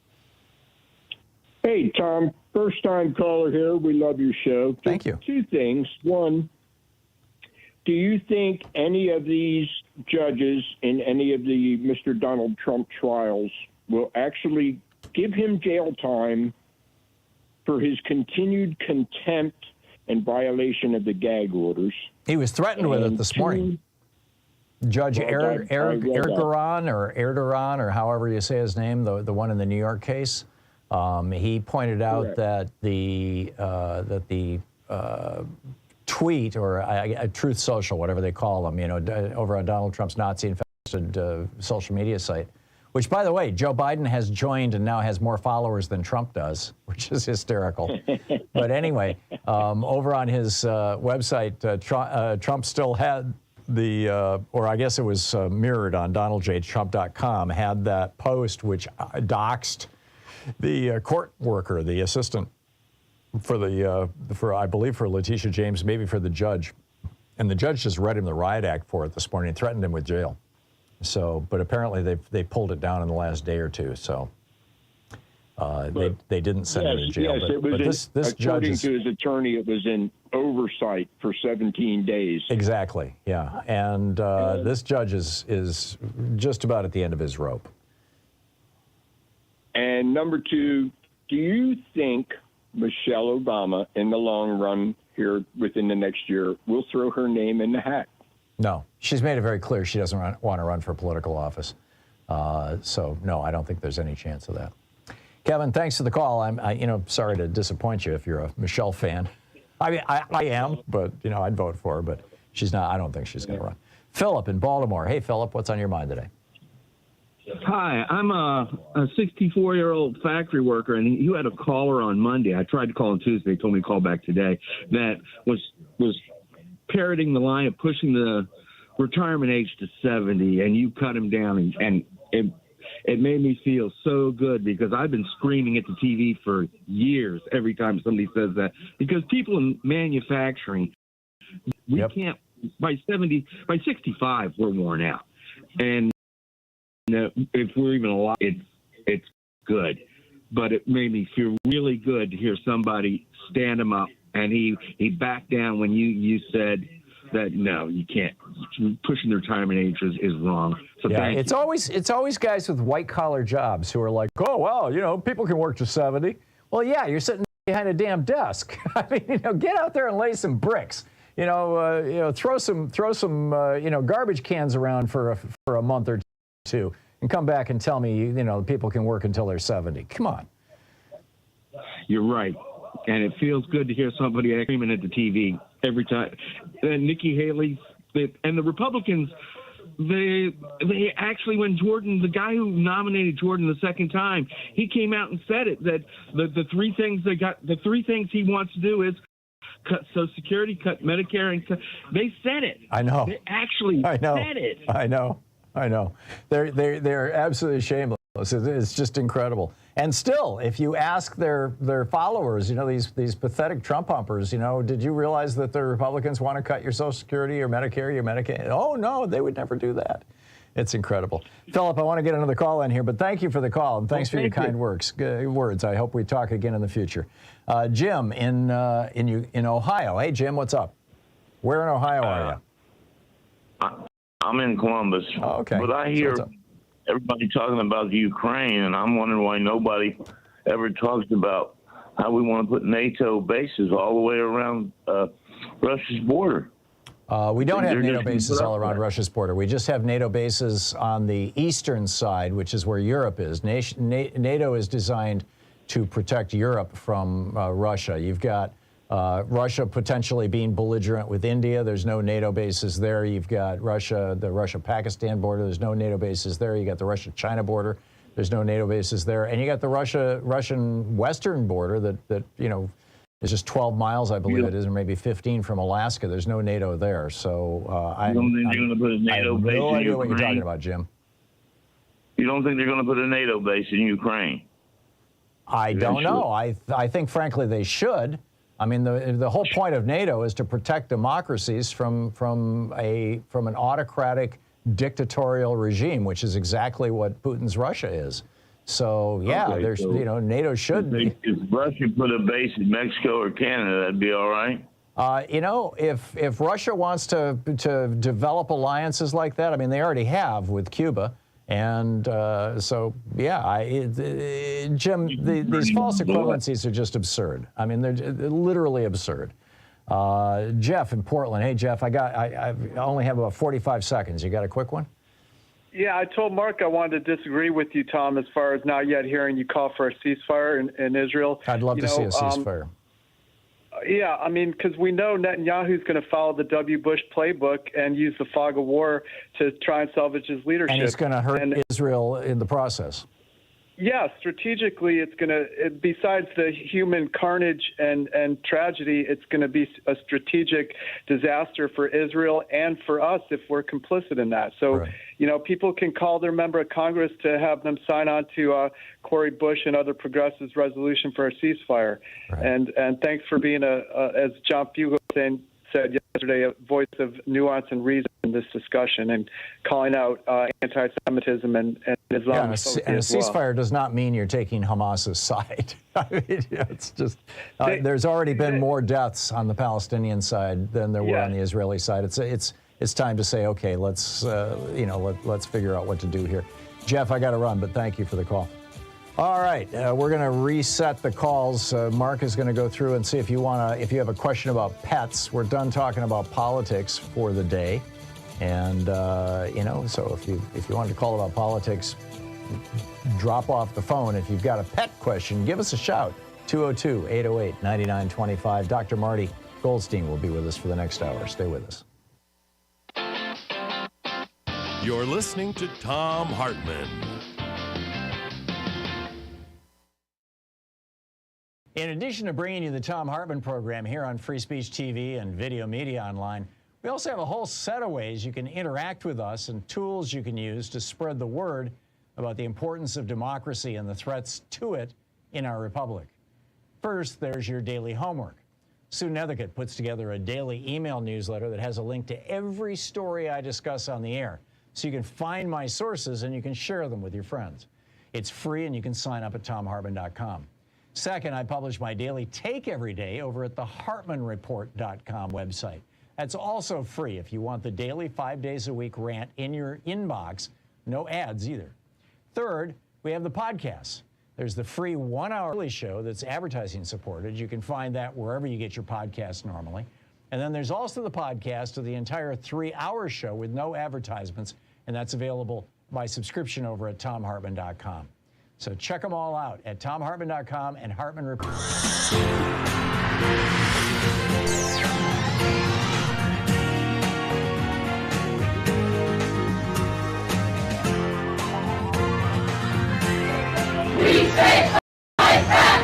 Hey, Tom, first-time caller here. We love your show. Thank you. Two things. One, do you think any of these judges in any of the Mr. Donald Trump trials will actually give him jail time for his continued contempt and violation of the gag orders? He was threatened with it this morning. Judge Erdogan or however you say his name, the one in the New York case, he pointed out that the tweet or Truth Social, whatever they call them, you know, over on Donald Trump's Nazi-infested social media site, which, by the way, Joe Biden has joined and now has more followers than Trump does, which is hysterical. But anyway, over on his website, Trump still had or I guess it was mirrored on DonaldJTrump.com, had that post which doxed the court worker, the assistant for I believe for Letitia James, maybe for the judge. And the judge just read him the riot act for it this morning and threatened him with jail. So, but apparently they pulled it down in the last day or two. So they didn't send him to jail. Yes, but this judge, according to his attorney, it was in oversight for 17 days. Exactly, yeah. And this judge is just about at the end of his rope. And number two, do you think Michelle Obama, in the long run here within the next year, will throw her name in the hat? No. She's made it very clear she doesn't want to run for political office. So, no, I don't think there's any chance of that. Kevin, thanks for the call. I'm sorry to disappoint you if you're a Michelle fan. I mean, I am, but, I'd vote for her, but she's not. I don't think she's going to run. Philip in Baltimore. Hey, Philip, what's on your mind today? Hi, I'm a 64-year-old factory worker, and you had a caller on Monday. I tried to call on Tuesday. They told me to call back today. That was parroting the line of pushing the retirement age to 70, and you cut him down, and it made me feel so good because I've been screaming at the TV for years every time somebody says that. Because people in manufacturing, we can't, by 65, we're worn out. And if we're even alive, it's good. But it made me feel really good to hear somebody stand him up, and he backed down when you said that no, you can't. Pushing the retirement age is wrong. So thank you. It's always guys with white collar jobs who are like, oh well, people can work to 70. Well, yeah, you're sitting behind a damn desk. I mean, get out there and lay some bricks. Throw some garbage cans around for a month or two, and come back and tell me, people can work until they're 70. Come on. You're right. And it feels good to hear somebody screaming at the TV every time. Nikki Haley and the Republicans, they actually, when Jordan, the guy who nominated Jordan the second time, he came out and said it, that the three things he wants to do is cut Social Security, cut Medicare, and they said it. I know. They actually said it. I know. They're absolutely shameless. It's just incredible. And still, if you ask their followers, these pathetic Trump humpers, did you realize that the Republicans want to cut your Social Security, your Medicare, your Medicaid? Oh, no, they would never do that. It's incredible. Philip, I want to get another call in here, but thank you for the call, and thanks for your kind words. I hope we talk again in the future. Jim in Ohio. Hey, Jim, what's up? Where in Ohio are you? I'm in Columbus. Oh, okay. But I hear everybody talking about the Ukraine, and I'm wondering why nobody ever talks about how we want to put NATO bases all the way around Russia's border. We don't have NATO bases all around Russia's border. We just have NATO bases on the eastern side, which is where Europe is. NATO is designed to protect Europe from Russia. You've got Russia potentially being belligerent with India. There's no NATO bases there. You've got Russia, the Russia-Pakistan border. There's no NATO bases there. You got the Russia-China border. There's no NATO bases there. And you got the Russian western border that you know, is just 12 miles, I believe it is, or maybe 15 from Alaska. There's no NATO there. So I don't think they're going to put a NATO base in Ukraine. I have no idea what you're talking about, Jim. You don't think they're going to put a NATO base in Ukraine? I don't know. I think, frankly, they should. I mean, the whole point of NATO is to protect democracies from an autocratic dictatorial regime, which is exactly what Putin's Russia is. So yeah, okay, there's you know, NATO should. If Russia put a base in Mexico or Canada, that'd be all right. You know, if Russia wants to develop alliances like that, I mean, they already have with Cuba. And so, yeah, Jim, these false equivalencies are just absurd. I mean, they're literally absurd. Jeff in Portland. Hey, Jeff, I only have about 45 seconds. You got a quick one? Yeah, I told Mark I wanted to disagree with you, Tom, as far as not yet hearing you call for a ceasefire in Israel. I'd love to see a ceasefire. Yeah, I mean, because we know Netanyahu's going to follow the W. Bush playbook and use the fog of war to try and salvage his leadership. And it's going to hurt Israel in the process. Yeah, strategically, it's going to, besides the human carnage and tragedy, it's going to be a strategic disaster for Israel and for us if we're complicit in that. So, you know, people can call their member of Congress to have them sign on to Cory Bush and other progressives' resolution for a ceasefire. And thanks for being as John Fugel said yesterday, a voice of nuance and reason in this discussion and calling out anti-Semitism and Islamophobia. Yeah, and a ceasefire does not mean you're taking Hamas's side. I mean, it's just there's already been more deaths on the Palestinian side than there were on the Israeli side. It's time to say, okay, let's let's figure out what to do here. Jeff, I got to run, but thank you for the call. All right, we're going to reset the calls. Mark is going to go through and see if you have a question about pets. We're done talking about politics for the day, and so if you want to call about politics, drop off the phone. If you've got a pet question, give us a shout. 202-808-9925. Dr. Marty Goldstein will be with us for the next hour. Stay with us. You're listening to Thom Hartmann. In addition to bringing you the Thom Hartmann Program here on Free Speech TV and Video Media Online, we also have a whole set of ways you can interact with us and tools you can use to spread the word about the importance of democracy and the threats to it in our republic. First, there's your daily homework. Sue Nethercutt puts together a daily email newsletter that has a link to every story I discuss on the air, so you can find my sources and you can share them with your friends. It's free and you can sign up at ThomHartmann.com. Second, I publish my daily take every day over at the HartmannReport.com website. That's also free if you want the daily 5 days a week rant in your inbox. No ads either. Third, we have the podcasts. There's the free 1 hour early show that's advertising supported. You can find that wherever you get your podcasts normally. And then there's also the podcast of the entire 3 hour show with no advertisements, and that's available by subscription over at ThomHartmann.com. So check them all out at ThomHartmann.com and Hartmann Report. We say fight back!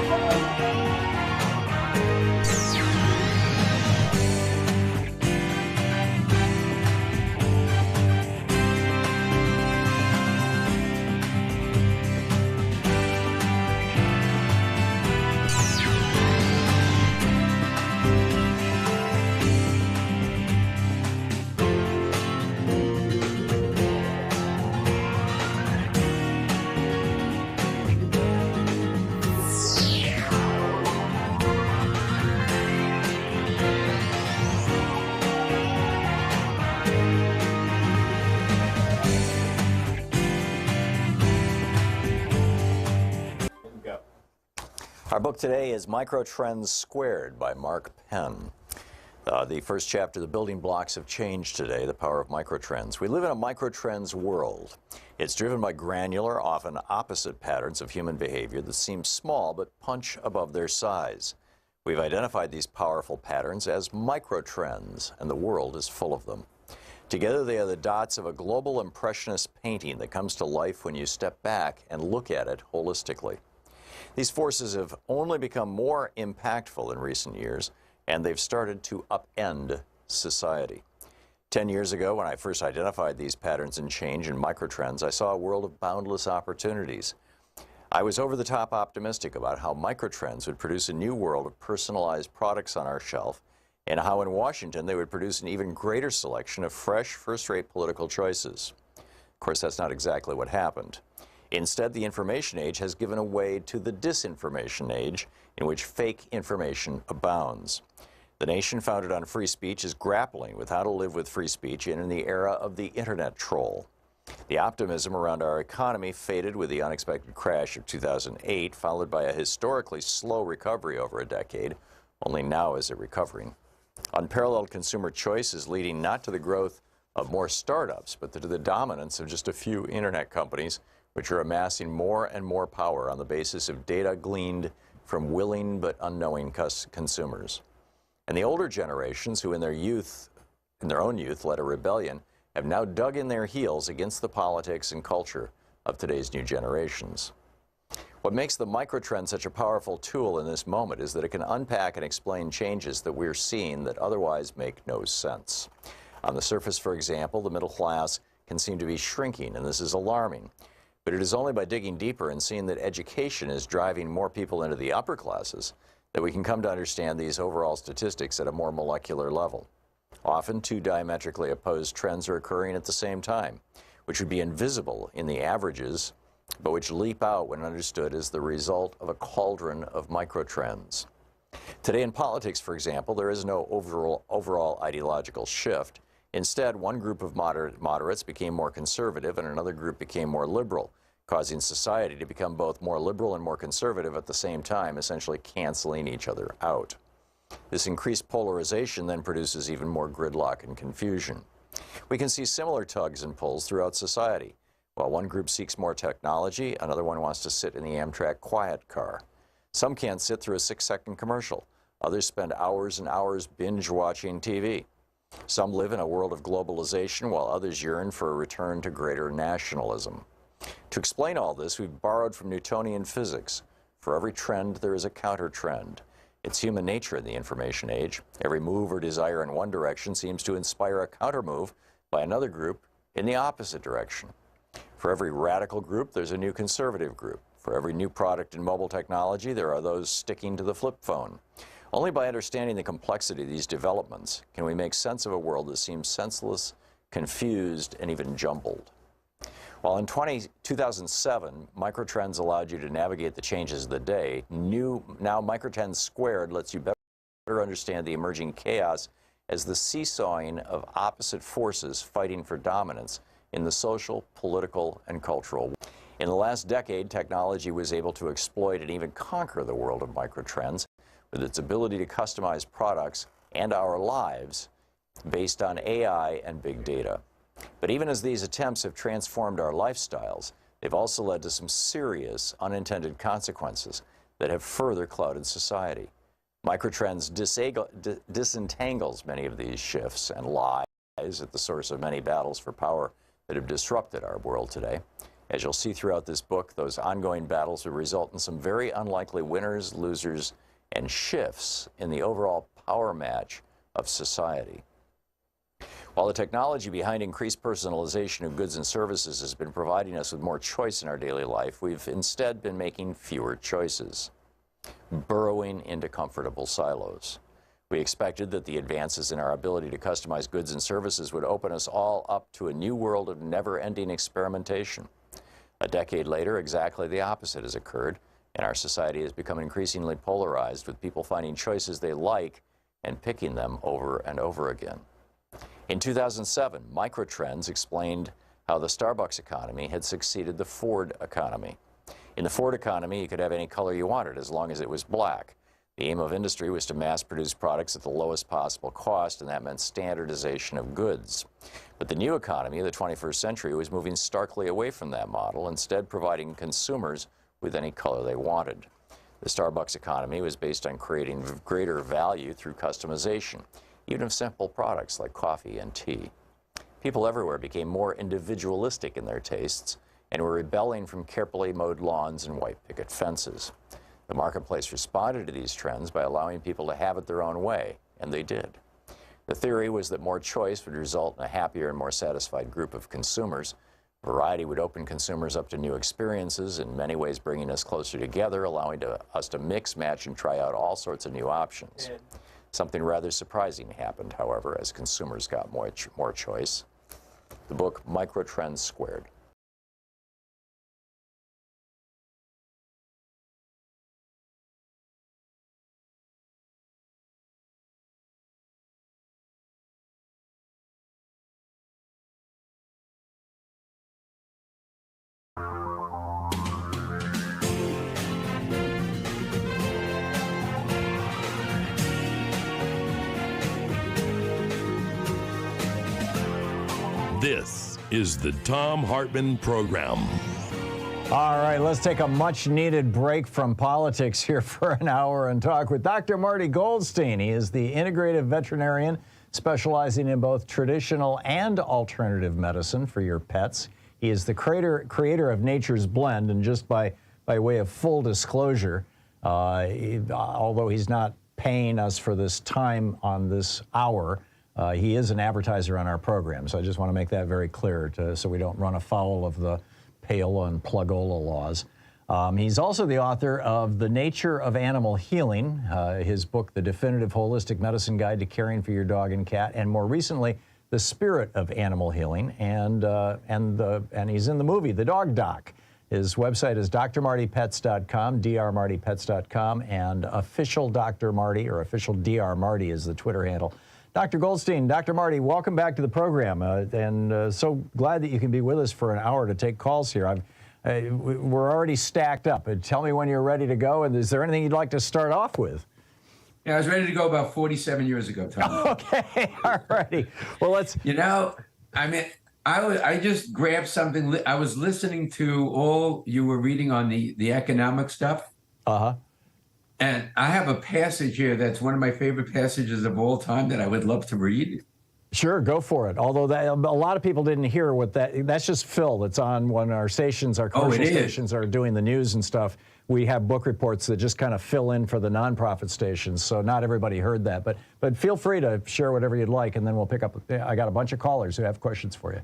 Our book today is Microtrends Squared by Mark Penn. The first chapter, The Building Blocks of Change today, the power of microtrends. We live in a microtrends world. It's driven by granular, often opposite patterns of human behavior that seem small but punch above their size. We've identified these powerful patterns as microtrends, and the world is full of them. Together, they are the dots of a global impressionist painting that comes to life when you step back and look at it holistically. These forces have only become more impactful in recent years, and they've started to upend society. 10 years ago, when I first identified these patterns in change and microtrends, I saw a world of boundless opportunities. I was over-the-top optimistic about how microtrends would produce a new world of personalized products on our shelf, and how in Washington they would produce an even greater selection of fresh, first-rate political choices. Of course, that's not exactly what happened. Instead, the information age has given way to the disinformation age, in which fake information abounds. The nation founded on free speech is grappling with how to live with free speech in the era of the internet troll. The optimism around our economy faded with the unexpected crash of 2008, followed by a historically slow recovery over a decade. Only now is it recovering. Unparalleled consumer choice is leading not to the growth of more startups, but to the dominance of just a few internet companies, which are amassing more and more power on the basis of data gleaned from willing but unknowing consumers. And the older generations who in their own youth led a rebellion have now dug in their heels against the politics and culture of today's new generations. What makes the microtrend such a powerful tool in this moment is that it can unpack and explain changes that we're seeing that otherwise make no sense. On the surface, for example, the middle class can seem to be shrinking, and this is alarming. But it is only by digging deeper and seeing that education is driving more people into the upper classes that we can come to understand these overall statistics at a more molecular level. Often, two diametrically opposed trends are occurring at the same time, which would be invisible in the averages, but which leap out when understood as the result of a cauldron of microtrends. Today in politics, for example, there is no overall ideological shift. Instead, one group of moderates became more conservative and another group became more liberal, causing society to become both more liberal and more conservative at the same time, essentially canceling each other out. This increased polarization then produces even more gridlock and confusion. We can see similar tugs and pulls throughout society. While one group seeks more technology, another one wants to sit in the Amtrak quiet car. Some can't sit through a 6-second commercial. Others spend hours and hours binge-watching TV. Some live in a world of globalization, while others yearn for a return to greater nationalism. To explain all this, we've borrowed from Newtonian physics. For every trend, there is a counter-trend. It's human nature in the information age. Every move or desire in one direction seems to inspire a counter-move by another group in the opposite direction. For every radical group, there's a new conservative group. For every new product in mobile technology, there are those sticking to the flip phone. Only by understanding the complexity of these developments can we make sense of a world that seems senseless, confused, and even jumbled. While in 2007, microtrends allowed you to navigate the changes of the day, now microtrends squared lets you better understand the emerging chaos as the seesawing of opposite forces fighting for dominance in the social, political, and cultural world. In the last decade, technology was able to exploit and even conquer the world of microtrends with its ability to customize products and our lives based on AI and big data. But even as these attempts have transformed our lifestyles, they've also led to some serious unintended consequences that have further clouded society. Microtrends disentangles many of these shifts and lies at the source of many battles for power that have disrupted our world today. As you'll see throughout this book, those ongoing battles will result in some very unlikely winners, losers, and shifts in the overall power match of society. While the technology behind increased personalization of goods and services has been providing us with more choice in our daily life, we've instead been making fewer choices, burrowing into comfortable silos. We expected that the advances in our ability to customize goods and services would open us all up to a new world of never-ending experimentation. A decade later, exactly the opposite has occurred, and our society has become increasingly polarized, with people finding choices they like and picking them over and over again. In 2007, microtrends explained how the Starbucks economy had succeeded the Ford economy. In the Ford economy, you could have any color you wanted as long as it was black. The aim of industry was to mass produce products at the lowest possible cost, and that meant standardization of goods. But the new economy of the 21st century was moving starkly away from that model, instead providing consumers with any color they wanted. The Starbucks economy was based on creating greater value through customization, even of simple products like coffee and tea. People everywhere became more individualistic in their tastes and were rebelling from carefully mowed lawns and white picket fences. The marketplace responded to these trends by allowing people to have it their own way, and they did. The theory was that more choice would result in a happier and more satisfied group of consumers. Variety would open consumers up to new experiences, in many ways bringing us closer together, allowing us to mix, match, and try out all sorts of new options. Something rather surprising happened, however, as consumers got more choice. The book Microtrends Squared. This is the Thom Hartmann Program. All right, let's take a much-needed break from politics here for an hour and talk with Dr. Marty Goldstein. He is the integrative veterinarian specializing in both traditional and alternative medicine for your pets. He is the creator of Nature's Blend, and just by way of full disclosure, although he's not paying us for this time on this hour, he is an advertiser on our program, so I just want to make that very clear so we don't run afoul of the payola and plugola laws. He's also the author of The Nature of Animal Healing, his book, The Definitive Holistic Medicine Guide to Caring for Your Dog and Cat, and more recently, The Spirit of Animal Healing, and he's in the movie, The Dog Doc. His website is drmartypets.com, drmartypets.com, and official Dr. Marty, or official Dr. Marty is the Twitter handle. Dr. Goldstein, Dr. Marty, welcome back to the program, and so glad that you can be with us for an hour to take calls here. We're already stacked up. Tell me when you're ready to go, and is there anything you'd like to start off with? Yeah, I was ready to go about 47 years ago, Tom. Okay, all righty. Well, let's... You know, I just grabbed something. I was listening to all you were reading on the economic stuff. Uh-huh. And I have a passage here that's one of my favorite passages of all time that I would love to read. Sure, go for it. Although a lot of people didn't hear what that's just Phil that's on when our stations, our commercial stations are doing the news and stuff. We have book reports that just kind of fill in for the nonprofit stations, so not everybody heard that. But feel free to share whatever you'd like, and then we'll pick up. I got a bunch of callers who have questions for you.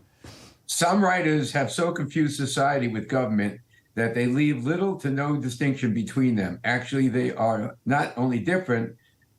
Some writers have so confused society with government that they leave little to no distinction between them. Actually, they are not only different,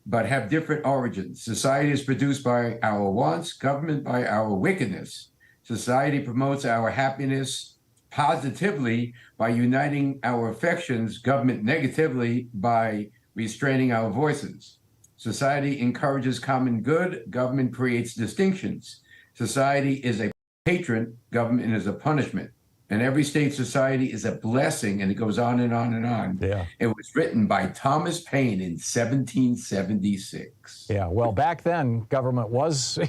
but have different origins. Society is produced by our wants, government by our wickedness. Society promotes our happiness positively by uniting our affections, government negatively by restraining our voices. Society encourages common good, government creates distinctions. Society is a patron, government is a punishment. And every state society is a blessing, and it goes on and on and on. Yeah. It was written by Thomas Paine in 1776. Yeah, well, back then, government was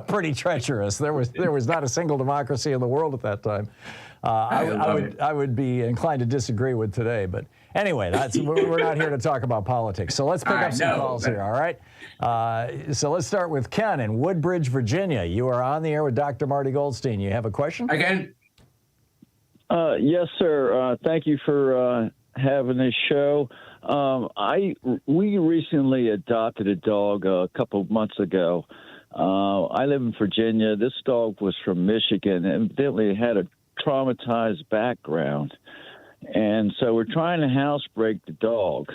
pretty treacherous. There was not a single democracy in the world at that time. I would be inclined to disagree with today, but anyway, we're not here to talk about politics. So let's pick up some calls here, all right? So let's start with Ken in Woodbridge, Virginia. You are on the air with Dr. Marty Goldstein. You have a question? Again? Yes, sir. Thank you for having this show. We recently adopted a dog a couple of months ago. I live in Virginia. This dog was from Michigan and evidently had a traumatized background. And so we're trying to housebreak the dog.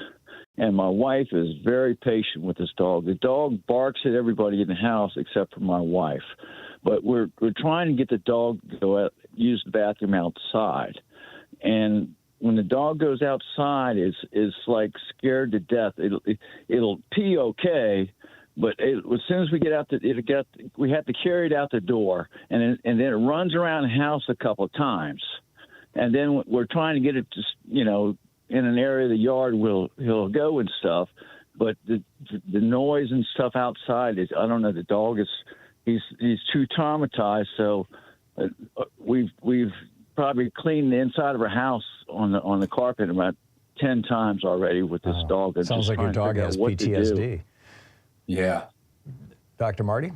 And my wife is very patient with this dog. The dog barks at everybody in the house except for my wife. But we're trying to get the dog to go out, use the bathroom outside. And when the dog goes outside, it's like scared to death. It'll pee okay, but as soon as we get out, we have to carry it out the door, and then it runs around the house a couple of times, and then we're trying to get it to, in an area of the yard he'll go and stuff. but the noise and stuff outside is, I don't know, the dog is, he's too traumatized. So we've probably cleaned the inside of our house on the carpet about 10 times already with this dog. And sounds like your dog has PTSD. Yeah. Dr. Marty?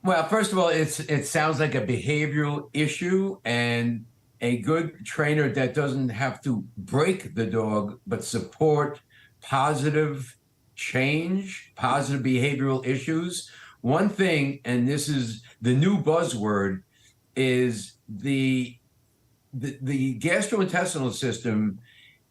Well, first of all, it sounds like a behavioral issue, and a good trainer that doesn't have to break the dog, but support positive change, positive behavioral issues. One thing, and this is the new buzzword, is the gastrointestinal system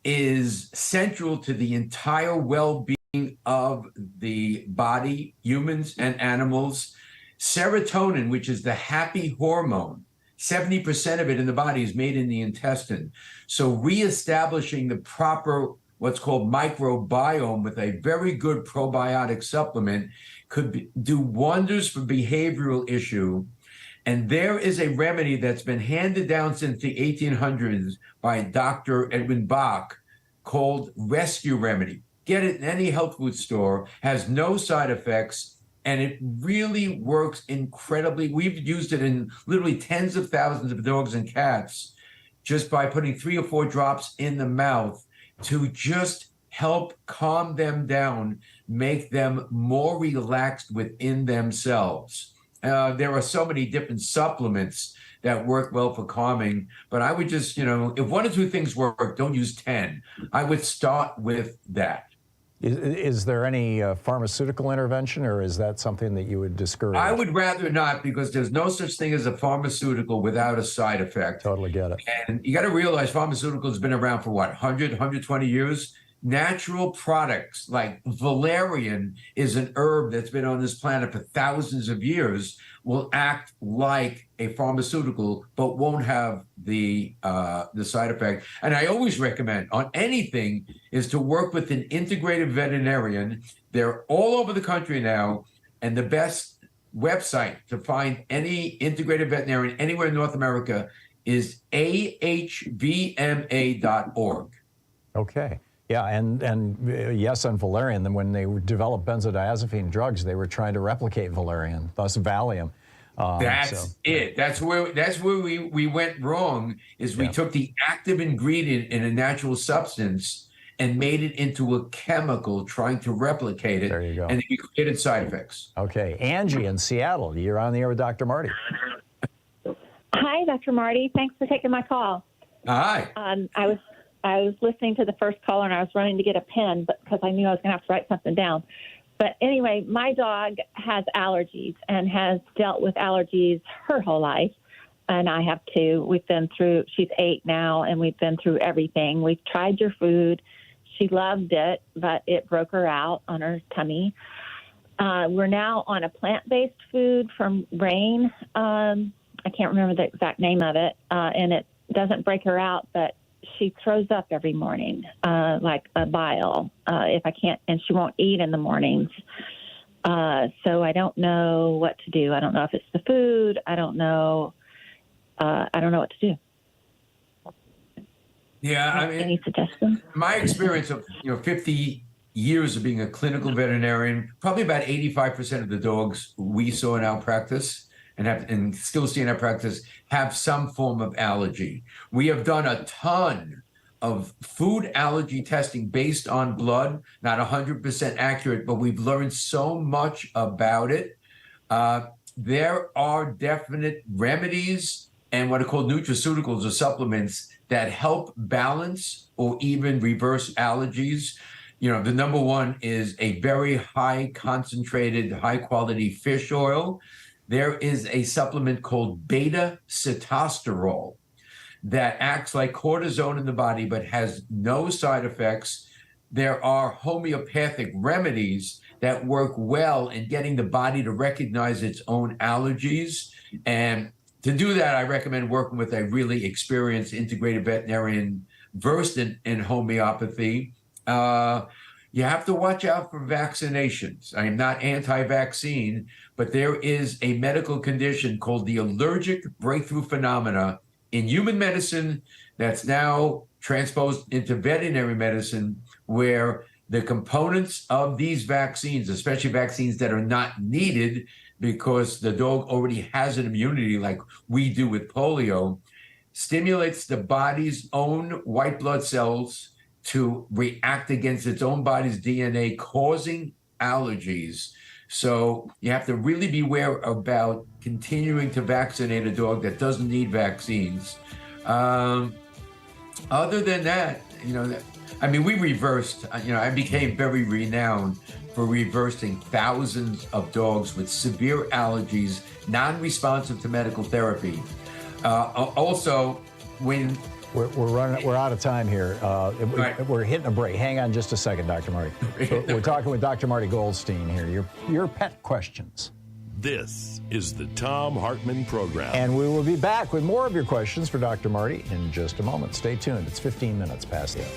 is central to the entire well-being of the body, humans and animals. Serotonin, which is the happy hormone, 70% of it in the body is made in the intestine. So reestablishing the proper, what's called microbiome with a very good probiotic supplement could do wonders for behavioral issue. And there is a remedy that's been handed down since the 1800s by Dr. Edwin Bach called Rescue Remedy. Get it in any health food store, has no side effects, and it really works incredibly. We've used it in literally tens of thousands of dogs and cats just by putting 3 or 4 drops in the mouth to just help calm them down, make them more relaxed within themselves. There are so many different supplements that work well for calming, but I would just, if 1 or 2 things work, don't use 10. I would start with that. Is there any pharmaceutical intervention, or is that something that you would discourage? I would rather not, because there's no such thing as a pharmaceutical without a side effect. Totally get it. And you got to realize pharmaceuticals have been around for what, 100, 120 years? Natural products like valerian is an herb that's been on this planet for thousands of years, will act like a pharmaceutical, but won't have the side effect. And I always recommend on anything is to work with an integrated veterinarian. They're all over the country now, and the best website to find any integrated veterinarian anywhere in North America is ahvma.org. Okay. Yeah, and yes, on valerian. Then when they developed benzodiazepine drugs, they were trying to replicate valerian, thus Valium. That's it. That's where we went wrong. Is we took the active ingredient in a natural substance and made it into a chemical, trying to replicate it. There you go. And we created side effects. Okay, Angie in Seattle, you're on the air with Dr. Marty. Hi, Dr. Marty. Thanks for taking my call. Hi. I was listening to the first caller, and I was running to get a pen, but because I knew I was going to have to write something down. But anyway, my dog has allergies and has dealt with allergies her whole life, and I have too. We've been through, she's 8 now, and we've been through everything. We've tried your food. She loved it, but it broke her out on her tummy. We're now on a plant-based food from Rain. I can't remember the exact name of it, and it doesn't break her out, but she throws up every morning, like a bile, if I can't, and she won't eat in the mornings. So I don't know what to do. I don't know if it's the food. I don't know what to do. Yeah, I mean, any suggestions? My experience of 50 years of being a clinical veterinarian, probably about 85% of the dogs we saw in our practice and still see in our practice have some form of allergy. We have done a ton of food allergy testing based on blood, not 100% accurate, but we've learned so much about it. There are definite remedies and what are called nutraceuticals or supplements that help balance or even reverse allergies. The number one is a very high concentrated, high quality fish oil. There is a supplement called beta-sitosterol that acts like cortisone in the body but has no side effects. There are homeopathic remedies that work well in getting the body to recognize its own allergies. And to do that, I recommend working with a really experienced integrated veterinarian versed in homeopathy. You have to watch out for vaccinations. I am not anti-vaccine, but there is a medical condition called the allergic breakthrough phenomena in human medicine that's now transposed into veterinary medicine, where the components of these vaccines, especially vaccines that are not needed because the dog already has an immunity like we do with polio, stimulates the body's own white blood cells to react against its own body's DNA, causing allergies. So you have to really beware about continuing to vaccinate a dog that doesn't need vaccines. Other than that, we reversed, I became very renowned for reversing thousands of dogs with severe allergies, non-responsive to medical therapy. Also, when we're out of time here. Right. We're hitting a break. Hang on just a second, Dr. Marty. We're talking with Dr. Marty Goldstein here. Your pet questions. This is the Thom Hartmann Program. And we will be back with more of your questions for Dr. Marty in just a moment. Stay tuned. It's 15 minutes past the hour.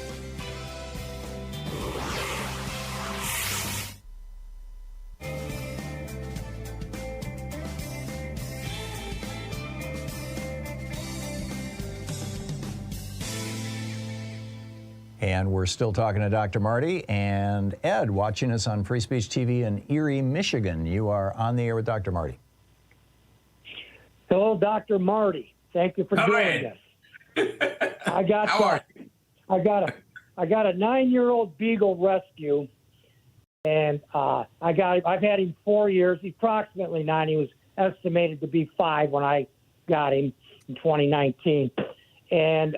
And we're still talking to Dr. Marty and Ed, watching us on Free Speech TV in Erie, Michigan. You are on the air with Dr. Marty. Hello, Dr. Marty. Thank you for joining us. I got a 9-year-old Beagle rescue, and I've had him 4 years. He's approximately 9. He was estimated to be 5 when I got him in 2019, and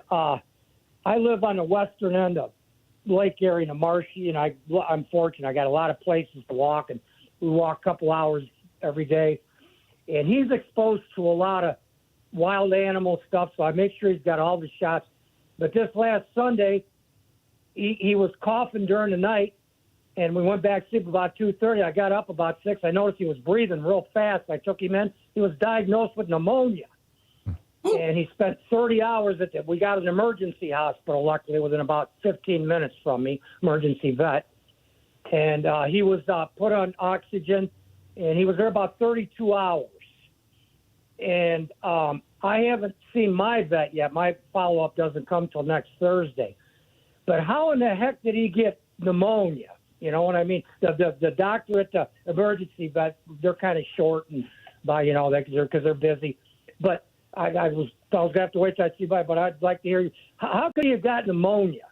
I live on the western end of Lake Erie in the Marshy, and I'm fortunate. I got a lot of places to walk, and we walk a couple hours every day. And he's exposed to a lot of wild animal stuff, so I make sure he's got all the shots. But this last Sunday, he was coughing during the night, and we went back to sleep about 2:30. I got up about 6. I noticed he was breathing real fast. I took him in. He was diagnosed with pneumonia. And he spent 30 hours we got an emergency hospital, luckily, within about 15 minutes from me, emergency vet. And he was put on oxygen, and he was there about 32 hours. And I haven't seen my vet yet. My follow-up doesn't come till next Thursday. But how in the heck did he get pneumonia? You know what I mean? The doctor at the emergency vet, they're kind of short and because they're busy. But I was going to have to wait till I see by, but I'd like to hear you. How could he have got pneumonia?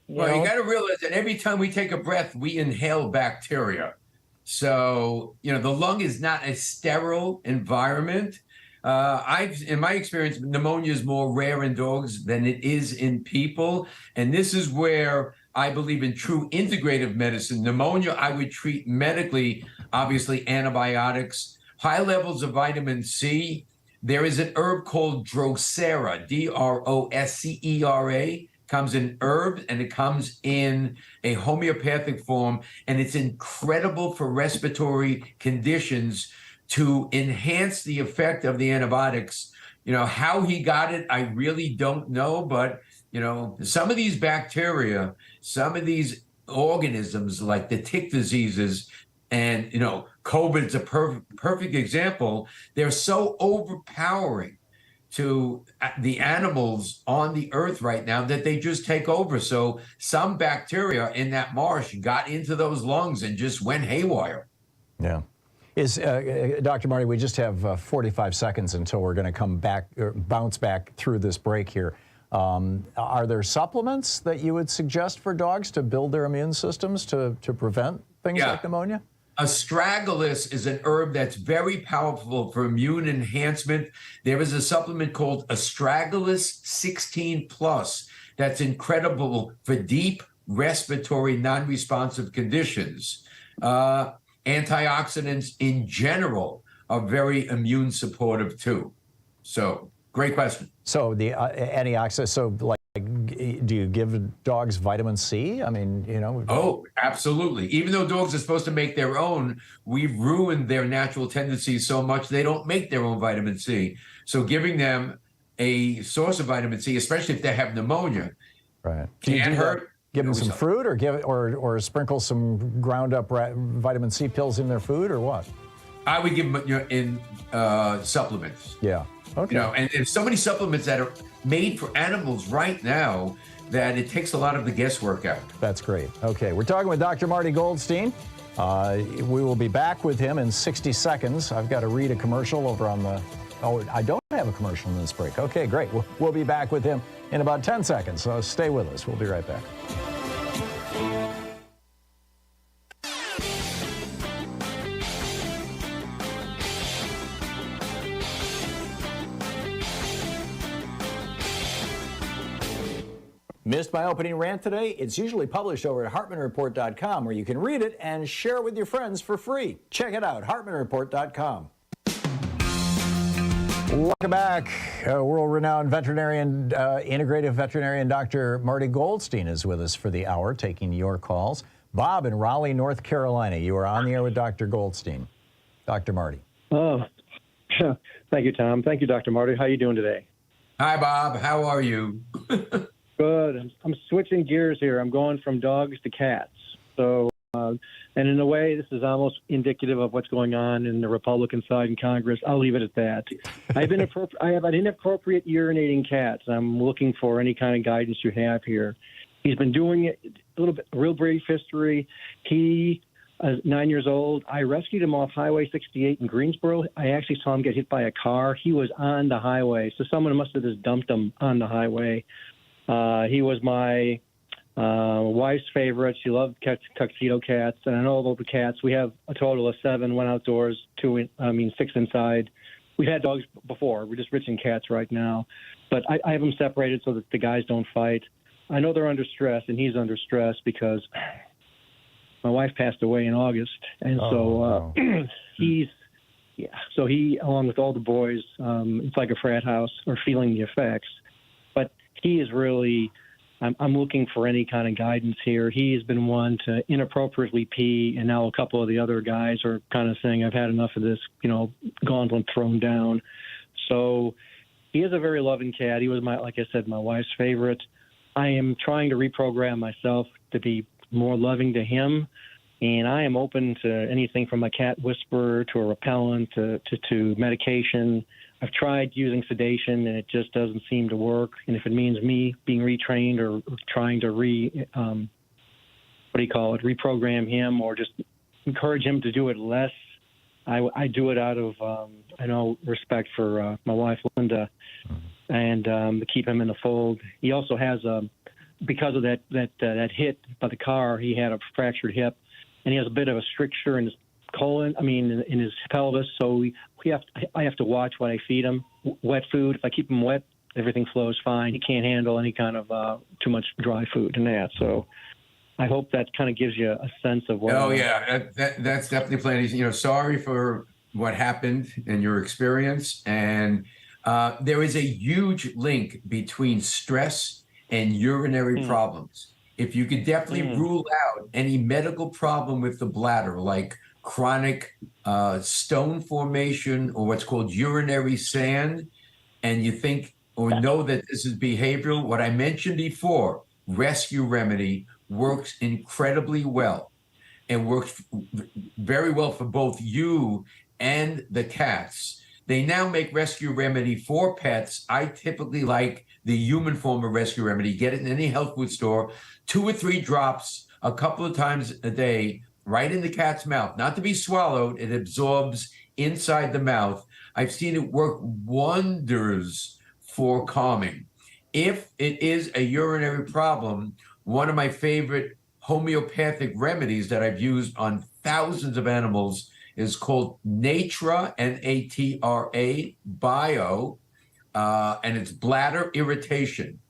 You got to realize that every time we take a breath, we inhale bacteria. So, the lung is not a sterile environment. In my experience, pneumonia is more rare in dogs than it is in people. And this is where I believe in true integrative medicine. Pneumonia, I would treat medically, obviously antibiotics, high levels of vitamin C. There is an herb called Drosera, Droscera, comes in herb, and it comes in a homeopathic form, and it's incredible for respiratory conditions to enhance the effect of the antibiotics. How he got it, I really don't know, but, some of these bacteria, some of these organisms like the tick diseases, and, COVID's a perfect example. They're so overpowering to the animals on the earth right now that they just take over. So some bacteria in that marsh got into those lungs and just went haywire. Yeah. Dr. Marty, we just have 45 seconds until we're going to come back, or bounce back through this break here. Are there supplements that you would suggest for dogs to build their immune systems to prevent things like pneumonia? Astragalus is an herb that's very powerful for immune enhancement. There is a supplement called Astragalus 16 Plus that's incredible for deep respiratory non-responsive conditions. Antioxidants in general are very immune supportive too. So, great question. So the antioxidants, do you give dogs vitamin C? I mean, Oh, absolutely. Even though dogs are supposed to make their own, we've ruined their natural tendencies so much they don't make their own vitamin C. So giving them a source of vitamin C, especially if they have pneumonia, right, can't hurt. Give them some fruit, or sprinkle some ground up vitamin C pills in their food, or what? I would give them in supplements. Yeah. Okay. And there's so many supplements that are made for animals right now that it takes a lot of the guesswork out. That's great. Okay, we're talking with Dr. Marty Goldstein. We will be back with him in 60 seconds. I've got to read a commercial over on the... Oh, I don't have a commercial in this break. Okay, great. We'll be back with him in about 10 seconds, so stay with us. We'll be right back. Missed my opening rant today? It's usually published over at HartmannReport.com, where you can read it and share it with your friends for free. Check it out, HartmannReport.com. Welcome back. World-renowned veterinarian, integrative veterinarian Dr. Marty Goldstein is with us for the hour, taking your calls. Bob in Raleigh, North Carolina, you are on the air with Dr. Goldstein. Dr. Marty. Oh, thank you, Tom. Thank you, Dr. Marty. How are you doing today? Hi, Bob. How are you? Good. I'm switching gears here. I'm going from dogs to cats. So, and in a way, this is almost indicative of what's going on in the Republican side in Congress. I'll leave it at that. I have an inappropriate urinating cat. I'm looking for any kind of guidance you have here. He's been doing it a little bit, real brief history. He is 9 years old. I rescued him off Highway 68 in Greensboro. I actually saw him get hit by a car. He was on the highway, so someone must have just dumped him on the highway. He was my wife's favorite. She loved tuxedo cats, and I know about the cats. We have a total of 7, 1 outdoors, 6 inside. We've had dogs before. We're just rich in cats right now. But I have them separated so that the guys don't fight. I know they're under stress, and he's under stress because my wife passed away in August. And he, along with all the boys, it's like a frat house, are feeling the effects. But he is really, I'm looking for any kind of guidance here. He has been one to inappropriately pee, and now a couple of the other guys are kind of saying, I've had enough of this, gauntlet thrown down. So he is a very loving cat. He was, like I said, my wife's favorite. I am trying to reprogram myself to be more loving to him, and I am open to anything from a cat whisperer to a repellent to medication. I've tried using sedation, and it just doesn't seem to work. And if it means me being retrained or trying to reprogram him or just encourage him to do it less, I do it out of, respect for my wife, Linda, and to keep him in the fold. He also has, because of that hit by the car, he had a fractured hip, and he has a bit of a stricture in his in his pelvis, so I have to watch what I feed him. Wet food, if I keep him wet, everything flows fine. He can't handle any kind of too much dry food and that. So I hope that kind of gives you a sense of what. Oh, yeah, that's definitely plenty. Sorry for what happened in your experience. And there is a huge link between stress and urinary problems. If you could definitely rule out any medical problem with the bladder, like chronic stone formation or what's called urinary sand, and you think or know that this is behavioral, what I mentioned before, Rescue Remedy works incredibly well and works very well for both you and the cats. They now make Rescue Remedy for pets. I typically like the human form of Rescue Remedy. Get it in any health food store, 2 or 3 drops a couple of times a day, right in the cat's mouth, not to be swallowed. It absorbs inside the mouth. I've seen it work wonders for calming. If it is a urinary problem, one of my favorite homeopathic remedies that I've used on thousands of animals is called Natra, N-A-T-R-A, Bio, and it's bladder irritation.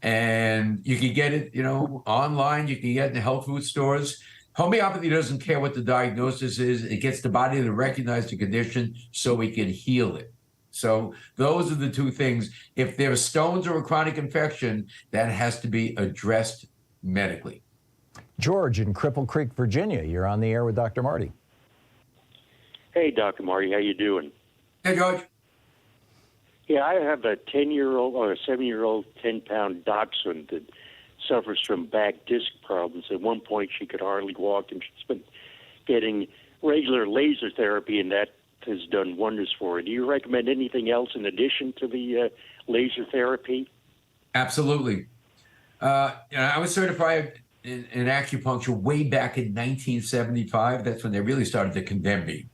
And you can get it, online. You can get it in the health food stores. Homeopathy doesn't care what the diagnosis is. It gets the body to recognize the condition so we can heal it. So those are the 2 things. If there are stones or a chronic infection, that has to be addressed medically. George in Cripple Creek, Virginia, you're on the air with Dr. Marty. Hey, Dr. Marty, how you doing? Hey, George. Yeah, I have a 10-year-old or a 7-year-old 10-pound dachshund that suffers from back disc problems. At one point, she could hardly walk, and she's been getting regular laser therapy, and that has done wonders for her. Do you recommend anything else in addition to the laser therapy? Absolutely. I was certified in acupuncture way back in 1975. That's when they really started to condemn me.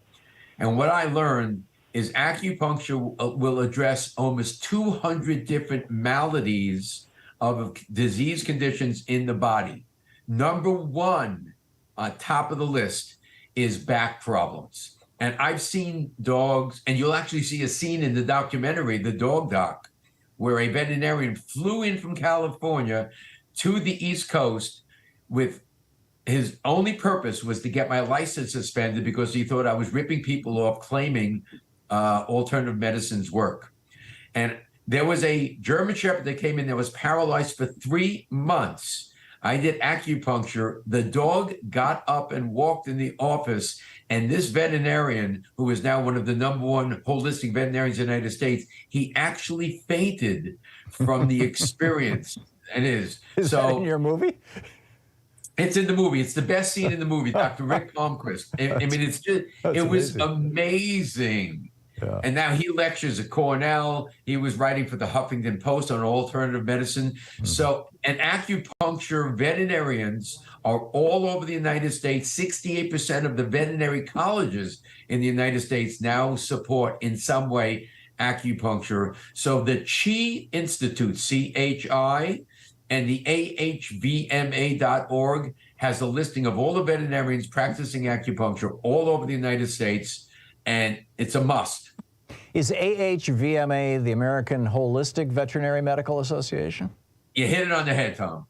And what I learned is acupuncture will address almost 200 different maladies of disease conditions in the body. Number one on top of the list is back problems. And I've seen dogs, and you'll actually see a scene in the documentary, The Dog Doc, where a veterinarian flew in from California to the East Coast with his only purpose was to get my license suspended because he thought I was ripping people off claiming alternative medicines work. And there was a German Shepherd that came in that was paralyzed for 3 months. I did acupuncture. The dog got up and walked in the office. And this veterinarian, who is now one of the #1 holistic veterinarians in the United States, he actually fainted from the experience. It is. Is that in your movie? It's in the movie. It's the best scene in the movie, Dr. Rick Palmquist. I mean, it's just, it was amazing. Yeah. And now he lectures at Cornell. He was writing for the Huffington Post on alternative medicine. Mm-hmm. So, and acupuncture veterinarians are all over the United States. 68% of the veterinary colleges in the United States now support in some way acupuncture. So the Chi Institute, CHI, and the ahvma.org has a listing of all the veterinarians practicing acupuncture all over the United States, and it's a must. Is AHVMA the American Holistic Veterinary Medical Association? You hit it on the head, Tom.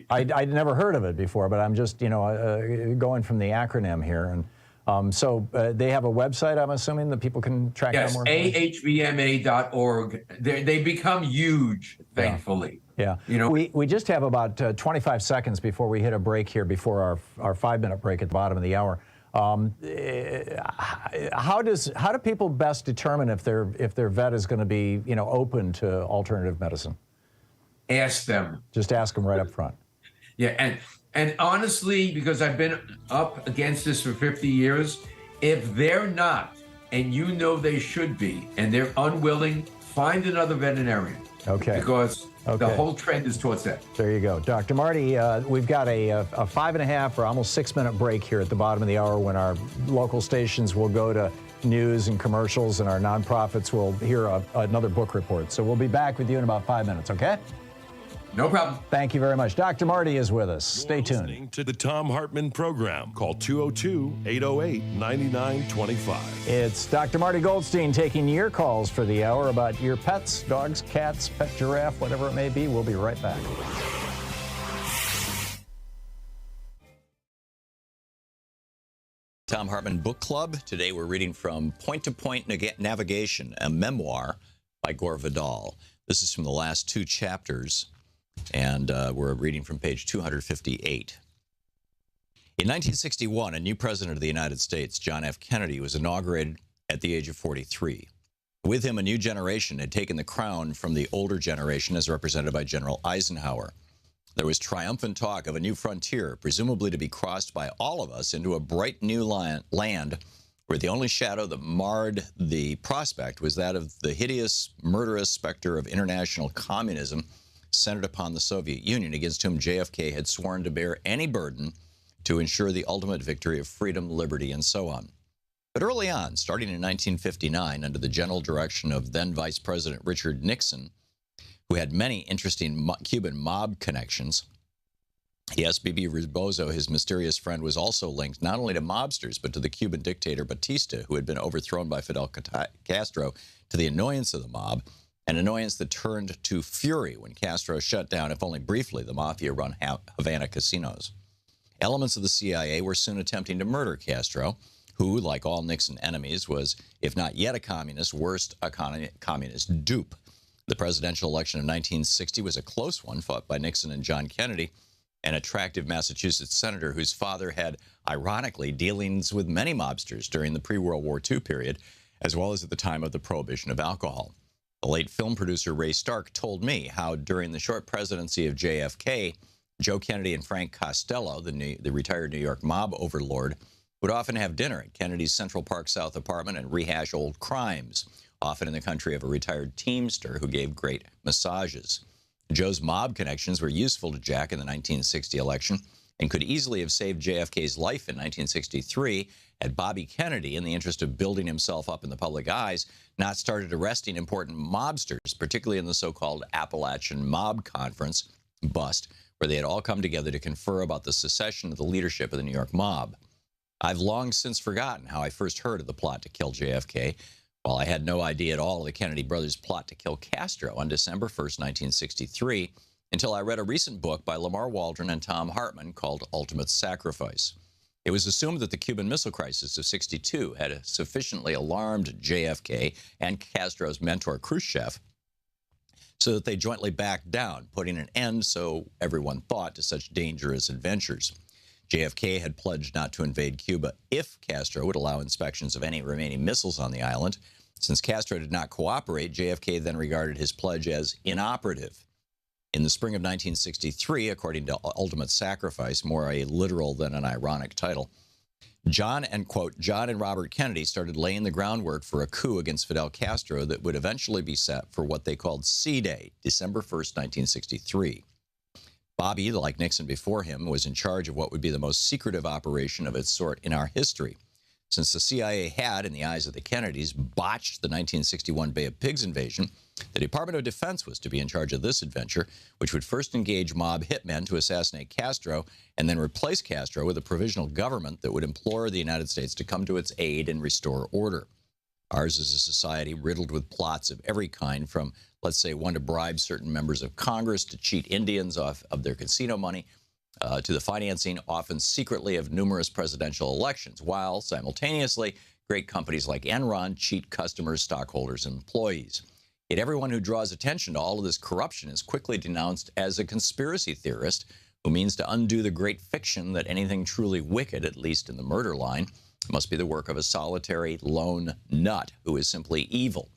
I'd never heard of it before, but I'm just, going from the acronym here. And so they have a website, I'm assuming, that people can track down more? Yes, ahvma.org. They become huge, thankfully. Yeah. We just have about 25 seconds before we hit a break here, before our 5-minute break at the bottom of the hour. How do people best determine if their vet is going to be open to alternative medicine? Ask them. Just ask them right up front. Yeah, and honestly, because I've been up against this for 50 years, if they're not, and they should be, and they're unwilling, find another veterinarian. Okay. Because the whole trend is towards that. There you go. Dr. Marty, we've got a 5.5 or almost 6-minute break here at the bottom of the hour when our local stations will go to news and commercials, and our nonprofits will hear another book report. So we'll be back with you in about 5 minutes, okay? No problem. Thank you very much. Dr. Marty is with us. Stay tuned. Listening to the Thom Hartmann Program. Call 202-808-9925. It's Dr. Marty Goldstein taking your calls for the hour about your pets, dogs, cats, pet giraffe, whatever it may be. We'll be right back. Thom Hartmann Book Club. Today we're reading from Point to Point Navigation, a memoir by Gore Vidal. This is from the last 2 chapters. And we're reading from page 258. In 1961, a new president of the United States, John F. Kennedy, was inaugurated at the age of 43. With him, a new generation had taken the crown from the older generation as represented by General Eisenhower. There was triumphant talk of a new frontier, presumably to be crossed by all of us into a bright new land where the only shadow that marred the prospect was that of the hideous, murderous specter of international communism centered upon the Soviet Union, against whom JFK had sworn to bear any burden to ensure the ultimate victory of freedom, liberty, and so on. But early on, starting in 1959, under the general direction of then Vice President Richard Nixon, who had many interesting Cuban mob connections, yes, Bibi Rebozo, his mysterious friend, was also linked not only to mobsters, but to the Cuban dictator Batista, who had been overthrown by Fidel Castro, to the annoyance of the mob, an annoyance that turned to fury when Castro shut down, if only briefly, the mafia-run Havana casinos. Elements of the CIA were soon attempting to murder Castro, who, like all Nixon enemies, was, if not yet a communist, worst a communist dupe. The presidential election of 1960 was a close one, fought by Nixon and John Kennedy, an attractive Massachusetts senator whose father had, ironically, dealings with many mobsters during the pre-World War II period, as well as at the time of the prohibition of alcohol. The late film producer Ray Stark told me how during the short presidency of JFK, Joe Kennedy and Frank Costello, the retired New York mob overlord, would often have dinner at Kennedy's Central Park South apartment and rehash old crimes, often in the country of a retired teamster who gave great massages. Joe's mob connections were useful to Jack in the 1960 election and could easily have saved JFK's life in 1963 had Bobby Kennedy, in the interest of building himself up in the public eyes, not started arresting important mobsters, particularly in the so-called Appalachian Mob Conference, bust, where they had all come together to confer about the secession of the leadership of the New York mob. I've long since forgotten how I first heard of the plot to kill JFK, while I had no idea at all of the Kennedy brothers' plot to kill Castro on December 1st, 1963, until I read a recent book by Lamar Waldron and Thom Hartmann called Ultimate Sacrifice. It was assumed that the Cuban Missile Crisis of '62 had sufficiently alarmed JFK and Castro's mentor Khrushchev so that they jointly backed down, putting an end, so everyone thought, to such dangerous adventures. JFK had pledged not to invade Cuba if Castro would allow inspections of any remaining missiles on the island. Since Castro did not cooperate, JFK then regarded his pledge as inoperative. In the spring of 1963, according to Ultimate Sacrifice, more a literal than an ironic title, John and Robert Kennedy started laying the groundwork for a coup against Fidel Castro that would eventually be set for what they called C-Day, December 1st, 1963. Bobby, like Nixon before him, was in charge of what would be the most secretive operation of its sort in our history. Since the CIA had, in the eyes of the Kennedys, botched the 1961 Bay of Pigs invasion, the Department of Defense was to be in charge of this adventure, which would first engage mob hitmen to assassinate Castro and then replace Castro with a provisional government that would implore the United States to come to its aid and restore order. Ours is a society riddled with plots of every kind, from, let's say, one to bribe certain members of Congress to cheat Indians off of their casino money, to the financing, often secretly, of numerous presidential elections, while simultaneously great companies like Enron cheat customers, stockholders, and employees. Yet everyone who draws attention to all of this corruption is quickly denounced as a conspiracy theorist who means to undo the great fiction that anything truly wicked, at least in the murder line, must be the work of a solitary lone nut who is simply evil.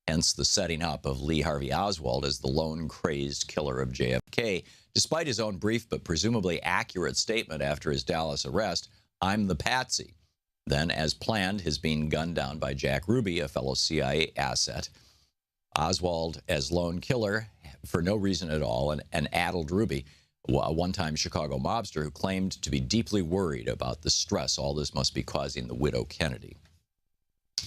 Hence the setting up of Lee Harvey Oswald as the lone crazed killer of JFK, despite his own brief but presumably accurate statement after his Dallas arrest, "I'm the patsy." Then, as planned, his being gunned down by Jack Ruby, a fellow CIA asset. Oswald as lone killer for no reason at all, and addled Ruby, a one-time Chicago mobster who claimed to be deeply worried about the stress all this must be causing the widow Kennedy.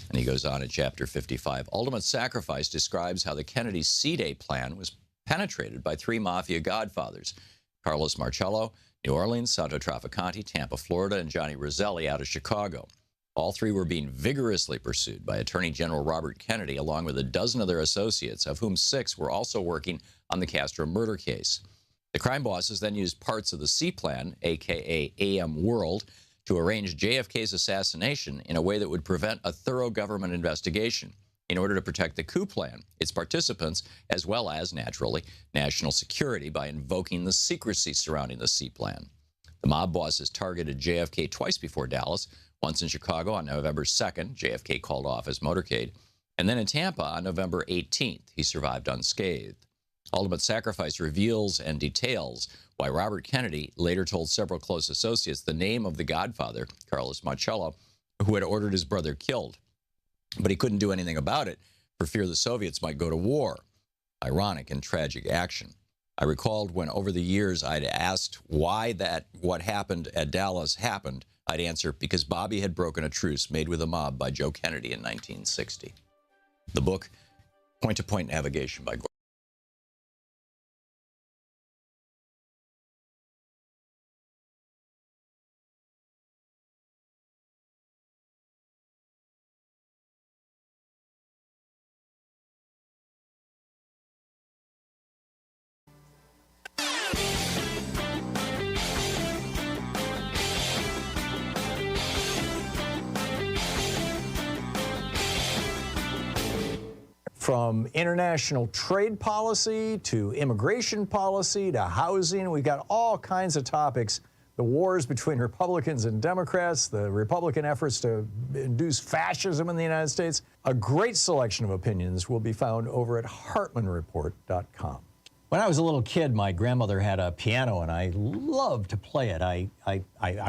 And he goes on in chapter 55. Ultimate Sacrifice describes how the Kennedy C-Day plan was penetrated by three mafia godfathers: Carlos Marcello, New Orleans; Santo Trafficante, Tampa, Florida; and Johnny Roselli out of Chicago. All three were being vigorously pursued by Attorney General Robert Kennedy, along with a dozen of their associates, of whom 6 were also working on the Castro murder case. The crime bosses then used parts of the C-Plan, a.k.a. AM World, to arrange JFK's assassination in a way that would prevent a thorough government investigation in order to protect the coup plan, its participants, as well as, naturally, national security by invoking the secrecy surrounding the C-Plan. The mob bosses targeted JFK twice before Dallas, once in Chicago on November 2nd, JFK called off his motorcade, and then in Tampa on November 18th. He survived unscathed. Ultimate Sacrifice reveals and details why Robert Kennedy later told several close associates the name of the godfather, Carlos Marcello, who had ordered his brother killed. But he couldn't do anything about it for fear the Soviets might go to war. Ironic and tragic action. I recalled when over the years I'd asked why what happened at Dallas happened, I'd answer, because Bobby had broken a truce made with the mob by Joe Kennedy in 1960. The book, Point-to-Point Navigation by From international trade policy to immigration policy to housing, we've got all kinds of topics. The wars between Republicans and Democrats, the Republican efforts to induce fascism in the United States. A great selection of opinions will be found over at HartmannReport.com. When I was a little kid, my grandmother had a piano, and I loved to play it. I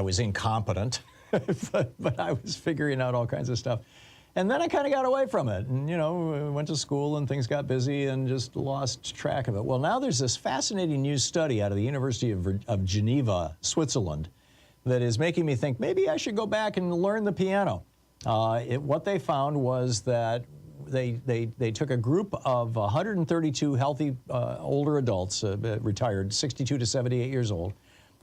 was incompetent, but I was figuring out all kinds of stuff. And then I kind of got away from it and, went to school and things got busy and just lost track of it. Well, now there's this fascinating new study out of the University of Geneva, Switzerland, that is making me think maybe I should go back and learn the piano. What they found was that they took a group of 132 healthy older adults, retired, 62 to 78 years old.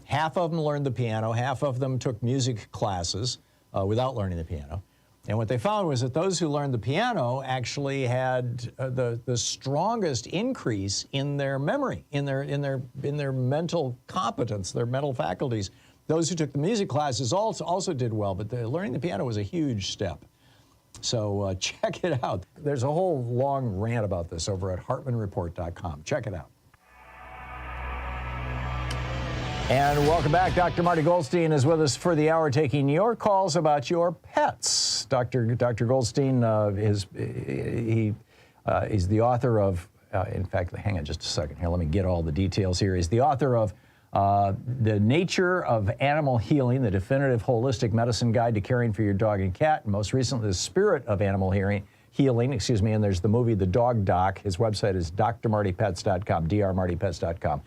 Half of them learned the piano, half of them took music classes without learning the piano. And what they found was that those who learned the piano actually had the strongest increase in their memory, in their mental competence, their mental faculties. Those who took the music classes also did well, but learning the piano was a huge step. So check it out. There's a whole long rant about this over at HartmanReport.com. Check it out. And welcome back. Dr. Marty Goldstein is with us for the hour, taking your calls about your pets. Dr. Goldstein is the author of, in fact, hang on just a second here. Let me get all the details here. He's the author of The Nature of Animal Healing, the definitive holistic medicine guide to caring for your dog and cat. And most recently, The Spirit of Animal Healing, and there's the movie The Dog Doc. His website is drmartypets.com, drmartypets.com.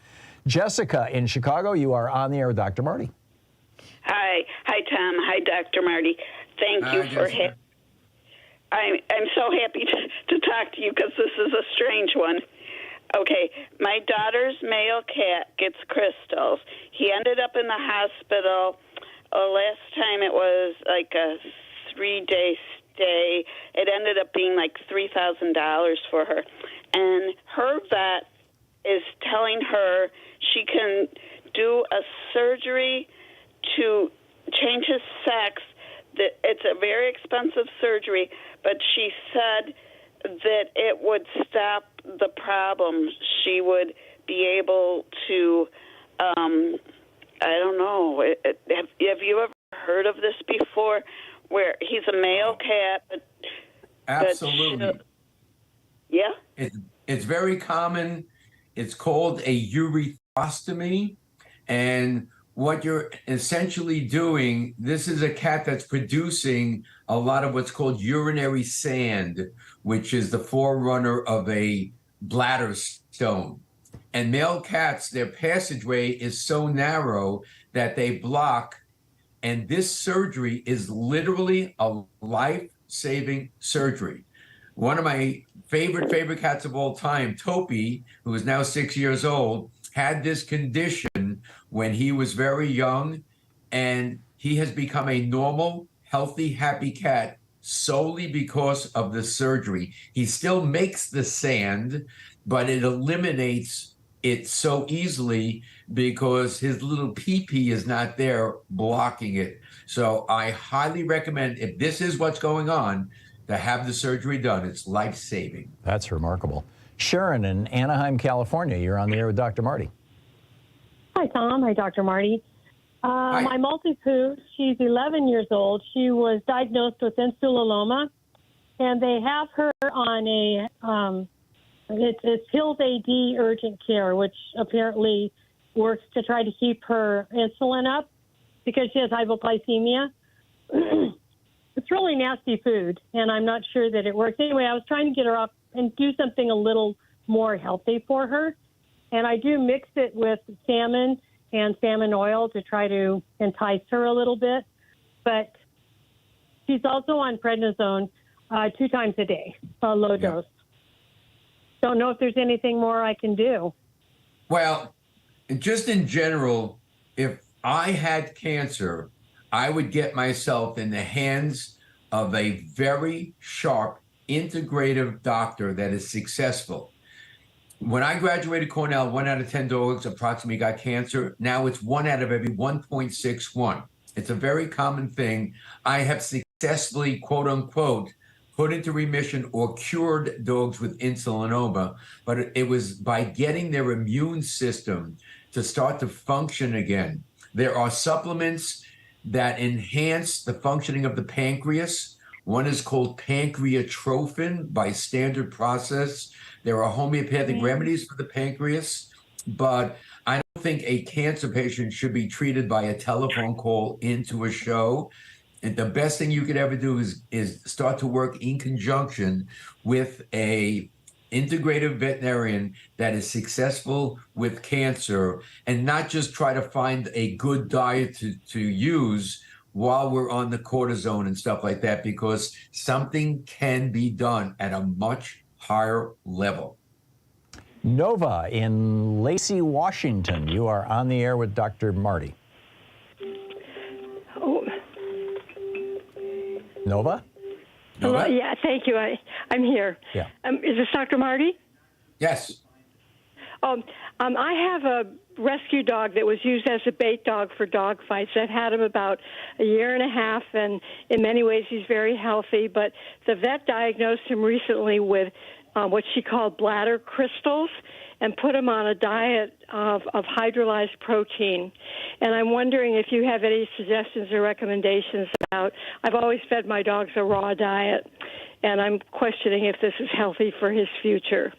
Jessica in Chicago, you are on the air with Dr. Marty. Hi, Tom. Hi, Dr. Marty. Thank you for I'm so happy to talk to you because this is a strange one. Okay, my daughter's male cat gets crystals. He ended up in the hospital. Last time it was like a 3-day stay. It ended up being like $3,000 for her. And her vet is telling her she can do a surgery to change his sex. That it's a very expensive surgery, but she said that it would stop the problem. She would be able to, I don't know, have you ever heard of this before, where he's a male cat? Absolutely. Yeah? It's very common. It's called a urethrostomy. And what you're essentially doing, this is a cat that's producing a lot of what's called urinary sand, which is the forerunner of a bladder stone. And male cats, their passageway is so narrow that they block. And this surgery is literally a life-saving surgery. One of my favorite cats of all time, Topi, who is now 6 years old, had this condition when he was very young, and he has become a normal, healthy, happy cat solely because of the surgery. He still makes the sand, but it eliminates it so easily because his little pee-pee is not there blocking it. So I highly recommend, if this is what's going on, to have the surgery done. It's life-saving. That's remarkable. Sharon in Anaheim, California, you're on the air with Dr. Marty. Hi, Tom. Hi, Dr. Marty. Hi. My Maltipoo, she's 11 years old. She was diagnosed with insuloloma, and they have her on it's Hills AD urgent care, which apparently works to try to keep her insulin up because she has hypoglycemia. It's really nasty food, and I'm not sure that it works. Anyway, I was trying to get her off and do something a little more healthy for her. And I do mix it with salmon and salmon oil to try to entice her a little bit. But she's also on prednisone 2 times a day, a low dose. Don't know if there's anything more I can do. Well, just in general, if I had cancer, I would get myself in the hands of a very sharp, integrative doctor that is successful. When I graduated Cornell, 1 out of 10 dogs approximately got cancer. Now it's 1 out of every 1.61. It's a very common thing. I have successfully, quote unquote, put into remission or cured dogs with insulinoma, but it was by getting their immune system to start to function again. There are supplements that enhance the functioning of the pancreas. One is called pancreatrophin by standard process. There are homeopathic remedies for the pancreas, but I don't think a cancer patient should be treated by a telephone call into a show. And the best thing you could ever do is start to work in conjunction with a integrative veterinarian that is successful with cancer, and not just try to find a good diet to use while we're on the cortisone and stuff like that, because something can be done at a much higher level. Nova in Lacey, Washington. You are on the air with Dr. Marty. Oh. Nova? Hello. Yeah, thank you. I'm here. Yeah. Is this Dr. Marty? Yes. I have a rescue dog that was used as a bait dog for dog fights. I've had him about a year and a half, and in many ways he's very healthy. But the vet diagnosed him recently with what she called bladder crystals, and put him on a diet of hydrolyzed protein. And I'm wondering if you have any suggestions or recommendations about, I've always fed my dogs a raw diet, and I'm questioning if this is healthy for his future.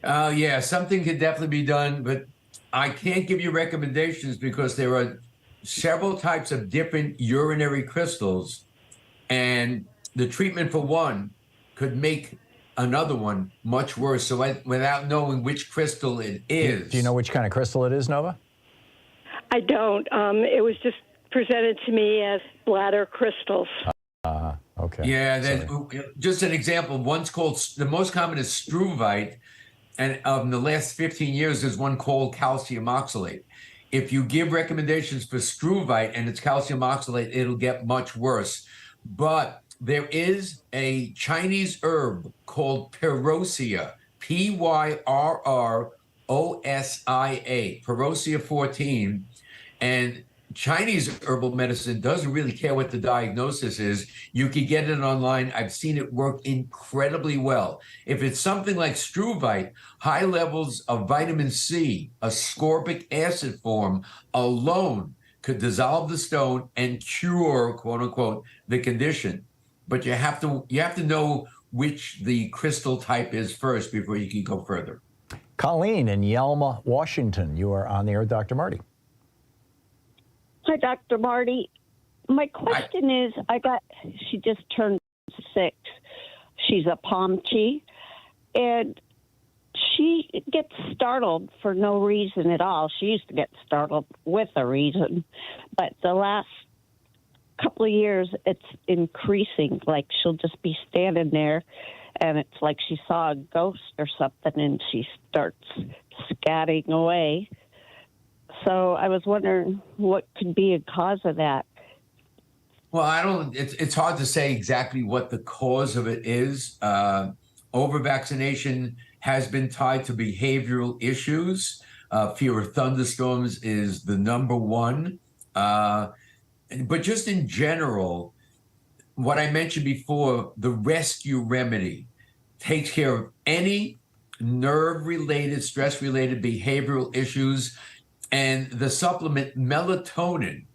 Yeah, something could definitely be done, but I can't give you recommendations because there are several types of different urinary crystals, and the treatment for one could make another one much worse. So without knowing which crystal it is. Do you know which kind of crystal it is, Nova? I don't. It was just presented to me as bladder crystals. Okay. Yeah, just an example. One's called, the most common is struvite, and in the last 15 years, there's one called calcium oxalate. If you give recommendations for struvite and it's calcium oxalate, it'll get much worse. But there is a Chinese herb called Perosia, Pyrrrosia, Perosia 14. And Chinese herbal medicine doesn't really care what the diagnosis is. You can get it online. I've seen it work incredibly well. If it's something like struvite, high levels of vitamin C, ascorbic acid form alone could dissolve the stone and cure, quote unquote, the condition. But you have to know which the crystal type is first before you can go further. Colleen in Yelma, Washington. You are on the air with Dr. Marty. Hi, Dr. Marty. My question is, she just turned 6. She's a Pomchi, and she gets startled for no reason at all. She used to get startled with a reason, but the last couple of years, it's increasing. Like, she'll just be standing there, and it's like she saw a ghost or something, and she starts scatting away. So I was wondering what could be a cause of that. Well, it's hard to say exactly what the cause of it is. Over-vaccination has been tied to behavioral issues. Fear of thunderstorms is the number one. But just in general, what I mentioned before, the rescue remedy takes care of any nerve-related, stress-related behavioral issues. And the supplement melatonin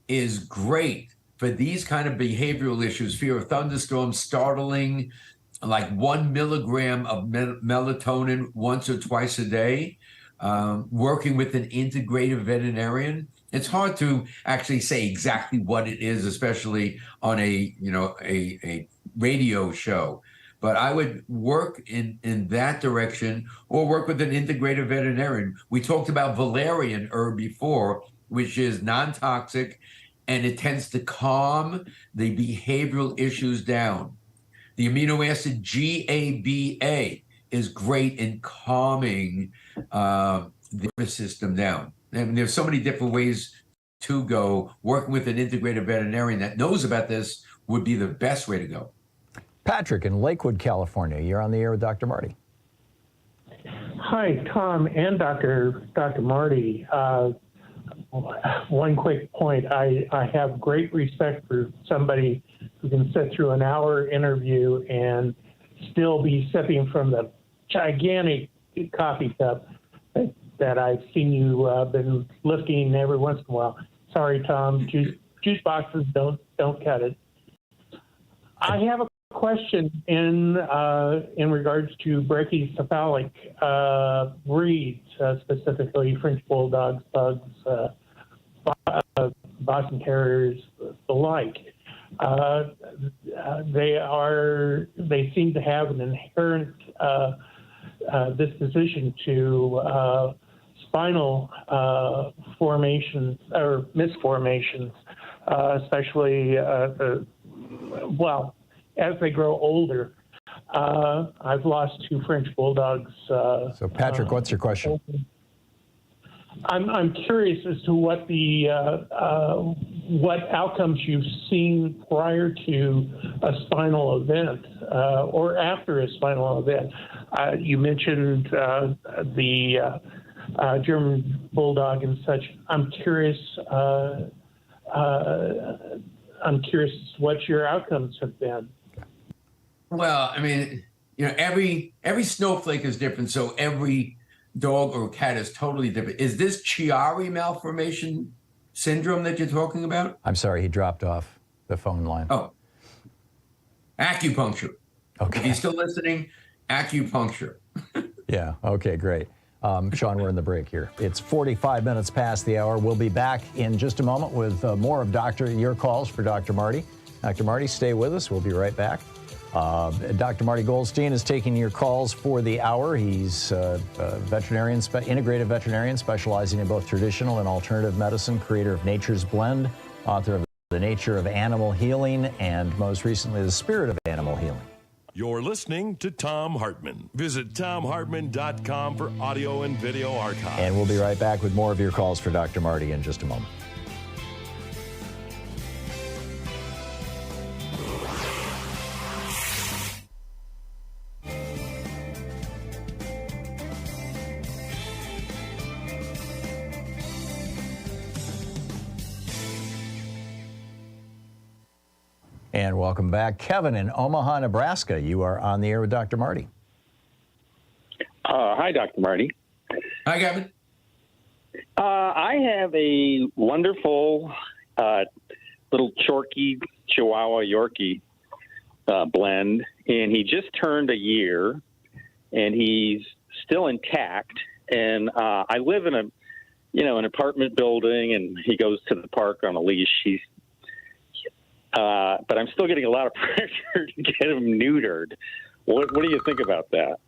is great for these kind of behavioral issues, fear of thunderstorms, startling, like 1 milligram of melatonin once or twice a day, working with an integrative veterinarian. It's hard to actually say exactly what it is, especially on a radio show. But I would work in that direction, or work with an integrative veterinarian. We talked about valerian herb before, which is non-toxic, and it tends to calm the behavioral issues down. The amino acid GABA is great in calming the nervous system down. And there's so many different ways to go. Working with an integrative veterinarian that knows about this would be the best way to go. Patrick in Lakewood, California. You're on the air with Dr. Marty. Hi, Tom and Dr. Marty. One quick point. I have great respect for somebody who can sit through an hour interview and still be sipping from the gigantic coffee cup that I've seen you been lifting every once in a while. Sorry, Tom. Juice boxes don't cut it. I have a question in regards to brachycephalic breeds, specifically French bulldogs, pugs, Boston Terriers, the like. they seem to have an inherent disposition to spinal formations or misformations, especially as they grow older. I've lost 2 French bulldogs. So, Patrick, what's your question? I'm curious as to what the what outcomes you've seen prior to a spinal event or after a spinal event. You mentioned the German bulldog and such. I'm curious what your outcomes have been. Well, I mean, every snowflake is different, so every dog or cat is totally different. Is this Chiari malformation syndrome that you're talking about? I'm sorry, he dropped off the phone line. Oh, acupuncture. Okay. If he's still listening, acupuncture. Yeah, okay, great. Sean, we're in the break here. It's 45 minutes past the hour. We'll be back in just a moment with more of your calls for Dr. Marty. Dr. Marty, stay with us. We'll be right back. Dr. Marty Goldstein is taking your calls for the hour. He's a veterinarian, integrative veterinarian, specializing in both traditional and alternative medicine, creator of Nature's Blend, author of The Nature of Animal Healing, and most recently, The Spirit of Animal Healing. You're listening to Thom Hartmann. Visit thomhartmann.com for audio and video archives. And we'll be right back with more of your calls for Dr. Marty in just a moment. And welcome back. Kevin in Omaha, Nebraska. You are on the air with Dr. Marty. Hi, Dr. Marty. Hi, Kevin. I have a wonderful little Chorky Chihuahua Yorkie blend, and he just turned a year, and he's still intact. And I live in an apartment building, and he goes to the park on a leash. But I'm still getting a lot of pressure to get him neutered. What do you think about that?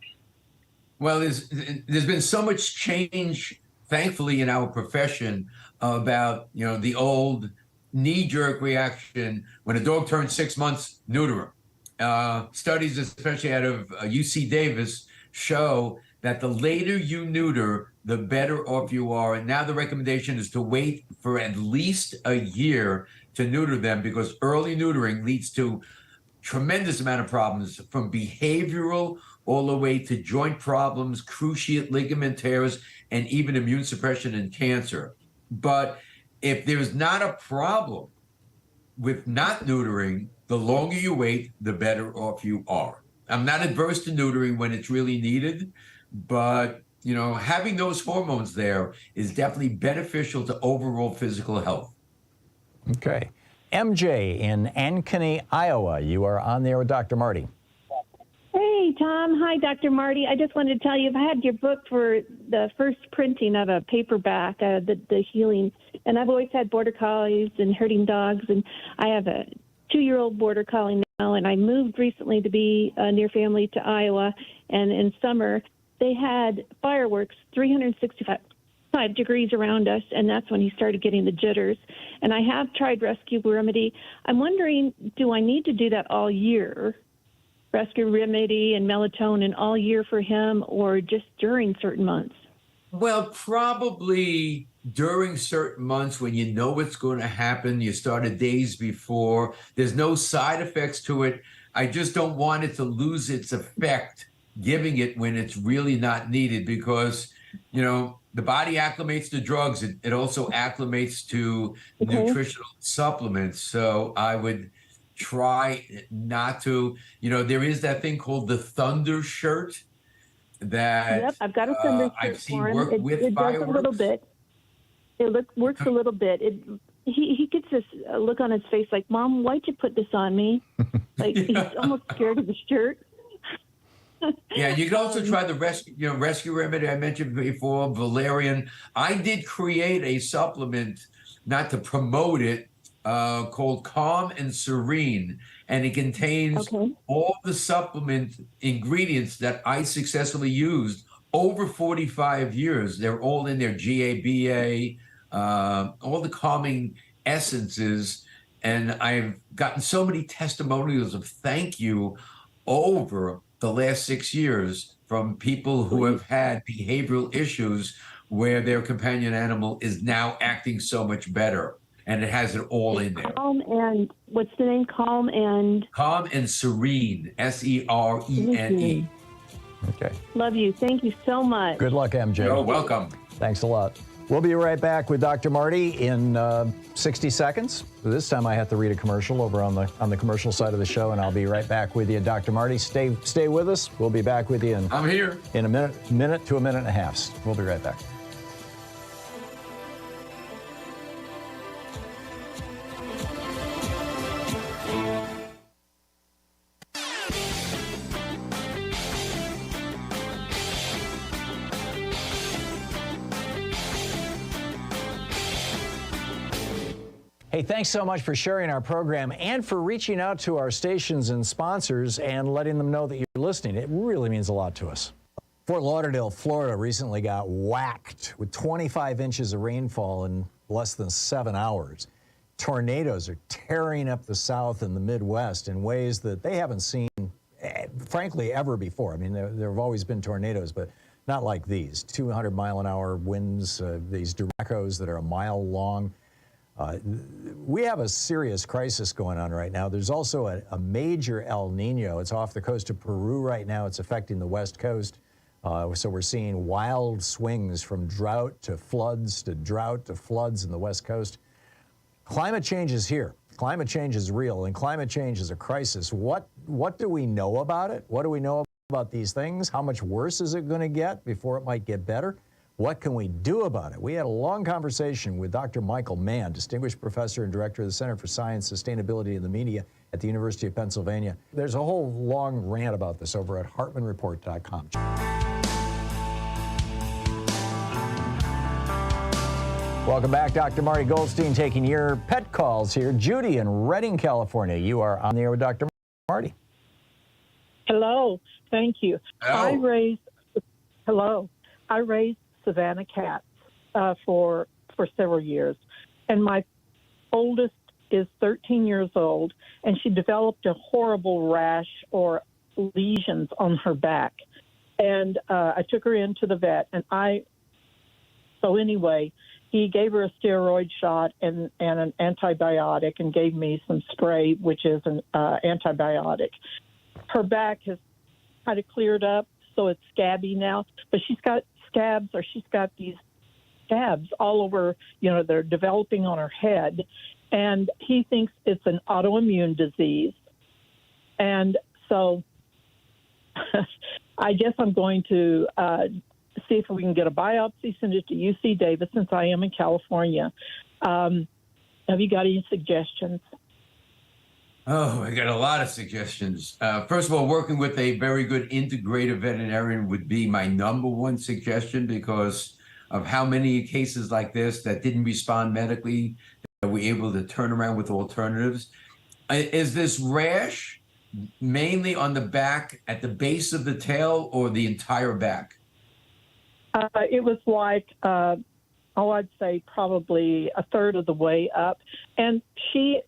Well, there's been so much change, thankfully, in our profession about, the old knee-jerk reaction. When a dog turns 6 months, neuter him. Studies, especially out of UC Davis, show that the later you neuter, the better off you are. And now the recommendation is to wait for at least a year to neuter them, because early neutering leads to tremendous amount of problems, from behavioral all the way to joint problems, cruciate ligament tears, and even immune suppression and cancer. But if there's not a problem with not neutering, the longer you wait, the better off you are. I'm not adverse to neutering when it's really needed, but having those hormones there is definitely beneficial to overall physical health. Okay. MJ in Ankeny, Iowa. You are on there with Dr. Marty. Hey, Tom. Hi, Dr. Marty. I just wanted to tell you, I've had your book for the first printing of a paperback, the healing. And I've always had border collies and herding dogs. And I have a 2-year-old border collie now. And I moved recently to be near family to Iowa. And in summer, they had fireworks 365 degrees around us, and that's when he started getting the jitters. And I have tried Rescue Remedy. I'm wondering, do I need to do that all year? Rescue Remedy and melatonin all year for him, or just during certain months? Well, probably during certain months when you know what's going to happen. You started days before. There's no side effects to it. I just don't want it to lose its effect giving it when it's really not needed, because, the body acclimates to drugs. It also acclimates to nutritional supplements. So I would try not to, there is that thing called the Thunder shirt that Yep, I've got a Thunder shirt I've seen for him. work with it fireworks. does a little bit. It works a little bit. He gets this look on his face like, Mom, why'd you put this on me? Like he's almost scared of the shirt. Yeah, you can also try the Rescue Remedy I mentioned before, valerian. I did create a supplement, not to promote it, called Calm and Serene, and it contains all the supplement ingredients that I successfully used over 45 years. They're all in there, GABA, all the calming essences. And I've gotten so many testimonials of thank you over the last 6 years from people who have had behavioral issues where their companion animal is now acting so much better. And it has it all in there. Calm and, what's the name? Calm and Serene, SERENE. Okay. Love you. Thank you so much. Good luck, MJ. You're welcome. Thanks a lot. We'll be right back with Dr. Marty in 60 seconds. This time I have to read a commercial over on the commercial side of the show, and I'll be right back with you. Dr. Marty, stay with us. We'll be back with you I'm here. In a minute to a minute and a half. We'll be right back. Hey, thanks so much for sharing our program and for reaching out to our stations and sponsors and letting them know that you're listening. It really means a lot to us. Fort Lauderdale, Florida recently got whacked with 25 inches of rainfall in less than 7 hours. Tornadoes are tearing up the South and the Midwest in ways that they haven't seen, frankly, ever before. I mean, there have always been tornadoes, but not like these. 200-mile-an-hour winds, these derechoes that are a mile long. We have a serious crisis going on right now. There's also a major El Nino. It's off the coast of Peru right now. It's affecting the West Coast. So we're seeing wild swings from drought to floods to drought to floods in the West Coast. Climate change is here. Climate change is real, and climate change is a crisis. What do we know about it? What do we know about these things? How much worse is it going to get before it might get better? What can we do about it? We had a long conversation with Dr. Michael Mann, Distinguished Professor and Director of the Center for Science, Sustainability, and the Media at the University of Pennsylvania. There's a whole long rant about this over at hartmannreport.com. Welcome back. Dr. Marty Goldstein taking your pet calls here. Judy in Redding, California. You are on the air with Dr. Marty. Hello. Thank you. Hello. I raised Savannah cats for several years, and my oldest is 13 years old, and she developed a horrible rash or lesions on her back, and I took her into the vet, and he gave her a steroid shot and an antibiotic, and gave me some spray, which is an antibiotic. Her back has kind of cleared up, so it's scabby now, but she's got these scabs all over, they're developing on her head, and he thinks it's an autoimmune disease. And so I guess I'm going to see if we can get a biopsy, send it to UC Davis, since I am in California. Have you got any suggestions? Oh, I got a lot of suggestions. First of all, working with a very good integrative veterinarian would be my number one suggestion, because of how many cases like this that didn't respond medically, that we're able to turn around with alternatives. Is this rash mainly on the back at the base of the tail, or the entire back? It was like, I'd say probably a third of the way up. And she's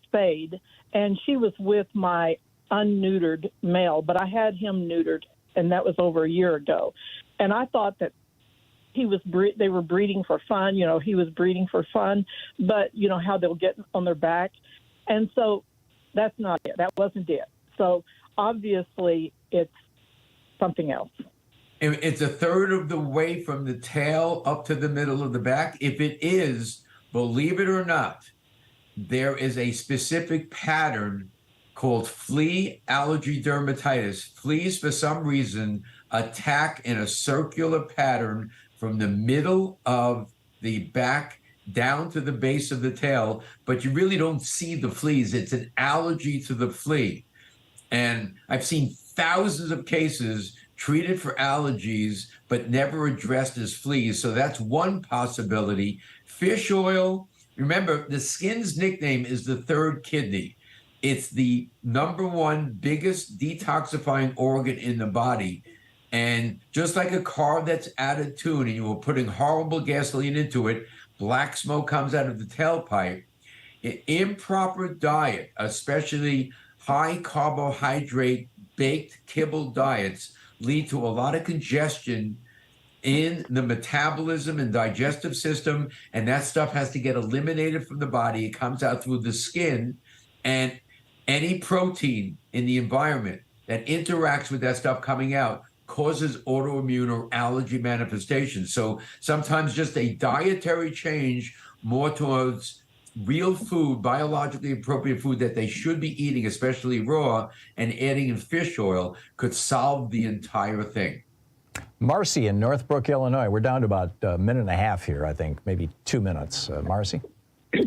spayed, and she was with my unneutered male, but I had him neutered, and that was over a year ago. And I thought that they were breeding for fun. He was breeding for fun, but how they'll get on their back. And so that's not it. That wasn't it. So obviously it's something else. It's a third of the way from the tail up to the middle of the back. If it is, believe it or not, there is a specific pattern called flea allergy dermatitis. Fleas, for some reason, attack in a circular pattern from the middle of the back down to the base of the tail, but you really don't see the fleas. It's an allergy to the flea. And I've seen thousands of cases treated for allergies, but never addressed as fleas. So that's one possibility. Fish oil, Remember, the skin's nickname is the third kidney. It's the #1 biggest detoxifying organ in the body. And just like a car that's out of tune and you were putting horrible gasoline into it, black smoke comes out of the tailpipe. An improper diet, especially high carbohydrate, baked kibble diets, lead to a lot of congestion in the metabolism and digestive system, and that stuff has to get eliminated from the body. It comes out through the skin, and any protein in the environment that interacts with that stuff coming out causes autoimmune or allergy manifestations. So sometimes just a dietary change more towards real food, biologically appropriate food that they should be eating, especially raw, and adding in fish oil could solve the entire thing. Marcy in Northbrook, Illinois. We're down to about a minute and a half here, I think, maybe 2 minutes. Marcy,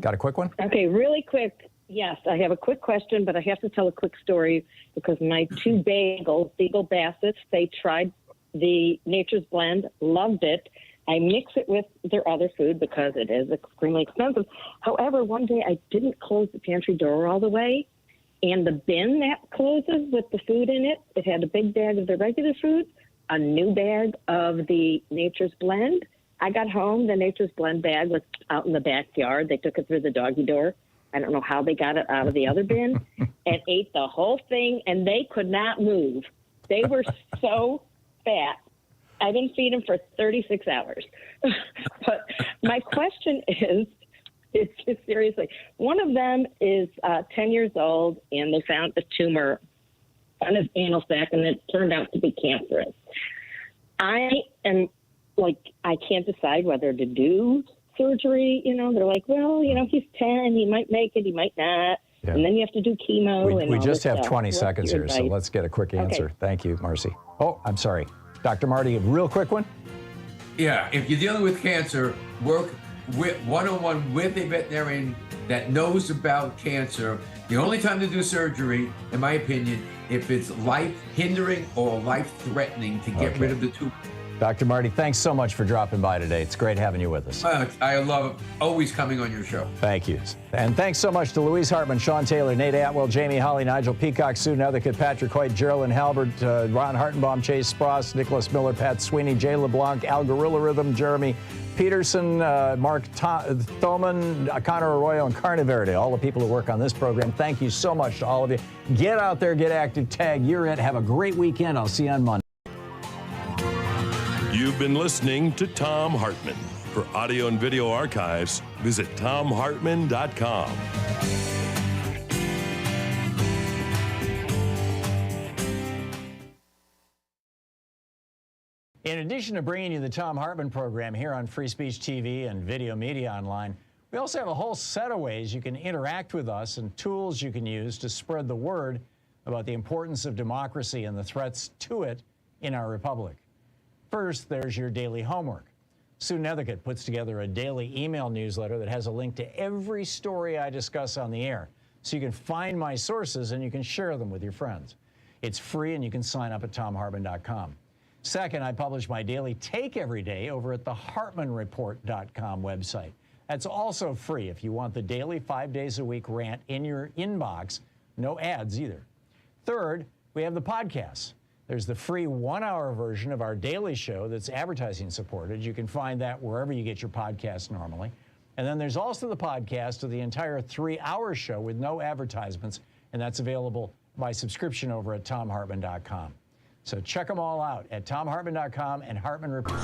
got a quick one? Okay, really quick. Yes, I have a quick question, but I have to tell a quick story because my 2 bagels, Beagle Bassets, they tried the Nature's Blend, loved it. I mix it with their other food because it is extremely expensive. However, one day I didn't close the pantry door all the way, and the bin that closes with the food in it, it had a big bag of the regular food, a new bag of the Nature's Blend. I got home, the Nature's Blend bag was out in the backyard. They took it through the doggy door. I don't know how they got it out of the other bin, and ate the whole thing, and they could not move. They were so fat. I didn't feed them for 36 hours. But my question is seriously, one of them is 10 years old, and they found a tumor on his anal sac, and it turned out to be cancerous. I am I can't decide whether to do surgery. They're like, well, he's 10, he might make it, he might not. Yeah. And then you have to do chemo. We just have 20 seconds here, so let's get a quick answer. Okay. Thank you, Marcy. Oh, I'm sorry. Dr. Marty, a real quick one? Yeah, if you're dealing with cancer, work one-on-one with a veterinarian that knows about cancer. The only time to do surgery, in my opinion, if it's life-hindering or life-threatening to get rid of the tumor. Dr. Marty, thanks so much for dropping by today. It's great having you with us. I love always coming on your show. Thank you. And thanks so much to Louise Hartman, Sean Taylor, Nate Atwell, Jamie Holly, Nigel Peacock, Sue Nethercutt, Patrick Hoyt, Geraldine Halbert, Ron Hartenbaum, Chase Spross, Nicholas Miller, Pat Sweeney, Jay LeBlanc, Al Gorilla Rhythm, Jeremy Peterson, Mark Thoman, Connor Arroyo, and Carna Verde, all the people who work on this program. Thank you so much to all of you. Get out there, get active, tag, you're it. Have a great weekend. I'll see you on Monday. You've been listening to Thom Hartmann. For audio and video archives, visit thomhartmann.com. In addition to bringing you the Thom Hartmann Program here on Free Speech TV and Video Media Online, we also have a whole set of ways you can interact with us and tools you can use to spread the word about the importance of democracy and the threats to it in our republic. First, there's your daily homework. Sue Nethercutt puts together a daily email newsletter that has a link to every story I discuss on the air, so you can find my sources and you can share them with your friends. It's free and you can sign up at thomhartmann.com. Second, I publish my daily take every day over at the hartmannreport.com website. That's also free if you want the daily 5 days a week rant in your inbox. No ads either. Third, we have the podcasts. There's the free 1-hour version of our daily show that's advertising supported. You can find that wherever you get your podcasts normally. And then there's also the podcast of the entire 3-hour show with no advertisements, and that's available by subscription over at thomhartmann.com. So check them all out at thomhartmann.com and Hartmann Report.